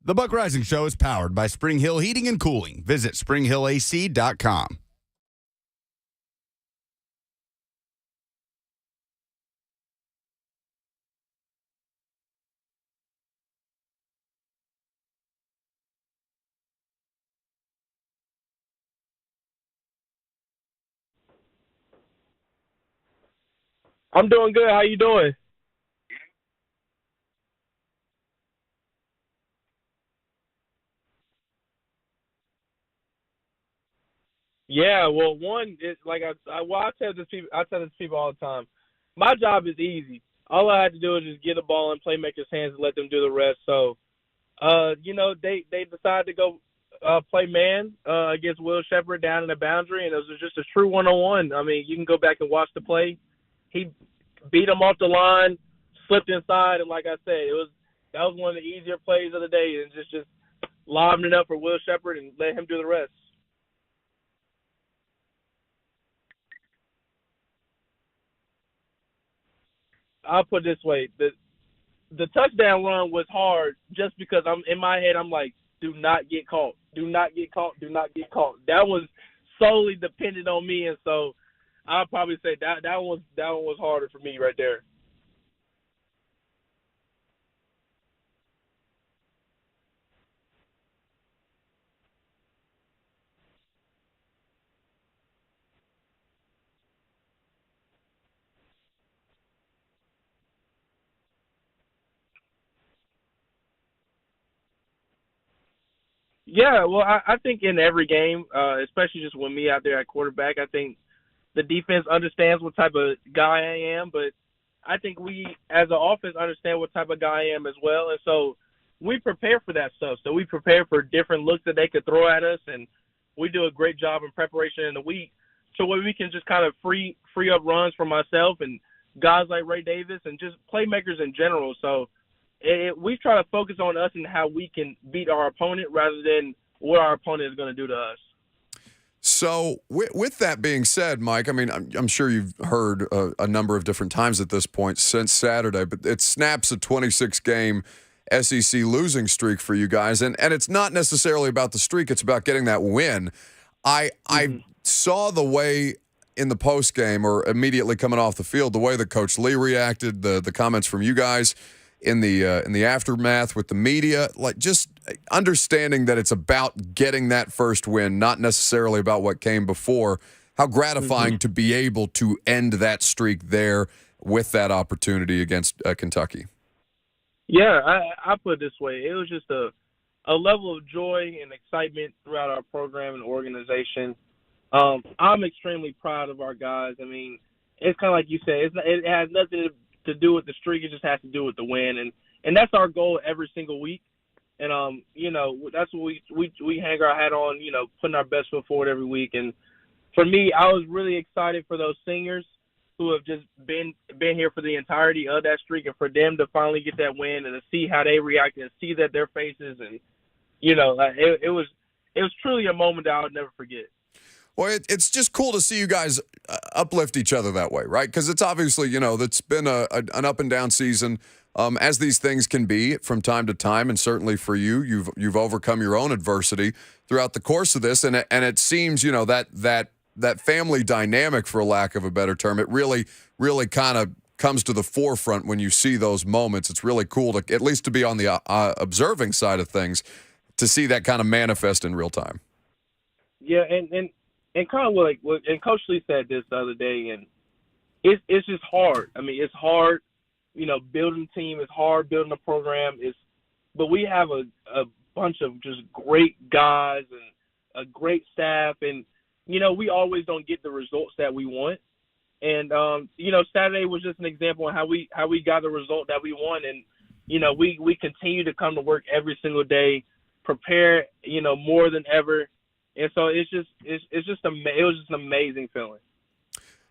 The Buck Rising Show is powered by Spring Hill Heating and Cooling. Visit springhillac.com. I'm doing good. How you doing? Yeah, well, one is like I tell this people all the time. My job is easy. All I have to do is just get the ball in playmakers' hands and let them do the rest. So, they decided to go play man against Will Shepherd down in the boundary, and it was just a true one-on-one. I mean, you can go back and watch the play. He beat him off the line, slipped inside, and like I said, that was one of the easier plays of the day, and just lobbing it up for Will Shepherd and let him do the rest. I'll put it this way: the touchdown run was hard just because I'm in my head. I'm like, do not get caught, do not get caught, do not get caught. That was solely dependent on me, and so I'll probably say that one was harder for me right there. Yeah, well, I think in every game, especially just with me out there at quarterback, I think the defense understands what type of guy I am, but I think we, as an offense, understand what type of guy I am as well. And so we prepare for that stuff. So we prepare for different looks that they could throw at us, and we do a great job in preparation in the week so where we can just kind of free up runs for myself and guys like Ray Davis and just playmakers in general. So we try to focus on us and how we can beat our opponent rather than what our opponent is going to do to us. So with that being said, Mike, I mean, I'm sure you've heard a number of different times at this point since Saturday, but it snaps a 26-game SEC losing streak for you guys, and it's not necessarily about the streak; it's about getting that win. I saw the way in the post game or immediately coming off the field, the way that Coach Lee reacted, the comments from you guys in the aftermath with the media, like just understanding that it's about getting that first win, not necessarily about what came before. How gratifying to be able to end that streak there with that opportunity against Kentucky. Yeah, I put it this way. It was just a level of joy and excitement throughout our program and organization. I'm extremely proud of our guys. I mean, it's kind of like you said, it has nothing to do with the streak. It just has to do with the win. And that's our goal every single week. And, that's what we hang our hat on, putting our best foot forward every week. And for me, I was really excited for those seniors who have just been here for the entirety of that streak, and for them to finally get that win and to see how they react and see that their faces, and it was truly a moment that I would never forget. Well, it's just cool to see you guys uplift each other that way, right? Because it's obviously, that's been an up and down season, as these things can be from time to time, and certainly for you, you've overcome your own adversity throughout the course of this, and it seems, that family dynamic, for lack of a better term, it really kind of comes to the forefront when you see those moments. It's really cool to at least to be on the observing side of things, to see that kind of manifest in real time. Yeah, and kind of like and Coach Lee said this the other day, and it's just hard. I mean, it's hard, building a team is hard, building a program is, but we have a bunch of just great guys and a great staff, and we always don't get the results that we want. And Saturday was just an example of how we got the result that we want, and we continue to come to work every single day, prepare more than ever. And so it was just an amazing feeling.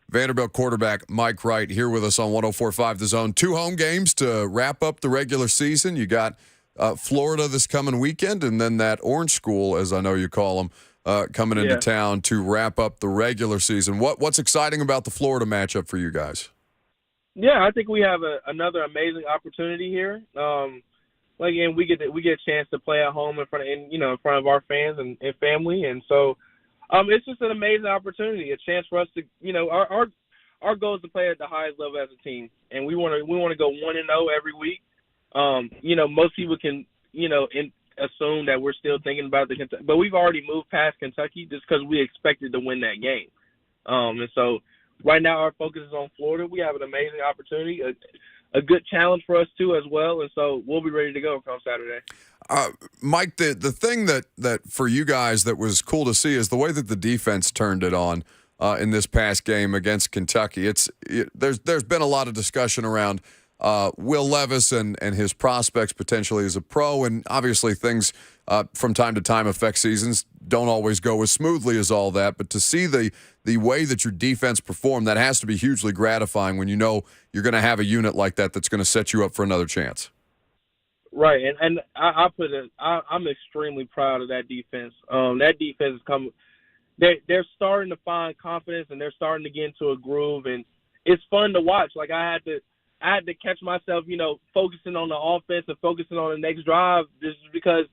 Vanderbilt quarterback Mike Wright here with us on 104.5 The Zone. 2 home games to wrap up the regular season. You got Florida this coming weekend, and then that Orange School, as I know you call them, coming into town to wrap up the regular season. What's exciting about the Florida matchup for you guys? Yeah, I think we have another amazing opportunity here. And we get a chance to play at home in front of our fans and family, and so it's just an amazing opportunity, a chance for us to, our goal is to play at the highest level as a team, and we want to go 1-0 every week. Most people can assume that we're still thinking about but we've already moved past Kentucky just because we expected to win that game, and so right now our focus is on Florida. We have an amazing opportunity, a good challenge for us too as well, and so we'll be ready to go come Saturday. Mike, the thing that for you guys that was cool to see is the way that the defense turned it on in this past game against Kentucky. There's been a lot of discussion around Will Levis and his prospects potentially as a pro, and obviously things from time to time affect seasons, don't always go as smoothly as all that, but to see the way that your defense performed, that has to be hugely gratifying when you know you're going to have a unit like that that's going to set you up for another chance. Right, and I'm extremely proud of that defense. That defense is coming. They're starting to find confidence, and they're starting to get into a groove, and it's fun to watch. Like I had to catch myself, focusing on the offense and focusing on the next drive, just because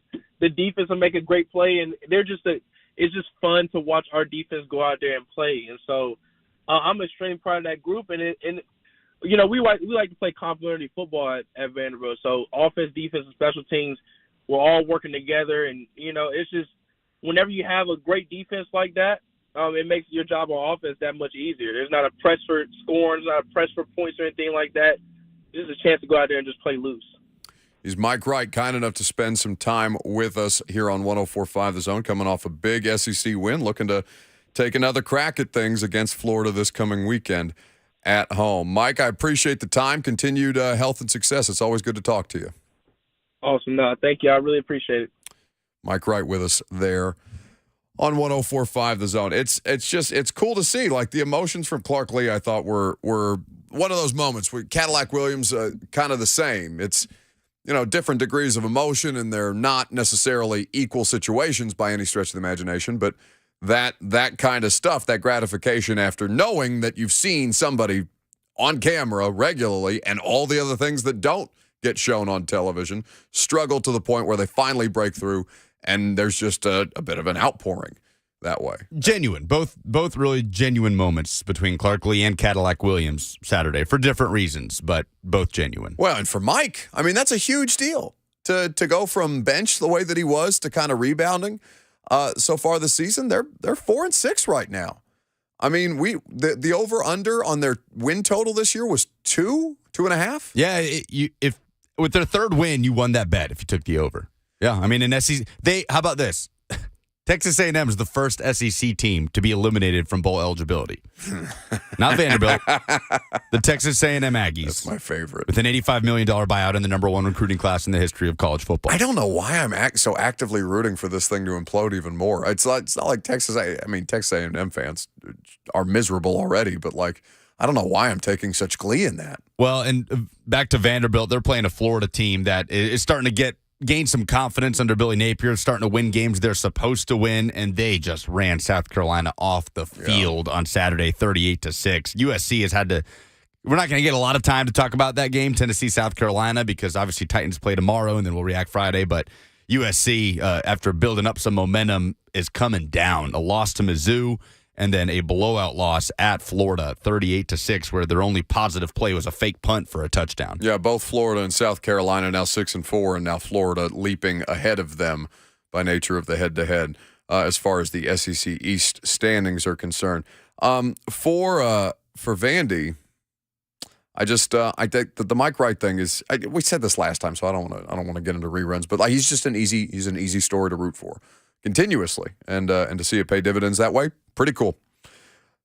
the defense will make a great play, and it's just fun to watch our defense go out there and play. And so I'm extremely proud of that group, and we like to play complementary football at Vanderbilt. So offense, defense, and special teams, we're all working together, and it's just whenever you have a great defense like that, it makes your job on offense that much easier. There's not a press for scoring, there's not a press for points or anything like that. This is a chance to go out there and just play loose. He's Mike Wright, kind enough to spend some time with us here on 104.5 The Zone, coming off a big SEC win, looking to take another crack at things against Florida this coming weekend at home. Mike, I appreciate the time. Continued health and success. It's always good to talk to you. Awesome. No, thank you. I really appreciate it. Mike Wright with us there on 104.5 The Zone. It's cool to see. Like, the emotions from Clark Lee, I thought were one of those moments where Cadillac Williams, kind of the same. It's, different degrees of emotion, and they're not necessarily equal situations by any stretch of the imagination, but that kind of stuff, that gratification after knowing that you've seen somebody on camera regularly and all the other things that don't get shown on television struggle to the point where they finally break through, and there's just a bit of an outpouring that way. Genuine. Both really genuine moments between Clark Lee and Cadillac Williams Saturday for different reasons, but both genuine. Well, and for Mike, I mean, that's a huge deal to go from bench the way that he was to kind of rebounding so far this season. They're 4-6 right now. I mean, the over-under on their win total this year was 2.5. Yeah, if with their third win, you won that bet if you took the over. Yeah, I mean, in SEC, how about this? Texas A&M is the first SEC team to be eliminated from bowl eligibility. Not Vanderbilt. The Texas A&M Aggies. That's my favorite. With an $85 million buyout in the number one recruiting class in the history of college football. I don't know why I'm so actively rooting for this thing to implode even more. It's not like Texas A&M fans are miserable already, but I don't know why I'm taking such glee in that. Well, and back to Vanderbilt, they're playing a Florida team that is starting to gain some confidence under Billy Napier, starting to win games they're supposed to win, and they just ran South Carolina off the field on Saturday, 38-6. USC has had to. We're not going to get a lot of time to talk about that game, Tennessee, South Carolina, because obviously Titans play tomorrow, and then we'll react Friday. But USC, after building up some momentum, is coming down. A loss to Mizzou, and then a blowout loss at Florida, 38-6, where their only positive play was a fake punt for a touchdown. Yeah, both Florida and South Carolina now 6-4, and now Florida leaping ahead of them by nature of the head-to-head as far as the SEC East standings are concerned. For Vandy, I think that the Mike Wright thing is. We said this last time, so I don't want to get into reruns, but he's just an easy story to root for continuously, and to see it pay dividends that way, pretty cool.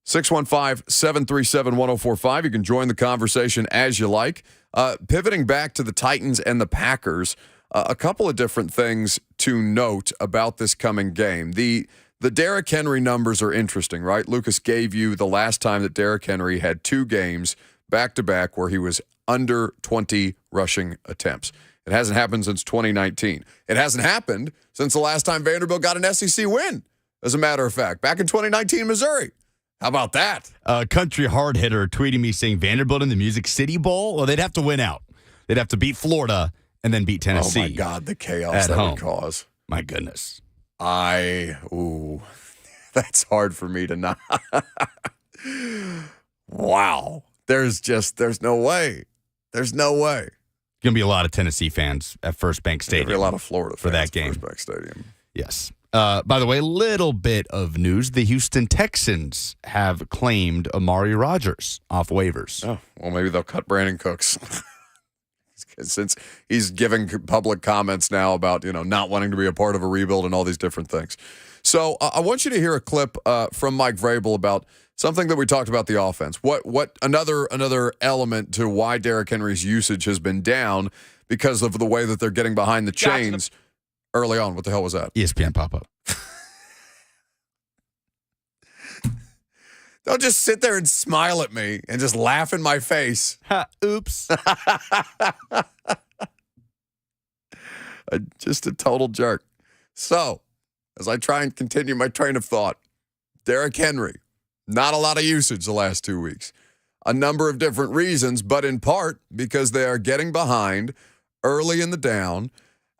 615-737-1045. You can join the conversation as you like. Pivoting back to the Titans and the Packers, a couple of different things to note about this coming game. The Derrick Henry numbers are interesting, right? Lucas gave you the last time that Derrick Henry had 2 games back-to-back where he was under 20 rushing attempts. It hasn't happened since 2019. It hasn't happened since the last time Vanderbilt got an SEC win as a matter of fact, back in 2019 Missouri. How about that? Country hard hitter tweeting me saying Vanderbilt in the Music City Bowl. Well, they'd have to win out. They'd have to beat Florida and then beat Tennessee. Oh, my God, the chaos that would cause. My goodness. That's hard for me to not. Wow. There's no way. There's no way. Going to be a lot of Tennessee fans at First Bank Stadium. There'll be a lot of Florida fans for that game. First Bank Stadium. Yes. By the way, little bit of news. The Houston Texans have claimed Amari Rodgers off waivers. Oh, well, maybe they'll cut Brandon Cooks. Since he's giving public comments now about, not wanting to be a part of a rebuild and all these different things. So I want you to hear a clip from Mike Vrabel about something that we talked about the offense. What another element to why Derrick Henry's usage has been down because of the way that they're getting behind the chains early on. What the hell was that? ESPN pop-up. Don't just sit there and smile at me and just laugh in my face. Oops. Just a total jerk. So, as I try and continue my train of thought, Derrick Henry, not a lot of usage the last 2 weeks. A number of different reasons, but in part because they are getting behind early in the down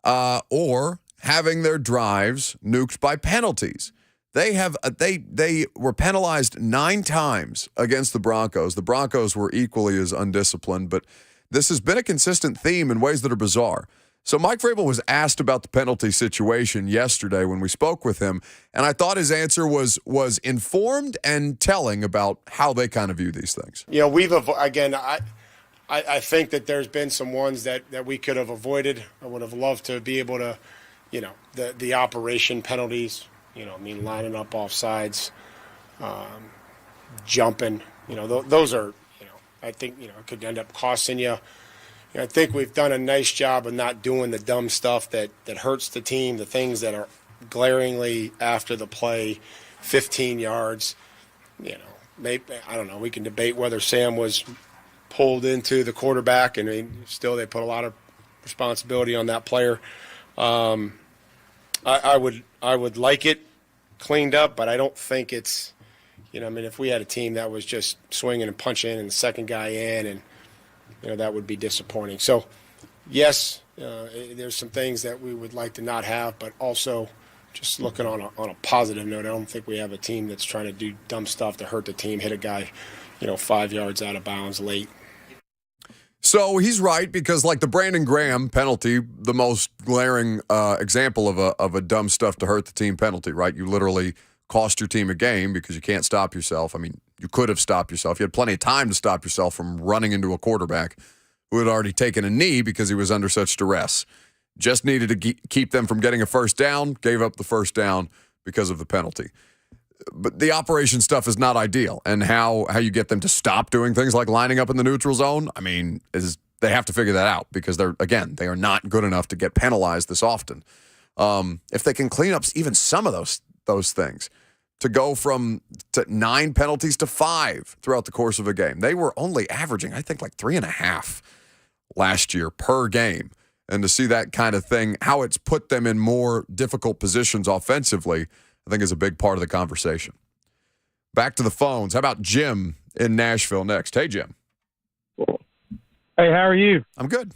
or having their drives nuked by penalties. They were penalized 9 times against the Broncos. The Broncos were equally as undisciplined, but this has been a consistent theme in ways that are bizarre. So Mike Vrabel was asked about the penalty situation yesterday when we spoke with him, and I thought his answer was informed and telling about how they kind of view these things. I think that there's been some ones that we could have avoided. I would have loved to be able to, the operation penalties, lining up off sides, jumping, those are, I think, it could end up costing you. I think we've done a nice job of not doing the dumb stuff that hurts the team, the things that are glaringly after the play, 15 yards. Maybe, I don't know, we can debate whether Sam was pulled into the quarterback, and still they put a lot of responsibility on that player. I would like it cleaned up, but I don't think it's, if we had a team that was just swinging and punching and the second guy in, and that would be disappointing. So, yes, there's some things that we would like to not have, but also just looking on a positive note, I don't think we have a team that's trying to do dumb stuff to hurt the team, hit a guy, 5 yards out of bounds late. So he's right, because like the Brandon Graham penalty, the most glaring example of a dumb stuff to hurt the team penalty, right? You literally cost your team a game because you can't stop yourself. I mean, you could have stopped yourself. You had plenty of time to stop yourself from running into a quarterback who had already taken a knee because he was under such duress. Just needed to keep them from getting a first down, gave up the first down because of the penalty. But the operation stuff is not ideal. And how you get them to stop doing things like lining up in the neutral zone, they have to figure that out, because they are not good enough to get penalized this often. If they can clean up even some of those things, to go from 9 penalties to 5 throughout the course of a game. They were only averaging, I think, like 3.5 last year per game. And to see that kind of thing, how it's put them in more difficult positions offensively, I think is a big part of the conversation. Back to the phones. How about Jim in Nashville next? Hey, Jim. Hey, how are you? I'm good.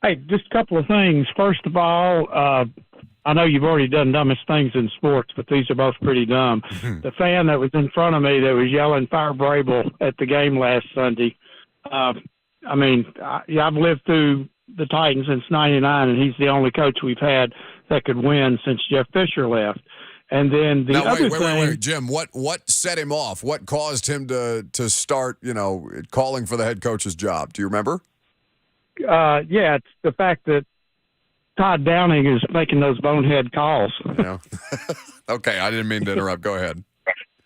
Hey, just a couple of things. First of all, I know you've already done dumbest things in sports, but these are both pretty dumb. The fan that was in front of me that was yelling "Fire Vrabel" at the game last Sunday. I've lived through the Titans since '99, and he's the only coach we've had that could win since Jeff Fisher left. And then the other thing, wait, Jim, what set him off? What caused him to start, calling for the head coach's job? Do you remember? It's the fact that Todd Downing is making those bonehead calls. Yeah. Okay, I didn't mean to interrupt. Go ahead.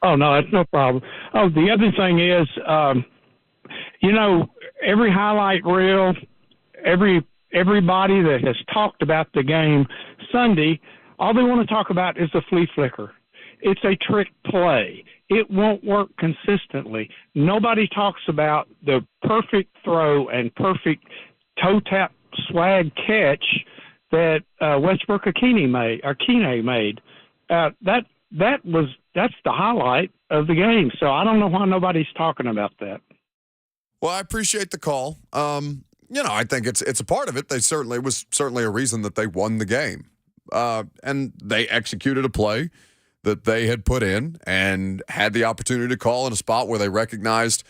Oh, no, that's no problem. Oh, the other thing is, every highlight reel, everybody that has talked about the game Sunday, all they want to talk about is the flea flicker. It's a trick play. It won't work consistently. Nobody talks about the perfect throw and perfect toe tap swag catch that Westbrook Akine made. That's the highlight of the game. So I don't know why nobody's talking about that. Well, I appreciate the call. I think it's a part of it. It was certainly a reason that they won the game. And they executed a play that they had put in and had the opportunity to call in a spot where they recognized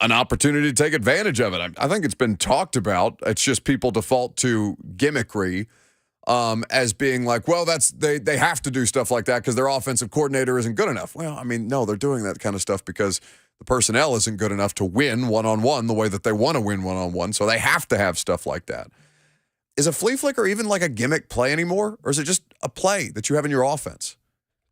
an opportunity to take advantage of it. I think it's been talked about. It's just people default to gimmickry as being like, well, they have to do stuff like that because their offensive coordinator isn't good enough. Well, I mean, no, they're doing that kind of stuff because the personnel isn't good enough to win one-on-one the way that they want to win one-on-one, so they have to have stuff like that. Is a flea flicker even like a gimmick play anymore, or is it just a play that you have in your offense?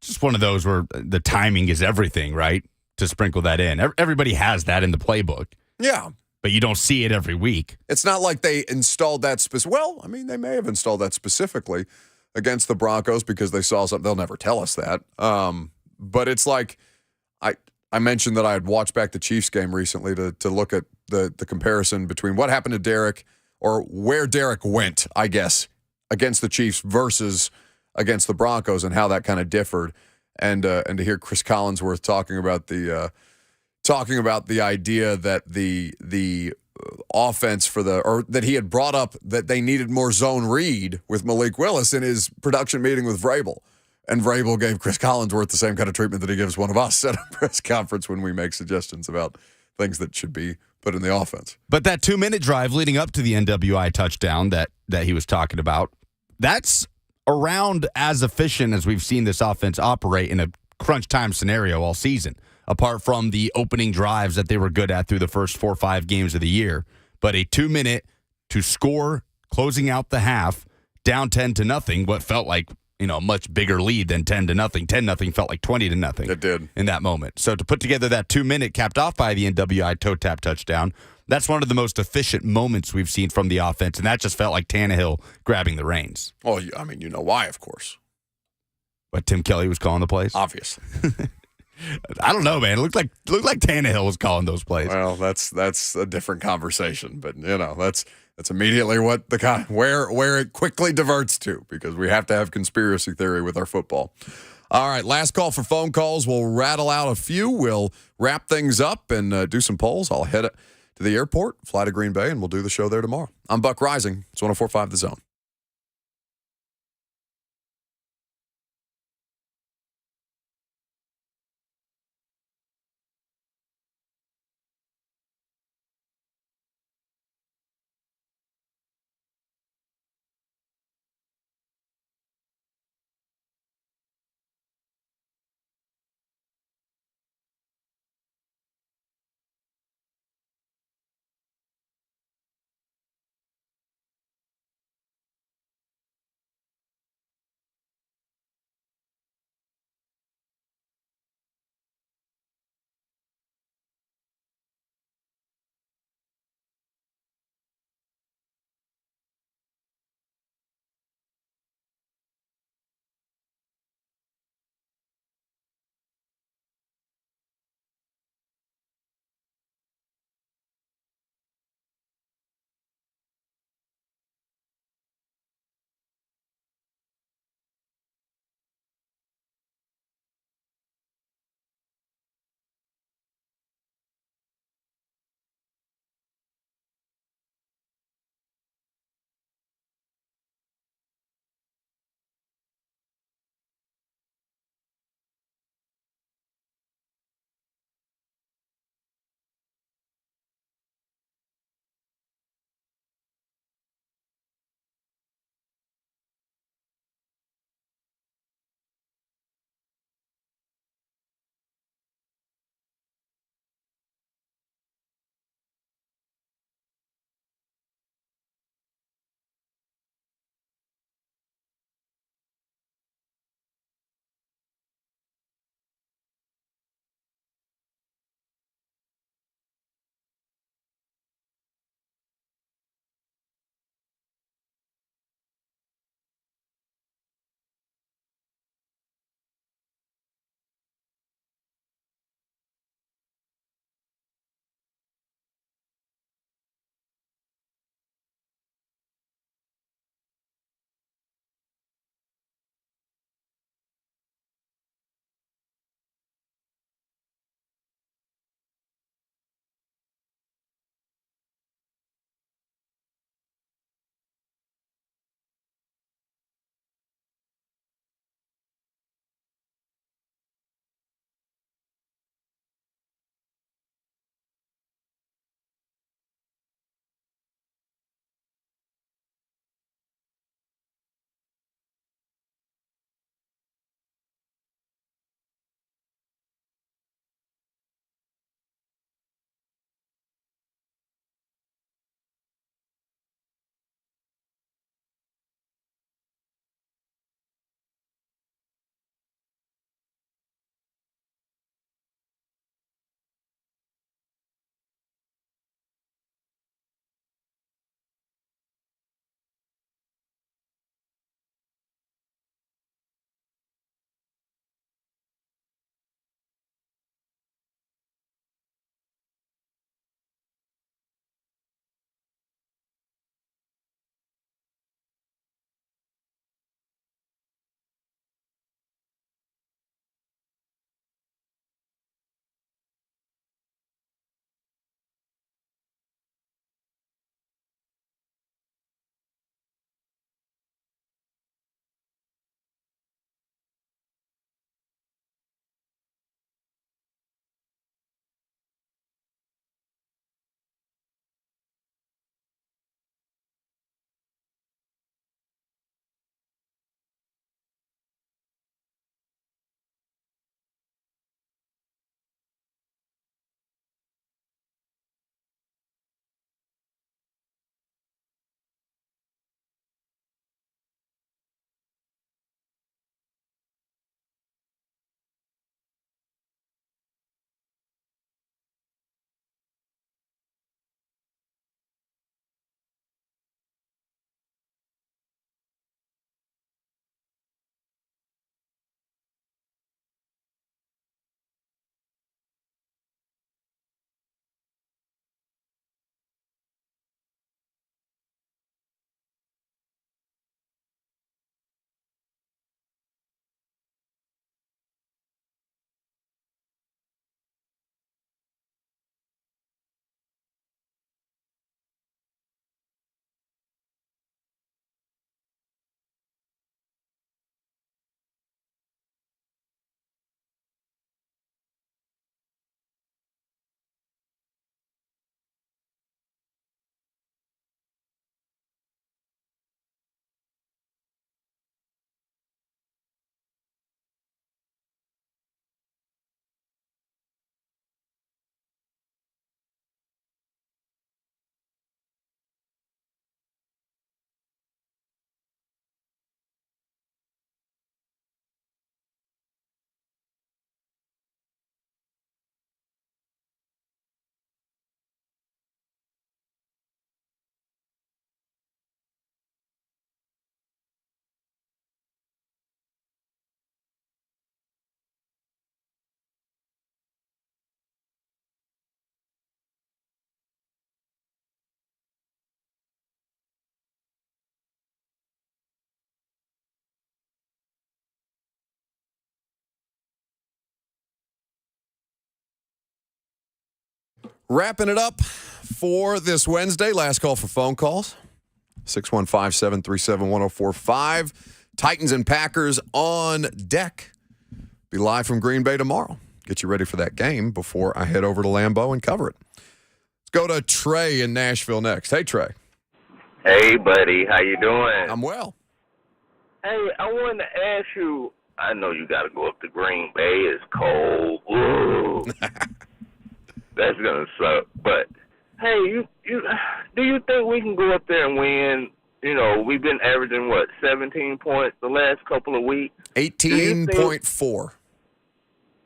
Just one of those where the timing is everything, right? To sprinkle that in. Everybody has that in the playbook. Yeah. But you don't see it every week. It's not like they installed that they may have installed that specifically against the Broncos because they saw something. They'll never tell us that. But it's like I mentioned that I had watched back the Chiefs game recently to look at the comparison between what happened to Derrick or where Derrick went, I guess, against the Chiefs versus against the Broncos and how that kind of differed. And to hear Chris Collinsworth talking about the idea that the offense that he had brought up that they needed more zone read with Malik Willis in his production meeting with Vrabel. And Vrabel gave Chris Collinsworth the same kind of treatment that he gives one of us at a press conference when we make suggestions about things that should be put in the offense. But that 2-minute drive leading up to the NWI touchdown that he was talking about, that's around as efficient as we've seen this offense operate in a crunch time scenario all season, apart from the opening drives that they were good at through the first 4 or 5 games of the year. But a 2-minute to score, closing out the half, down 10-0, what felt like a much bigger lead than 10-0. 10-0 felt like 20-0. It did. In that moment. So to put together that 2-minute capped off by the NWI toe tap touchdown, that's one of the most efficient moments we've seen from the offense, and that just felt like Tannehill grabbing the reins. Oh, I mean, you know why, of course. But Tim Kelly was calling the plays? Obviously. I don't know, man. It looked like Tannehill was calling those plays. Well, that's a different conversation, but that's immediately what where it quickly diverts to because we have to have conspiracy theory with our football. All right, last call for phone calls. We'll rattle out a few. We'll wrap things up and do some polls. I'll head to the airport, fly to Green Bay, and we'll do the show there tomorrow. I'm Buck Rising. It's 104.5 The Zone. Wrapping it up for this Wednesday. Last call for phone calls. 615-737-1045. Titans and Packers on deck. Be live from Green Bay tomorrow. Get you ready for that game before I head over to Lambeau and cover it. Let's go to Trey in Nashville next. Hey, Trey. Hey, buddy. How you doing? I'm well. Hey, I wanted to ask you, I know you got to go up to Green Bay. It's cold. Ooh. That's going to suck. But, hey, you do you think we can go up there and win? You know, we've been averaging, 17 points the last couple of weeks? 18.4.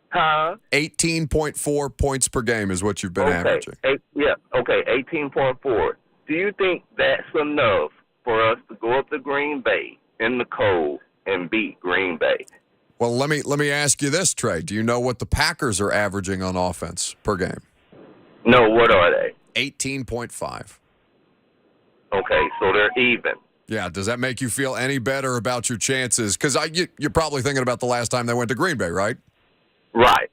Huh? 18.4 points per game is what you've been averaging. 18.4. Do you think that's enough for us to go up to Green Bay in the cold and beat Green Bay? Well, let me ask you this, Trey. Do you know what the Packers are averaging on offense per game? No, what are they? 18.5. Okay, so they're even. Yeah, does that make you feel any better about your chances? Because you're probably thinking about the last time they went to Green Bay, right? Right.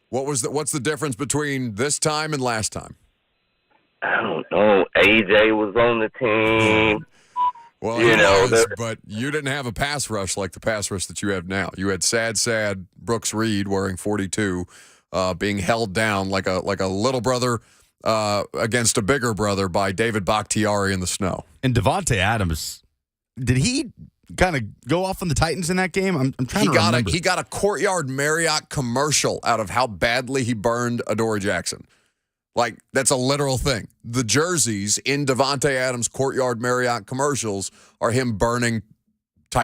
What's the difference between this time and last time? I don't know. AJ was on the team. Well, but you didn't have a pass rush like the pass rush that you have now. You had sad Brooks Reed wearing 42, being held down like a little brother against a bigger brother by David Bakhtiari in the snow. And Devontae Adams, did he kind of go off on the Titans in that game? I'm trying to remember. He got a Courtyard Marriott commercial out of how badly he burned Adoree Jackson. Like, that's a literal thing. The jerseys in Devontae Adams' Courtyard Marriott commercials are him burning.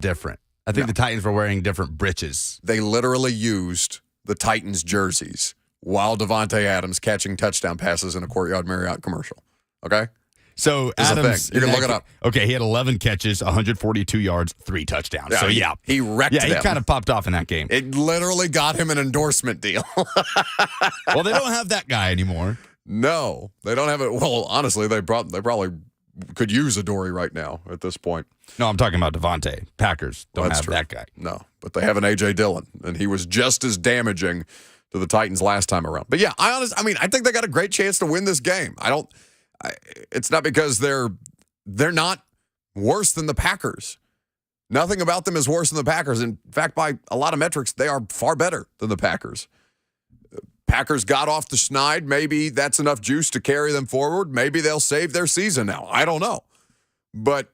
Different. I think the Titans were wearing different breeches. They literally used the Titans' jerseys while Devontae Adams catching touchdown passes in a Courtyard Marriott commercial. Okay? So Adams, you can look it up. Okay, he had 11 catches, 142 yards, 3 touchdowns. Yeah, so he wrecked them. Yeah, he kind of popped off in that game. It literally got him an endorsement deal. Well, they don't have that guy anymore. No, they don't have it. Well, honestly, they probably could use Adoree right now at this point. No, I'm talking about Devontae. Packers don't have that guy. No, but they have an A.J. Dillon, and he was just as damaging to the Titans last time around. But yeah, I think they got a great chance to win this game. It's not because they're not worse than the Packers. Nothing about them is worse than the Packers. In fact, by a lot of metrics, they are far better than the Packers. Packers got off the schneid. Maybe that's enough juice to carry them forward. Maybe they'll save their season now. I don't know. But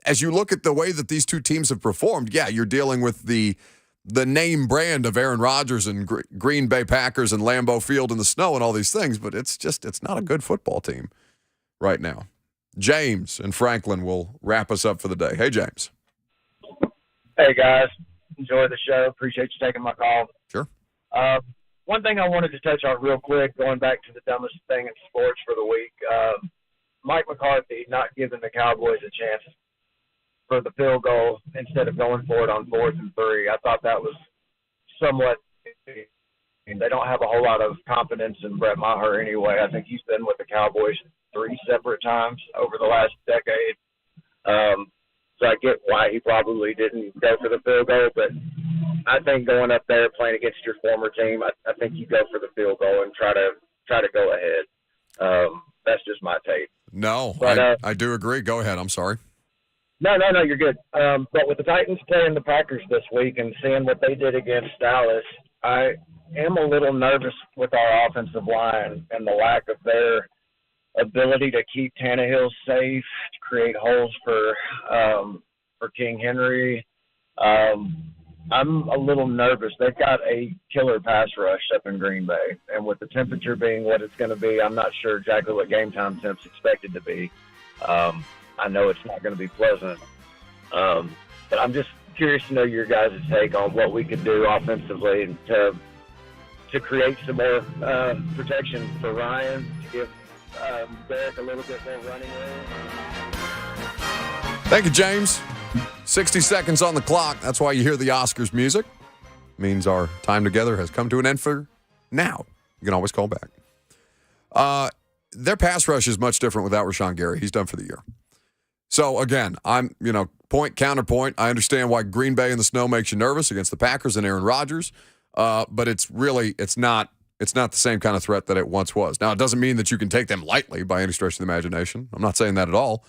as you look at the way that these two teams have performed, yeah, you're dealing with the name brand of Aaron Rodgers and Green Bay Packers and Lambeau Field in the snow and all these things, but it's not a good football team right now. James and Franklin will wrap us up for the day. Hey, James. Hey, guys. Enjoy the show. Appreciate you taking my call. Sure. One thing I wanted to touch on real quick, going back to the dumbest thing in sports for the week, Mike McCarthy not giving the Cowboys a chance for the field goal instead of going for it on 4th and 3. I thought that was somewhat – they don't have a whole lot of confidence in Brett Maher anyway. I think he's been with the Cowboys 3 separate times over the last decade. So I get why he probably didn't go for the field goal, but I think going up there playing against your former team, I think you go for the field goal and try to go ahead. That's just my take. No, but, I do agree. Go ahead. I'm sorry. No, you're good. But with the Titans playing the Packers this week and seeing what they did against Dallas, I am a little nervous with our offensive line and the lack of their ability to keep Tannehill safe, to create holes for King Henry. I'm a little nervous. They've got a killer pass rush up in Green Bay, and with the temperature being what it's going to be, I'm not sure exactly what game time temp's expected to be. I know it's not going to be pleasant, but I'm just curious to know your guys' take on what we could do offensively to create some more protection for Ryan, to give Derrick a little bit more running room. Thank you, James. 60 seconds on the clock. That's why you hear the Oscars music. Means our time together has come to an end for now. You can always call back. Their pass rush is much different without Rashawn Gary. He's done for the year. So, again, I'm, point, counterpoint. I understand why Green Bay in the snow makes you nervous against the Packers and Aaron Rodgers. But it's It's not the same kind of threat that it once was. Now, it doesn't mean that you can take them lightly by any stretch of the imagination. I'm not saying that at all.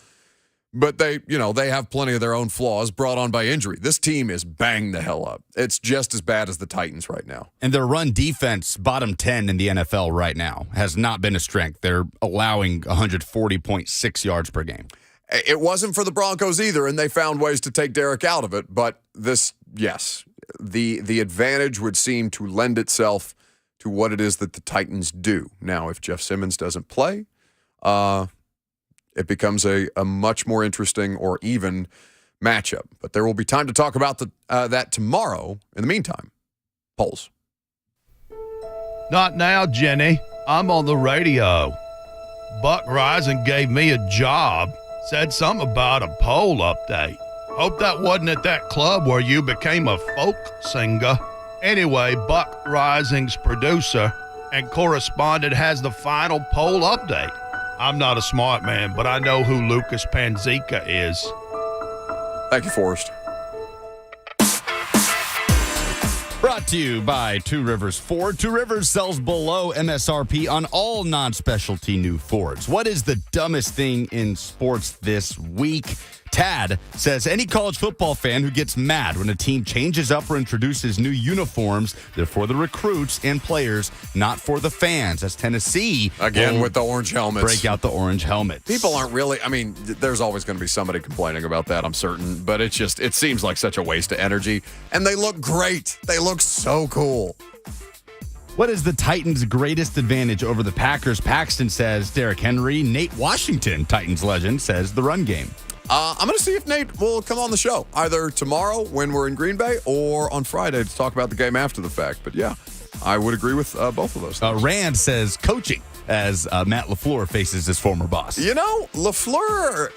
But they have plenty of their own flaws brought on by injury. This team is banged the hell up. It's just as bad as the Titans right now. And their run defense, bottom 10 in the NFL right now, has not been a strength. They're allowing 140.6 yards per game. It wasn't for the Broncos either, and they found ways to take Derrick out of it. But this, yes, the advantage would seem to lend itself to what it is that the Titans do. Now, if Jeff Simmons doesn't play, it becomes a much more interesting or even matchup. But there will be time to talk about that tomorrow. In the meantime, polls. Not now, Jenny. I'm on the radio. Buck Rising gave me a job. Said something about a poll update. Hope that wasn't at that club where you became a folk singer. Anyway, Buck Rising's producer and correspondent has the final poll update. I'm not a smart man, but I know who Lucas Panzica is. Thank you, Forrest. Brought to you by Two Rivers Ford. Two Rivers sells below MSRP on all non-specialty new Fords. What is the dumbest thing in sports this week? Tad says any college football fan who gets mad when a team changes up or introduces new uniforms, they're for the recruits and players, not for the fans. That's Tennessee. Again, with the orange helmets. Break out the orange helmets. People aren't really, there's always going to be somebody complaining about that, I'm certain. But it seems like such a waste of energy. And they look great. They look so cool. What is the Titans' greatest advantage over the Packers? Paxton says Derrick Henry. Nate Washington, Titans legend, says the run game. I'm going to see if Nate will come on the show, either tomorrow when we're in Green Bay or on Friday to talk about the game after the fact. But yeah, I would agree with both of those things. Rand says coaching as Matt LaFleur faces his former boss. LaFleur,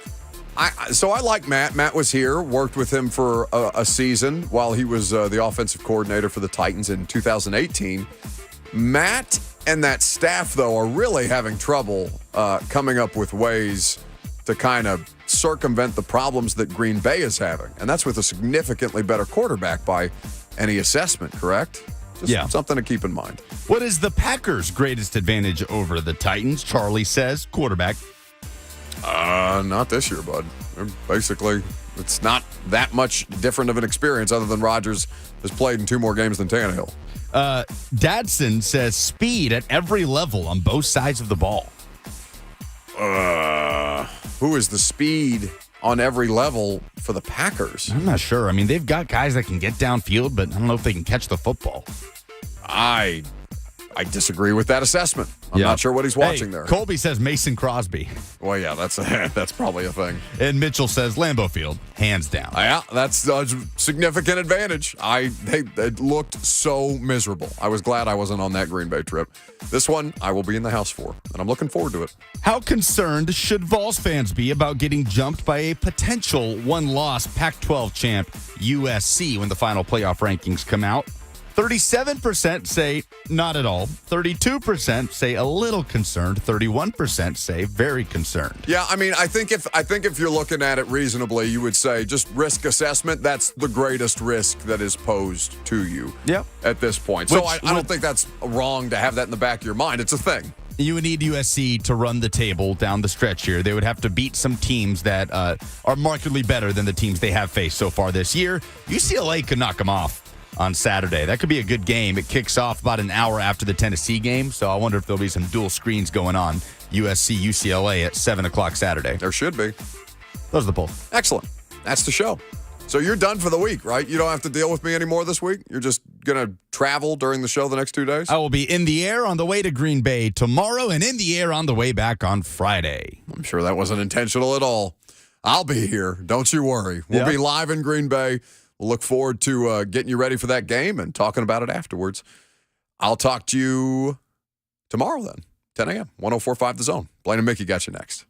I like Matt. Matt was here, worked with him for a season while he was the offensive coordinator for the Titans in 2018. Matt and that staff, though, are really having trouble coming up with ways to kind of circumvent the problems that Green Bay is having. And that's with a significantly better quarterback by any assessment, correct? Just something to keep in mind. What is the Packers' greatest advantage over the Titans? Charlie says quarterback. Not this year, bud. Basically, it's not that much different of an experience other than Rodgers has played in 2 more games than Tannehill. Dadson says speed at every level on both sides of the ball. Who is the speed on every level for the Packers? I'm not sure. They've got guys that can get downfield, but I don't know if they can catch the football. I disagree with that assessment. I'm not sure what he's watching there. Colby says Mason Crosby. Well, yeah, that's probably a thing. And Mitchell says Lambeau Field, hands down. Yeah, that's a significant advantage. They looked so miserable. I was glad I wasn't on that Green Bay trip. This one, I will be in the house for, and I'm looking forward to it. How concerned should Vols fans be about getting jumped by a potential one-loss Pac-12 champ USC when the final playoff rankings come out? 37% say not at all. 32% say a little concerned. 31% say very concerned. Yeah, I think if you're looking at it reasonably, you would say just risk assessment. That's the greatest risk that is posed to you. At this point. So I don't think that's wrong to have that in the back of your mind. It's a thing. You would need USC to run the table down the stretch here. They would have to beat some teams that are markedly better than the teams they have faced so far this year. UCLA could knock them off on Saturday. That could be a good game. It kicks off about an hour after the Tennessee game, so I wonder if there'll be some dual screens going on. USC, UCLA at 7 o'clock Saturday. There should be. Those are the polls. Excellent. That's the show. So you're done for the week, right? You don't have to deal with me anymore this week? You're just going to travel during the show the next 2 days? I will be in the air on the way to Green Bay tomorrow and in the air on the way back on Friday. I'm sure that wasn't intentional at all. I'll be here. Don't you worry. We'll be live in Green Bay. We'll look forward to getting you ready for that game and talking about it afterwards. I'll talk to you tomorrow then, 10 a.m., 104.5 The Zone. Blaine and Mickey got you next.